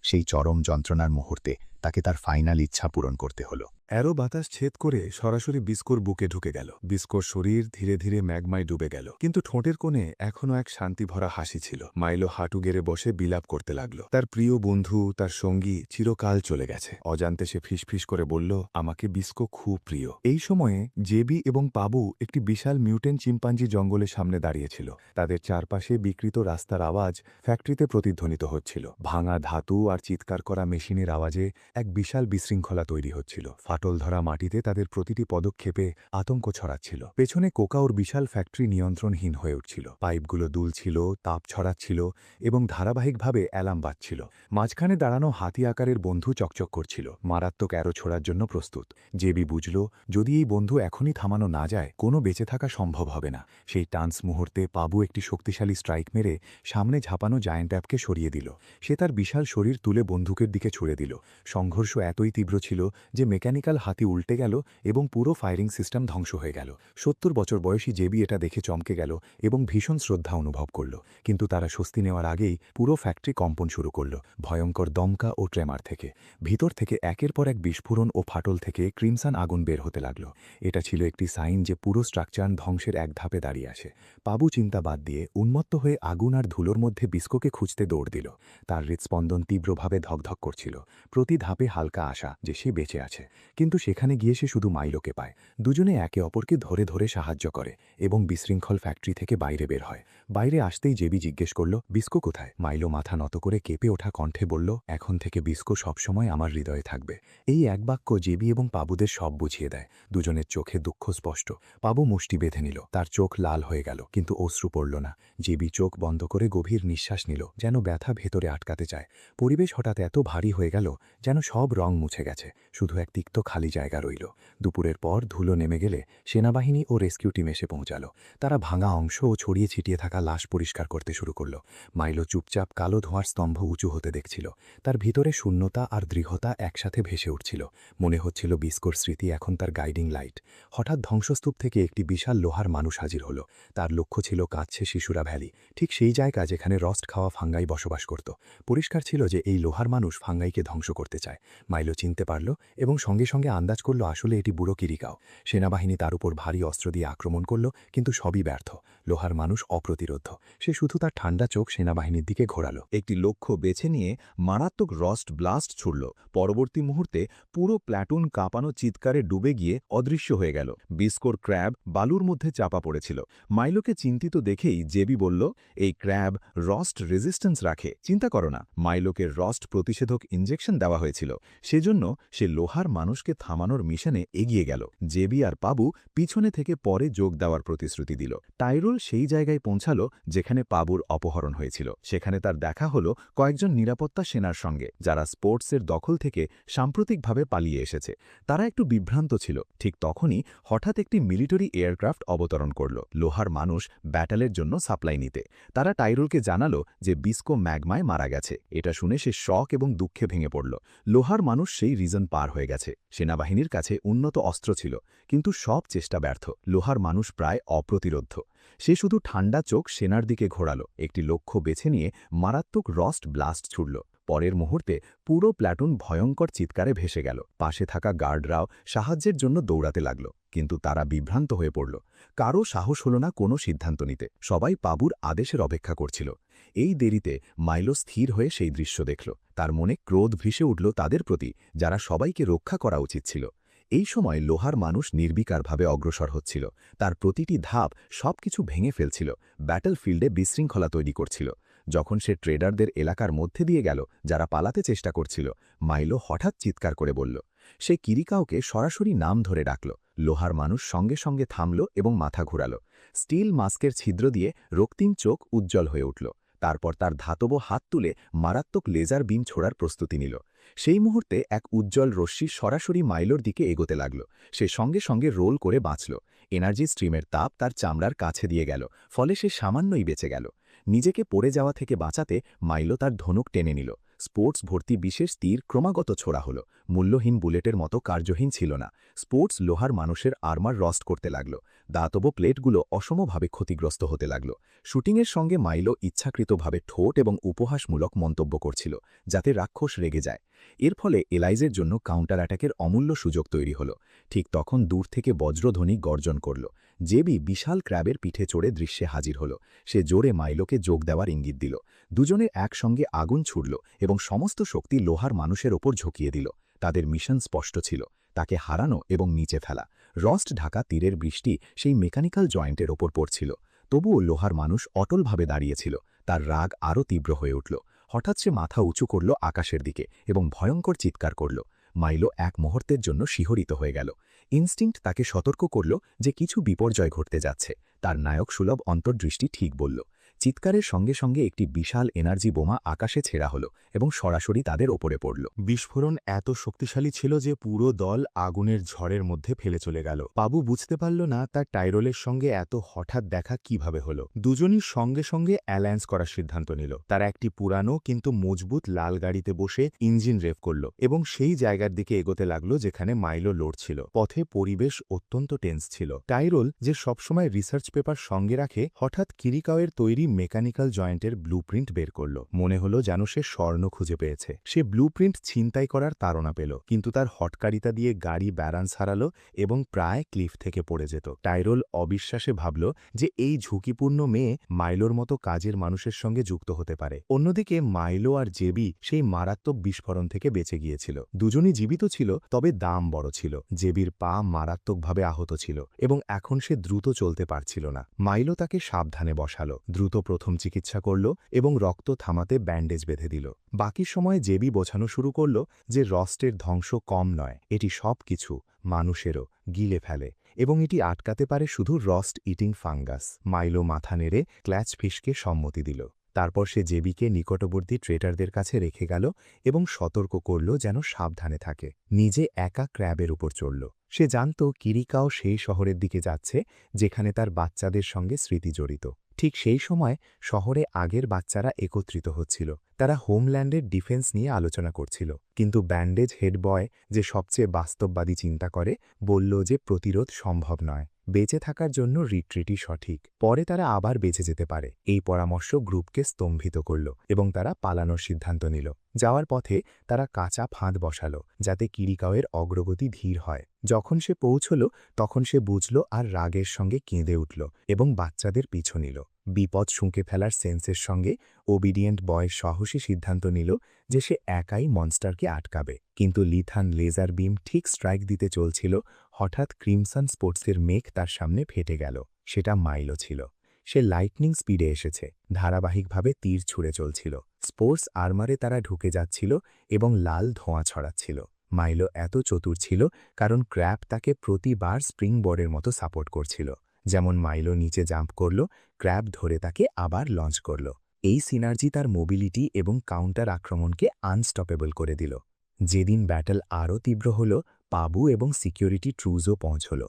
সেই চরম যন্ত্রণার মুহূর্তে তাকে তার ফাইনাল ইচ্ছা পূরণ করতে হলো। অ্যারো বাতাস ছেদ করে সরাসরি বিস্কোর বুকে ঢুকে গেল। বিস্কোর শরীর ধীরে ধীরে ম্যাগমায় ডুবে গেল, কিন্তু ঠোঁটের কোণে এখনও এক শান্তিভরা হাসি ছিল। মাইলো হাঁটু গেড়ে বসে বিলাপ করতে লাগল। তার প্রিয় বন্ধু, তার সঙ্গী চিরকাল চলে গেছে। অজান্তে সে ফিসফিস করে বলল, আমাকে বিস্কো খুব প্রিয়। এই সময়ে জেবি এবং পাবু একটি বিশাল মিউটেন্ট চিম্পাঞ্জি জঙ্গলের সামনে দাঁড়িয়েছিল। তাদের চারপাশে বিকৃত রাস্তার আওয়াজ ফ্যাক্টরিতে প্রতিধ্বনিত হচ্ছিল। ভাঙা ধাতু আর চিৎকার করা মেশিনের আওয়াজে এক বিশাল বিশৃঙ্খলা তৈরি হচ্ছিল। ফাটল ধরা মাটিতে তাদের প্রতিটি পদক্ষেপে আতঙ্ক ছড়াচ্ছিল। পেছনে কোকা ওর বিশাল ফ্যাক্টরি নিয়ন্ত্রণহীন হয়ে উঠছিল। পাইপগুলো দুলছিল, তাপ ছড়াচ্ছিল এবং ধারাবাহিকভাবে অ্যালার্ম বাজছিল। মাঝখানে দাঁড়ানো হাতি আকারের বন্ধু চকচক করছিল, মারাত্মক অ্যারো ছোড়ার জন্য প্রস্তুত। জেবি বুঝল, যদি এই বন্ধু এখনই থামানো না যায়, কোনো বেঁচে থাকা সম্ভব হবে না। সেই টান্স মুহূর্তে পাবু একটি শক্তিশালী স্ট্রাইক মেরে সামনে ঝাঁপানো জায়ান্ট অ্যাপকে সরিয়ে দিল। সে তার বিশাল শরীর তুলে বন্দুকের দিকে ছুড়ে দিল। সংঘর্ষ এতই তীব্র ছিল যে মেকানিক্যাল হাতি উল্টে গেল এবং পুরো ফায়ারিং সিস্টেম ধ্বংস হয়ে গেল। ৭০ বছর বয়সী জেবি এটা দেখে চমকে গেল এবং ভীষণ শ্রদ্ধা অনুভব করল। কিন্তু তারা স্বস্তি নেওয়ার আগেই পুরো ফ্যাক্টরি কম্পন শুরু করল, ভয়ঙ্কর দমকা ও ট্রেমার থেকে। ভিতর থেকে একের পর এক বিস্ফোরণ ও ফাটল থেকে ক্রিমসান আগুন বের হতে লাগল। এটা ছিল একটি সাইন যে পুরো স্ট্রাকচার ধ্বংসের এক ধাপে দাঁড়িয়ে আসে। পাবু চিন্তা বাদ দিয়ে উন্মত্ত হয়ে আগুন আর ধুলোর মধ্যে বিস্কোকে খুঁজতে দৌড় দিল। তার হৃৎস্পন্দন তীব্রভাবে ধকধক করছিল, প্রতি ধাপে হালকা আশা যে সে বেঁচে আছে। কিন্তু সেখানে গিয়ে সে শুধু মাইলোকে পায়। দুজনে একে অপরকে ধরে ধরে সাহায্য করে এবং বিশৃঙ্খল ফ্যাক্টরি থেকে বাইরে বের হয়। বাইরে আসতেই জেবি জিজ্ঞেস করল, বিস্কো কোথায়? মাইলো মাথা নত করে কেঁপে ওঠা কণ্ঠে বলল, এখন থেকে বিস্কো সবসময় আমার হৃদয়ে থাকবে। এই এক বাক্য জেবি এবং পাবুদের সব বুঝিয়ে দেয়। দুজনের চোখে দুঃখ স্পষ্ট। পাবু মুষ্টি বেঁধে নিল, তার চোখ লাল হয়ে গেল, কিন্তু অশ্রু পড়ল না। জেবি চোখ বন্ধ করে গভীর নিঃশ্বাস নিল, যেন ব্যথা ভেতরে আটকাতে চায়। পরিবেশ হঠাৎ এত ভারী হয়ে গেল যেন সব রং মুছে গেছে, শুধু এক তিক্ত খালি জায়গা রইল। দুপুরের পর ধুলো নেমে গেলে সেনাবাহিনী ও রেস্কিউ টিম এসে পৌঁছাল। তারা ভাঙা অংশ ও ছড়িয়ে ছিটিয়ে থাকা লাশ পরিষ্কার করতে শুরু করল। মাইলো চুপচাপ কালো ধোঁয়ার স্তম্ভ উঁচু হতে দেখছিল। তার ভিতরে শূন্যতা আর দৃঢ়তা একসাথে ভেসে উঠছিল। মনে হচ্ছিল বিস্কোর স্মৃতি এখন তার গাইডিং লাইট। হঠাৎ ধ্বংসস্তূপ থেকে একটি বিশাল লোহার মানুষ হাজির হল। তার লক্ষ্য ছিল কাঁদছে শিশুরা ভ্যালি, ঠিক সেই জায়গা যেখানে রস্ট খাওয়া ফাঙ্গাই বসবাস করত। পরিষ্কার ছিল যে এই লোহার মানুষ ফাঙ্গাইকে ধ্বংস করতে চায়। মাইলো চিনতে পারল এবং সঙ্গে সঙ্গে আন্দাজ করল আসলে এটি বুড়ো কিরিকাও। সেনাবাহিনী তার উপর ভারী অস্ত্র দিয়ে আক্রমণ করল, কিন্তু সবই ব্যর্থ। লোহার মানুষ অপ্রতিরোধ। সে শুধু তার ঠান্ডা চোখ সেনাবাহিনীর দিকে ঘোরালো। একটি লক্ষ্য বেছে নিয়ে মারাত্মক রস্ট ব্লাস্ট ছুড়ল। পরবর্তী মুহূর্তে পুরো প্ল্যাটুন কাঁপানো চিৎকারে ডুবে গিয়ে অদৃশ্য হয়ে গেল। বিস্কোর ক্র্যাব বালুর মধ্যে চাপা পড়েছিল। মাইলোকে চিন্তিত দেখেই জেবি বলল, এই ক্র্যাব রস্ট রেজিস্ট্যান্স রাখে, চিন্তা করো না। মাইলোকে রস্ট প্রতিষেধক ইনজেকশন দেওয়া হয়েছিল, সেজন্য সে লোহার মানুষকে থামানোর মিশনে এগিয়ে গেল। জেবি আর পাবু পিছনে থেকে পরে যোগ দেওয়ার প্রতিশ্রুতি দিল। টাইরোল সেই জায়গায় পৌঁছালো যেখানে পাবুর অপহরণ হয়েছিল। সেখানে তার দেখা হলো কয়েকজন নিরাপত্তা সেনার সঙ্গে, যারা স্পোর্টসের দখল থেকে সাম্প্রতিকভাবে পালিয়ে এসেছে। তারা একটু বিভ্রান্ত ছিল। ঠিক তখনই হঠাৎ একটি মিলিটারি এয়ারক্রাফট অবতরণ করল, লোহার মানুষ ব্যাটালের জন্য সাপ্লাই নিতে। তারা টাইরোলকে জানালো যে বিস্কো ম্যাগমায় মারা গেছে। এটা শুনে সে শক এবং দুঃখে ভেঙে পড়ল। লোহার মানুষ সেই রিজন পার হয়ে গেছে। সেনাবাহিনীর কাছে উন্নত অস্ত্র ছিল, কিন্তু সব চেষ্টা ব্যর্থ। লোহার মানুষ প্রায় অপ্রতিরোধ। সে শুধু ঠান্ডা চোখ সেনার দিকে ঘোরালো, একটি লক্ষ্য বেছে নিয়ে মারাত্মক রস্ট ব্লাস্ট ছুড়ল। পরের মুহূর্তে পুরো প্ল্যাটুন ভয়ঙ্কর চিৎকারে ভেসে গেল। পাশে থাকা গার্ডরাও সাহায্যের জন্য দৌড়াতে লাগল, কিন্তু তারা বিভ্রান্ত হয়ে পড়ল। কারও সাহস হল না কোনো সিদ্ধান্ত নিতে। সবাই পাবুর আদেশের অপেক্ষা করছিল। এই দেরিতে মাইলো স্থির হয়ে সেই দৃশ্য দেখল। তার মনে ক্রোধ ভেসে উঠল তাদের প্রতি, যারা সবাইকে রক্ষা করা উচিত ছিল। এই সময় লোহার মানুষ নির্বিকারভাবে অগ্রসর হচ্ছিল। তার প্রতিটি ধাপ সবকিছু ভেঙে ফেলছিল, ব্যাটলফিল্ডে বিশৃঙ্খলা তৈরি করছিল। যখন সে ট্রেডারদের এলাকার মধ্যে দিয়ে গেল, যারা পালাতে চেষ্টা করছিল, মাইলো হঠাৎ চিৎকার করে বলল। সে কিরিকাওকে সরাসরি নাম ধরে ডাকল। লোহার মানুষ সঙ্গে সঙ্গে থামল এবং মাথা ঘুরাল। স্টিল মাস্কের ছিদ্র দিয়ে রক্তিম চোখ উজ্জ্বল হয়ে উঠল। তারপর তার ধাতব হাত তুলে মারাত্মক লেজার বিম ছোড়ার প্রস্তুতি নিল। সেই মুহূর্তে এক উজ্জ্বল রশ্মি সরাসরি মাইলোর দিকে এগোতে লাগল। সে সঙ্গে সঙ্গে রোল করে বাঁচল। এনার্জি স্ট্রিমের তাপ তার চামড়ার কাছে দিয়ে গেল, ফলে সে সামান্যই বেঁচে গেল। নিজেকে পড়ে যাওয়া থেকে বাঁচাতে মাইলো তার ধনুক টেনে নিল। স্পোর্টস ভর্তি বিশেষ তীর ক্রমাগত ছোড়া হলো। মূল্যহীন বুলেটের মতো কার্যহীন ছিল না। স্পোর্টস লোহার মানুষের আর্মার রস্ট করতে লাগল। দাতব প্লেটগুলো অসমভাবে ক্ষতিগ্রস্ত হতে লাগল। শুটিংয়ের সঙ্গে মাইলো ইচ্ছাকৃতভাবে ঠোঁট এবং উপহাসমূলক মন্তব্য করছিল, যাতে রাক্ষস রেগে যায়। এর ফলে এলাইজের জন্য কাউন্টার অ্যাটাকের অমূল্য সুযোগ তৈরি হল। ঠিক তখন দূর থেকে বজ্রধ্বনি গর্জন করল। জেবি বিশাল ক্র্যাবের পিঠে চড়ে দৃশ্যে হাজির হল। সে জোরে মাইলোকে যোগ দেওয়ার ইঙ্গিত দিল। দুজনে একসঙ্গে আগুন ছুড়ল এবং সমস্ত শক্তি লোহার মানুষের ওপর ঝুঁকিয়ে দিল। তাদের মিশন স্পষ্ট ছিল, তাকে হারানো এবং নিচে ফেলা। রস্ট ঢাকা তীরের বৃষ্টি সেই মেকানিক্যাল জয়েন্টের ওপর পড়ছিল। তবুও লোহার মানুষ অটলভাবে দাঁড়িয়েছিল। তার রাগ আরও তীব্র হয়ে উঠল। হঠাৎ সে মাথা উঁচু করল আকাশের দিকে এবং ভয়ঙ্কর চিৎকার করল। মাইলো এক মুহূর্তের জন্য শিহরিত হয়ে গেল। ইনস্টিংক্ট তাকে সতর্ক করল যে কিছু বিপর্যয় ঘটতে যাচ্ছে। তার নায়ক সুলভ অন্তর্দৃষ্টি ঠিক বলল। চিৎকারের সঙ্গে সঙ্গে একটি বিশাল এনার্জি বোমা আকাশে ছেড়া হলো এবং সরাসরি তাদের ওপরে পড়ল। বিস্ফোরণ এত শক্তিশালী ছিল যে পুরো দল আগুনের ঝড়ের মধ্যে ফেলে চলে গেল। পাবু বুঝতে পারল না তার টাইরোলের সঙ্গে এত হঠাৎ দেখা কিভাবে হলো। দুজনই সঙ্গে সঙ্গে অ্যালায়েন্স করার সিদ্ধান্ত নিল। তারা একটি পুরানো কিন্তু মজবুত লাল গাড়িতে বসে ইঞ্জিন রেভ করল এবং সেই জায়গার দিকে এগোতে লাগলো যেখানে মাইলো লড়ছিল। পথে পরিবেশ অত্যন্ত টেন্স ছিল। টাইরোল, যে সবসময় রিসার্চ পেপার সঙ্গে রাখে, হঠাৎ কিরিকাওয়ের তৈরি মেকানিক্যাল জয়েন্টের ব্লুপ্রিন্ট বের করল। মনে হলো যেন সে স্বর্ণ খুঁজে পেয়েছে। সে ব্লুপ্রিন্ট ছিনতাই করার তাড়না পেল, কিন্তু তার হটকারিতা দিয়ে গাড়ি ব্যারান্স হারালো এবং প্রায় ক্লিফ থেকে পড়ে যেত। টাইরোল অবিশ্বাসে ভাবল যে এই ঝুঁকিপূর্ণ মেয়ে মাইলোর মতো কাজের মানুষের সঙ্গে যুক্ত হতে পারে। অন্যদিকে মাইলো আর জেবি সেই মারাত্মক বিস্ফোরণ থেকে বেঁচে গিয়েছিল। দুজনই জীবিত ছিল, তবে দাম বড় ছিল। জেবির পা মারাত্মকভাবে আহত ছিল এবং এখন সে দ্রুত চলতে পারছিল না। মাইলো তাকে সাবধানে বসালো, দ্রুত প্রথম চিকিৎসা করল এবং রক্ত থামাতে ব্যান্ডেজ বেঁধে দিল। বাকি সময়ে জেবি বোঝানো শুরু করল যে রস্টের ধ্বংস কম নয়, এটি সব কিছু মানুষেরও গিলে ফেলে এবং এটি আটকাতে পারে শুধু রস্ট ইটিং ফাঙ্গাস। মাইলো মাথা নেড়ে ক্ল্যাচ ফিশকে সম্মতি দিল। তারপর সে জেবিকে নিকটবর্তী ট্রেডারদের কাছে রেখে গেল এবং সতর্ক করল যেন সাবধানে থাকে। নিজে একা ক্র্যাবের উপর চড়ল। সে জানত কিরিকাও সেই শহরের দিকে যাচ্ছে যেখানে তার বাচ্চাদের সঙ্গে স্মৃতি জড়িত। ঠিক সেই সময় শহরে আগের বাচ্চারা একত্রিত হচ্ছিল। তারা হোমল্যান্ডের ডিফেন্স নিয়ে আলোচনা করছিল, কিন্তু ব্যান্ডেজ হেড বয়, যে সবচেয়ে বাস্তববাদী চিন্তা করে, বলল যে প্রতিরোধ সম্ভব নয়। বেঁচে থাকার জন্য রিট্রিটই সঠিক। পরে তারা আবার বেঁচে যেতে পারে। এই পরামর্শ গ্রুপকে স্তম্ভিত করল এবং তারা পালানোর সিদ্ধান্ত নিল। যাওয়ার পথে তারা কাঁচা ফাঁদ বসাল যাতে কিরিকাওয়ের অগ্রগতি ধীর হয়। যখন সে পৌঁছল তখন সে বুঝল আর রাগের সঙ্গে কেঁদে উঠল এবং বাচ্চাদের পিছু নিল। বিপদ শুঁকে ফেলার সেন্সের সঙ্গে ওবিডিয়েন্ট বয় সাহসী সিদ্ধান্ত নিল যে সে একাই মনস্টারকে আটকাবে। কিন্তু লিথান লেজার বিম ঠিক স্ট্রাইক দিতে চলছিল। হঠাৎ ক্রিমসন স্পোর্টসের মেঘ তার সামনে ফেটে গেল। সেটা মাইলো ছিল। সে লাইটনিং স্পিডে এসেছে, ধারাবাহিকভাবে তীর ছুঁড়ে চলছিল। স্পোর্টস আর্মারে তারা ঢুকে যাচ্ছিল এবং লাল ধোঁয়া ছড়াচ্ছিল। মাইলো এত চতুর ছিল কারণ ক্র্যাব তাকে প্রতিবার স্প্রিংবোর্ডের মতো সাপোর্ট করছিল। যেমন মাইলো নিচে জাম্প করল, ক্র্যাব ধরে তাকে আবার লঞ্চ করল। এই সিনার্জি তার মোবিলিটি এবং কাউন্টার আক্রমণকে আনস্টপেবল করে দিল। যেদিন ব্যাটল আরও তীব্র হল, পাবু এবং সিকিউরিটি ট্রুজও পৌঁছল।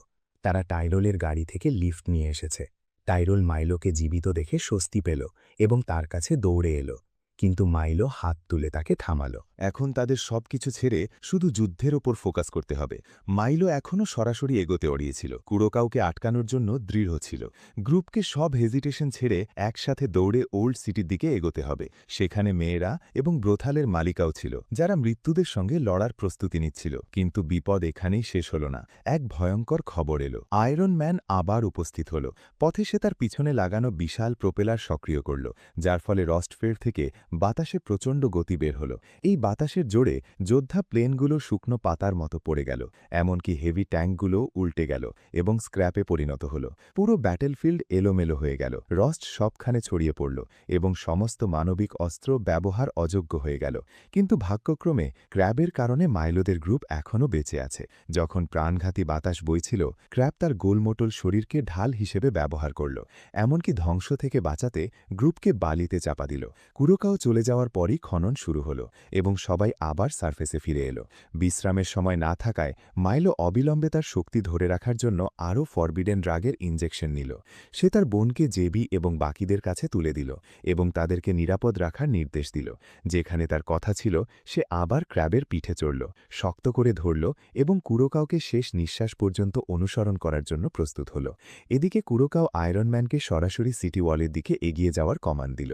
তারা টাইরোলের গাড়ি থেকে লিফট নিয়ে এসেছে। টাইরোল মাইলোকে জীবিত দেখে স্বস্তি পেল এবং তার কাছে দৌড়ে এলো, কিন্তু মাইলো হাত তুলে তাকে থামালো। এখন তাদের সবকিছু ছেড়ে শুধু যুদ্ধের ওপর ফোকাস করতে হবে। মাইলো এখনও সরাসরি এগোতে অড়িয়েছিল, কুরোকাওকে আটকানোর জন্য দৃঢ় ছিল। গ্রুপকে সব হেজিটেশন ছেড়ে একসাথে দৌড়ে ওল্ড সিটির দিকে এগোতে হবে। সেখানে মেয়েরা এবং ব্রোথালের মালিকাও ছিল, যারা মৃত্যুদের সঙ্গে লড়ার প্রস্তুতি নিচ্ছিল। কিন্তু বিপদ এখানেই শেষ হল না। এক ভয়ঙ্কর খবর এলো। আয়রন ম্যান আবার উপস্থিত হল। পথে সে তার পিছনে লাগানো বিশাল প্রোপেলার সক্রিয় করল, যার ফলে রস্টফেয়ার থেকে বাতাসে প্রচণ্ড গতি বের হল। এই বাতাসের জোরে যোদ্ধা প্লেনগুলো শুকনো পাতার মতো পড়ে গেল, এমনকি হেভি ট্যাঙ্কগুলো উল্টে গেল এবং স্ক্র্যাপে পরিণত হল। পুরো ব্যাটেলফিল্ড এলোমেলো হয়ে গেল। রস্ট সবখানে ছড়িয়ে পড়ল এবং সমস্ত মানবিক অস্ত্র ব্যবহার অযোগ্য হয়ে গেল। কিন্তু ভাগ্যক্রমে ক্র্যাবের কারণে মাইলোদের গ্রুপ এখনও বেঁচে আছে। যখন প্রাণঘাতী বাতাস বইছিল, ক্র্যাব তার গোলমোটল শরীরকে ঢাল হিসেবে ব্যবহার করল, এমনকি ধ্বংস থেকে বাঁচাতে গ্রুপকে বালিতে চাপা দিল। কুরোকাও চলে যাওয়ার পরই খনন শুরু হলো এবং সবাই আবার সারফেসে ফিরে এলো। বিশ্রামের সময় না থাকায় মাইলো অবিলম্বে তার শক্তি ধরে রাখার জন্য আরও ফরবিডেন ড্রাগের ইনজেকশন নিল। সে তার বোনকে জেবি এবং বাকিদের কাছে তুলে দিল এবং তাদেরকে নিরাপদ রাখার নির্দেশ দিল। যেখানে তার কথা ছিল, সে আবার ক্র্যাবের পিঠে চড়ল, শক্ত করে ধরল এবং কুরোকাওকে শেষ নিঃশ্বাস পর্যন্ত অনুসরণ করার জন্য প্রস্তুত হল। এদিকে কুরোকাও আয়রন ম্যানকে সরাসরি সিটি ওয়ালের দিকে এগিয়ে যাওয়ার কমান্ড দিল।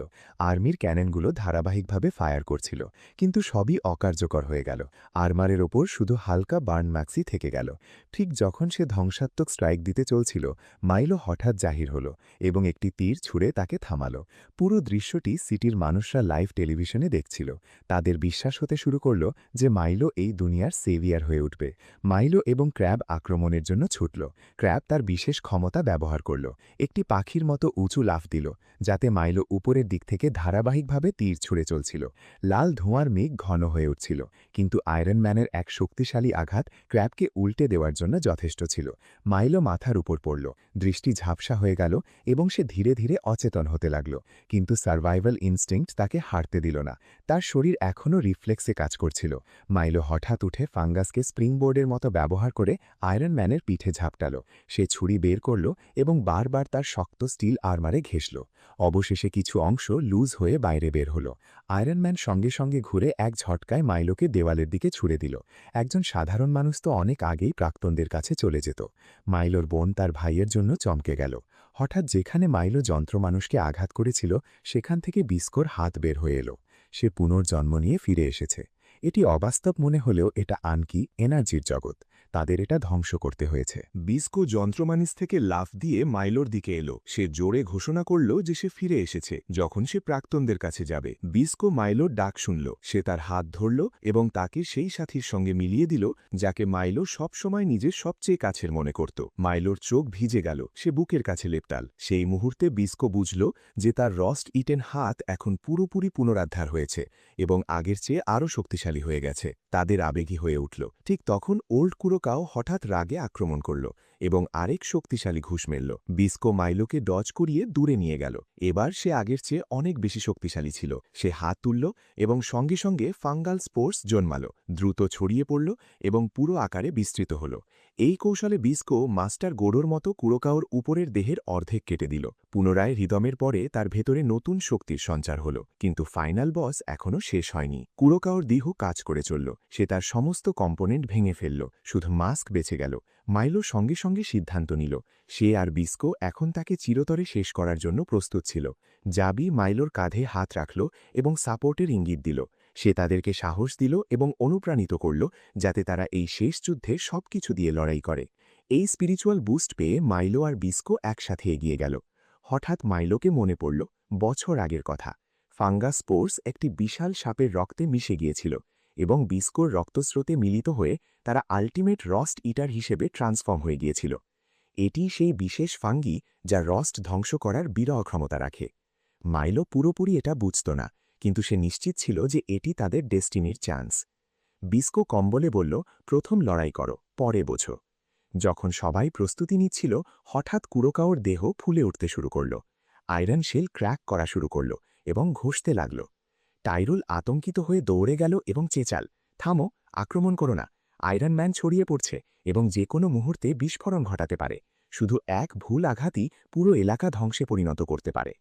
আর্মির ক্যাননগুলো ধারাবাহিকভাবে ফায়ার করছিল, কিন্তু সবই অকার্যকর হয়ে গেল। আর্মারের ওপর শুধু হালকা বার্ন ম্যাক্সি থেকে গেল। ঠিক যখন সে ধ্বংসাত্মক স্ট্রাইক দিতে চলছিল, মাইলো হঠাৎ জাহির হল এবং একটি তীর ছুঁড়ে তাকে থামাল। পুরো দৃশ্যটি সিটির মানুষরা লাইভ টেলিভিশনে দেখছিল। তাদের বিশ্বাস হতে শুরু করল যে মাইলো এই দুনিয়ার সেভিয়ার হয়ে উঠবে। মাইলো এবং ক্র্যাব আক্রমণের জন্য ছুটল। ক্র্যাব তার বিশেষ ক্ষমতা ব্যবহার করল, একটি পাখির মতো উঁচু লাফ দিল, যাতে মাইলো উপরের দিক থেকে ধারাবাহিকভাবে তীর ছুঁড়ে চলছিল। লাল ধোঁয়ার মেঘ ঘন হয়ে উঠছিল, কিন্তু আয়রন ম্যানের এক শক্তিশালী আঘাত ক্র্যাবকে উল্টে দেওয়ার জন্য যথেষ্ট ছিল। মাইলো মাথার উপর পড়ল, দৃষ্টি ঝাপসা হয়ে গেল এবং সে ধীরে ধীরে অচেতন হতে লাগল। কিন্তু সার্ভাইভাল ইনস্টিংক্ট তাকে হারতে দিল না। তার শরীর এখনও রিফ্লেক্সে কাজ করছিল। মাইলো হঠাৎ উঠে ফাঙ্গাসকে স্প্রিংবোর্ডের মতো ব্যবহার করে আয়রন ম্যানের পিঠে ঝাপটাল। সে ছুরি বের করল এবং বারবার তার শক্ত স্টিল আর্মারে ঘেঁষল। অবশেষে কিছু অংশ লুজ হয়ে বাইরে বের হল। আয়রন ম্যান সঙ্গে সঙ্গে ঘুরে এক ঝটকায় মাইলোকে দেওয়ালের দিকে ছুড়ে দিল। একজন সাধারণ মানুষ তো অনেক আগেই প্রাক্তনদের কাছে চলে যেত। মাইলোর বোন তার ভাইয়ের জন্য চমকে গেল। হঠাৎ যেখানে মাইলো যন্ত্র মানুষকে আঘাত করেছিল, সেখান থেকে বিস্কোর হাত বের হয়ে এলো। সে পুনর্জন্ম নিয়ে ফিরে এসেছে। এটি অবাস্তব মনে হলেও এটা আনকি এনার্জির জগৎ। তাদের এটা ধ্বংস করতে হয়েছে। বিস্কো যন্ত্রমানিস থেকে লাফ দিয়ে মাইলোর দিকে এলো। সে জোরে ঘোষণা করল যে সে ফিরে এসেছে যখন সে প্রাক্তনদের কাছে যাবে। বিস্কো মাইলোর ডাক শুনল। সে তার হাত ধরল এবং তাকে সেই সাথীর সঙ্গে মিলিয়ে দিল যাকে মাইলো সবসময় নিজের সবচেয়ে কাছের মনে করত। মাইলোর চোখ ভিজে গেল, সে বুকের কাছে লেপ্টাল। সেই মুহূর্তে বিস্কো বুঝল যে তার রস্ট ইটেন হাত এখন পুরোপুরি পুনরুদ্ধার হয়েছে এবং আগের চেয়ে আরও শক্তিশালী হয়ে গেছে। তাদের আবেগী হয়ে উঠল। ঠিক তখন ওল্ড কুরোকাও হঠাৎ রাগে আক্রমণ করল এবং আরেক শক্তিশালী ঘুষ মেলল। বিস্কো মাইলোকে ডজ করিয়ে দূরে নিয়ে গেল। এবার সে আগের চেয়ে অনেক বেশি শক্তিশালী ছিল। সে হাত তুলল এবং সঙ্গে সঙ্গে ফাঙ্গাল স্পোর্স জন্মাল, দ্রুত ছড়িয়ে পড়ল এবং পুরো আকারে বিস্তৃত হল। এই কৌশলে বিস্কো মাস্টার গোড়োর মতো কুরোকাওর উপরের দেহের অর্ধেক কেটে দিল। পুনরায় হৃদমের পরে তার ভেতরে নতুন শক্তির সঞ্চার হল। কিন্তু ফাইনাল বস এখনও শেষ হয়নি। কুরোকাওর দেহ কাজ করে চলল। সে তার সমস্ত কম্পোনেন্ট ভেঙে ফেলল, শুধু মাস্ক বেঁচে গেল। মাইলো সঙ্গে সঙ্গে সিদ্ধান্ত নিল, সে আর বিস্কো এখন তাকে চিরতরে শেষ করার জন্য প্রস্তুত ছিল। জাবি মাইলোর কাঁধে হাত রাখল এবং সাপোর্টের ইঙ্গিত দিল। সে তাদেরকে সাহস দিল এবং অনুপ্রাণিত করল যাতে তারা এই শেষ যুদ্ধে সবকিছু দিয়ে লড়াই করে। এই স্পিরিচুয়াল বুস্ট পেয়ে মাইলো আর বিস্কো একসাথে এগিয়ে গেল। হঠাৎ মাইলোকে মনে পড়ল বছর আগের কথা। ফাঙ্গাস স্পোর্স একটি বিশাল সাপের রক্তে মিশে গিয়েছিল এবং বিস্কোর রক্তস্রোতে মিলিত হয়ে তারা আল্টিমেট রস্ট ইটার হিসেবে ট্রান্সফর্ম হয়ে গিয়েছিল। এটি সেই বিশেষ ফাঙ্গি যা রস্ট ধ্বংস করার বিরল ক্ষমতা রাখে। মাইলো পুরোপুরি এটা বুঝত না, কিন্তু সে নিশ্চিত ছিল যে এটি তাদের ডেস্টিনির চান্স। বিস্কো কম্বলে বলল, প্রথম লড়াই করো, পরে বোঝো। যখন সবাই প্রস্তুতি নিচ্ছিল, হঠাৎ কুরোকাওর দেহ ফুলে উঠতে শুরু করল। আয়রন শেল ক্র্যাক করা শুরু করল এবং ঘষতে লাগল। টাইরুল আতঙ্কিত হয়ে দৌড়ে গেল এবং চেঁচাল, থামো, আক্রমণ করো না, আয়রন ম্যান ছড়িয়ে পড়ছে এবং যে কোনো মুহূর্তে বিস্ফোরণ ঘটাতে পারে। শুধু এক ভুল আঘাতই পুরো এলাকা ধ্বংসে পরিণত করতে পারে।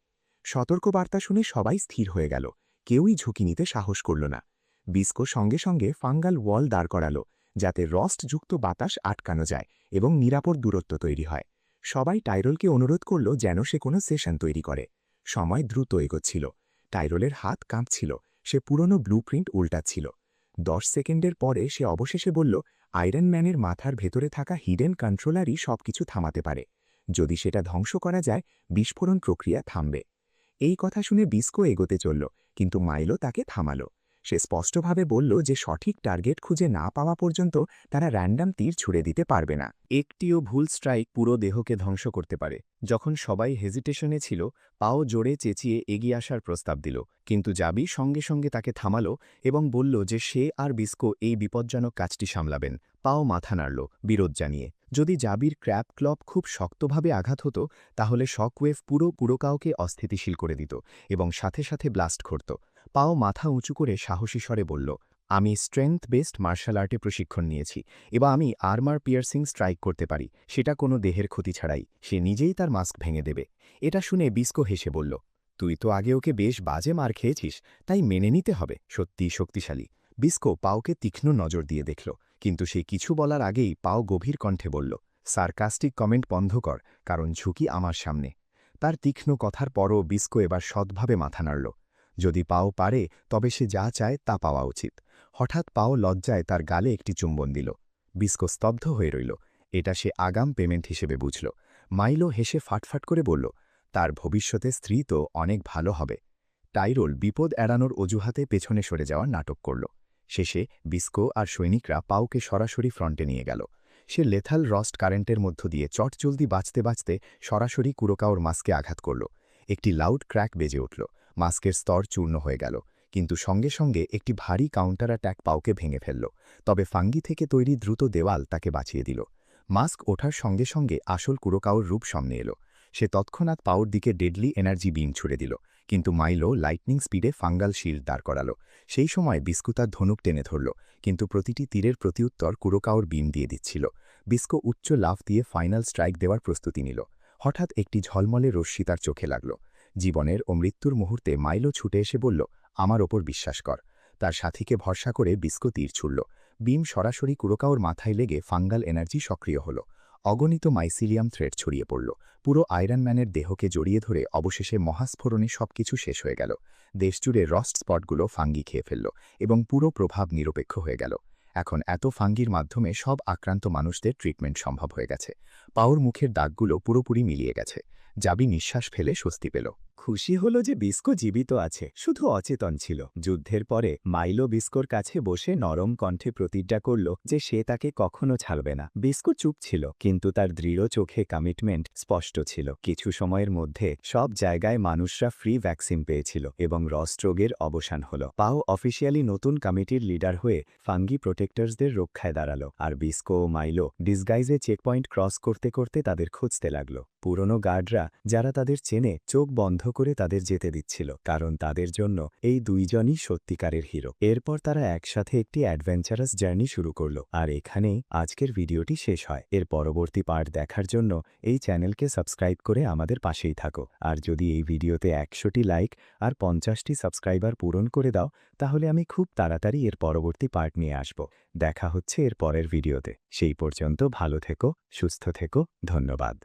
সতর্কবার্তা শুনে সবাই স্থির হয়ে গেল, কেউই ঝুঁকি নিতে সাহস করল না। বিস্কো সঙ্গে সঙ্গে ফাঙ্গাল ওয়াল দাঁড় করালো, যাতে রস্টযুক্ত বাতাস আটকানো যায় এবং নিরাপদ দূরত্ব তৈরি হয়। সবাই টাইরোলকে অনুরোধ করল যেন সে কোনো সেশন তৈরি করে। সময় দ্রুত এগোচ্ছিল। টাইরোলের হাত কাঁপছিল, সে পুরনো ব্লুপ্রিন্ট উল্টাচ্ছিল। 10 সেকেন্ডের পরে সে অবশেষে বলল, আয়রন ম্যানের মাথার ভেতরে থাকা হিডেন কন্ট্রোলারই সবকিছু থামাতে পারে। যদি সেটা ধ্বংস করা যায়, বিস্ফোরণ প্রক্রিয়া থামবে। এই কথা শুনে বিস্কো এগোতে চলল, কিন্তু মাইলো তাকে থামাল। সে স্পষ্টভাবে বলল যে সঠিক টার্গেট খুঁজে না পাওয়া পর্যন্ত তারা র্যান্ডাম তীর ছুড়ে দিতে পারবে না। একটিও ভুল স্ট্রাইক পুরো দেহকে ধ্বংস করতে পারে। যখন সবাই হেজিটেশনে ছিল, পাও জোরে চেঁচিয়ে এগিয়ে আসার প্রস্তাব দিল, কিন্তু জাবি সঙ্গে সঙ্গে তাকে থামাল এবং বলল যে সে আর বিস্কো এই বিপজ্জনক কাজটি সামলাবেন। পাও মাথা নাড়ল, বিরোধ জানিয়ে। যদি জাবির ক্র্যাব ক্লব খুব শক্তভাবে আঘাত হতো, তাহলে শকওয়েভ পুরো কুরোকাওকে অস্থিতিশীল করে দিত এবং সাথে সাথে ব্লাস্ট করত। পাও মাথা উঁচু করে সাহসী স্বরে বলল, আমি স্ট্রেংথ বেসড মার্শাল আর্টে প্রশিক্ষণ নিয়েছি, এবার আমি আর্মার পিয়ার্সিং স্ট্রাইক করতে পারি, সেটা কোনো দেহের ক্ষতি ছাড়াই। সে নিজেই তার মাস্ক ভেঙে দেবে। এটা শুনে বিস্কো হেসে বলল, তুই তো আগে ওকে বেশ বাজে মার খেয়েছিস, তাই মেনে নিতে হবে। সত্যিই শক্তিশালী। বিস্কো পাওকে তীক্ষ্ণ নজর দিয়ে দেখল, কিন্তু সে কিছু বলার আগেই পাও গভীর কণ্ঠে বলল, সার্কাস্টিক কমেন্ট বন্ধ কর, কারণ ঝুঁকি আমার সামনে। তার তীক্ষ্ণ কথার পরও বিস্কো এবার সৎভাবে মাথা নাড়ল। যদি পাও পারে তবে সে যা চায় তা পাওয়া উচিত। হঠাৎ পাও লজ্জায় তার গালে একটি চুম্বন দিল। বিস্কো স্তব্ধ হয়ে রইল। এটা সে আগাম পেমেন্ট হিসেবে বুঝল। মাইলো হেসে ফাটফাট করে বলল, তার ভবিষ্যতে স্ত্রী তো অনেক ভালো হবে। টাইরোল বিপদ এড়ানোর অজুহাতে পেছনে সরে যাওয়ার নাটক করল। শেষে বিস্কো আর সৈনিকরা পাওকে সরাসরি ফ্রন্টে নিয়ে গেল। সে লেথাল রস্ট কারেন্টের মধ্য দিয়ে চটজলদি বাঁচতে বাঁচতে সরাসরি কুরোকাওর মাস্কে আঘাত করল। একটি লাউড ক্র্যাক বেজে উঠল। মাস্কের স্তর চূর্ণ হয়ে গেল, কিন্তু সঙ্গে সঙ্গে একটি ভারী কাউন্টার অ্যাট্যাক পাওকে ভেঙে ফেলল। তবে ফাঙ্গি থেকে তৈরি দ্রুত দেওয়াল তাকে বাঁচিয়ে দিল। মাস্ক ওঠার সঙ্গে সঙ্গে আসল কুরোকাওর রূপ সামনে এলো। সে তৎক্ষণাৎ পাওর দিকে ডেডলি এনার্জি বিম ছুড়ে দিল, কিন্তু মাইলো লাইটনিং স্পিডে ফাঙ্গাল শিল্ড দাঁড় করাল। সেই সময় বিস্কো তার ধনুক টেনে ধরল, কিন্তু প্রতিটি তীরের প্রতিউত্তর কুরোকাওর বিম দিয়ে দিচ্ছিল। বিস্কো উচ্চ লাফ দিয়ে ফাইনাল স্ট্রাইক দেওয়ার প্রস্তুতি নিল। হঠাৎ একটি ঝলমলে রশ্মি তার চোখে লাগল। জীবনের ও মৃত্যুর মুহূর্তে মাইলো ছুটে এসে বলল, আমার ওপর বিশ্বাস কর। তার সাথীকে ভরসা করে বিস্কো তীর ছুড়ল। বিম সরাসরি কুরোকাওর মাথায় লেগে ফাঙ্গাল এনার্জি সক্রিয় হল। অগণিত মাইসিলিয়াম থ্রেড ছড়িয়ে পড়ল। পুরো আয়রন ম্যানের দেহকে জড়িয়ে ধরে অবশেষে মহাস্ফোরণে সবকিছু শেষ হয়ে গেল। দেশজুড়ে রস্ট স্পটগুলো ফাঙ্গি খেয়ে ফেলল এবং পুরো প্রভাব নিরপেক্ষ হয়ে গেল। এখন এত ফাঙ্গির মাধ্যমে সব আক্রান্ত মানুষদের ট্রিটমেন্ট সম্ভব হয়ে গেছে। পাওর মুখের দাগগুলো পুরোপুরি মিলিয়ে গেছে। জাবি নিঃশ্বাস ফেলে স্বস্তি পেল। খুশি হল যে বিস্কো জীবিত আছে, শুধু অচেতন ছিল। যুদ্ধের পরে মাইলো বিস্কোর কাছে বসে নরম কণ্ঠে প্রতিজ্ঞা করল যে সে তাকে কখনো ছাড়বে না। বিস্কো চুপ ছিল, কিন্তু তার দৃঢ় চোখে কমিটমেন্ট স্পষ্ট ছিল। কিছু সময়ের মধ্যে সব জায়গায় মানুষরা ফ্রি ভ্যাকসিন পেয়েছিল এবং রস্ট রোগের অবসান হল। পাও অফিসিয়ালি নতুন কমিটির লিডার হয়ে ফাঙ্গি প্রোটেক্টরসদের রক্ষায় দাঁড়াল, আর বিস্কো ও মাইলো ডিসগাইজে চেকপয়েন্ট ক্রস করতে করতে তাদের খুঁজতে লাগল। পুরনো গার্ডরা, যারা তাদের চেনে, চোখ বন্ধ করে তাদের যেতে দিচ্ছিল, কারণ তাদের জন্য এই দুইজনই সত্যিকারের হিরো। এরপর তারা একসাথে একটি অ্যাডভেঞ্চারাস জার্নি শুরু করল। আর এখানেই আজকের ভিডিওটি শেষ হয়। এর পরবর্তী পার্ট দেখার জন্য এই চ্যানেলকে সাবস্ক্রাইব করে আমাদের পাশেই থাকো। আর যদি এই ভিডিওতে 100টি লাইক আর 50টি সাবস্ক্রাইবার পূরণ করে দাও, তাহলে আমি খুব তাড়াতাড়ি এর পরবর্তী পার্ট নিয়ে আসব। দেখা হচ্ছে এর পরের ভিডিওতে। সেই পর্যন্ত ভালো থেকো, সুস্থ থেকো। ধন্যবাদ।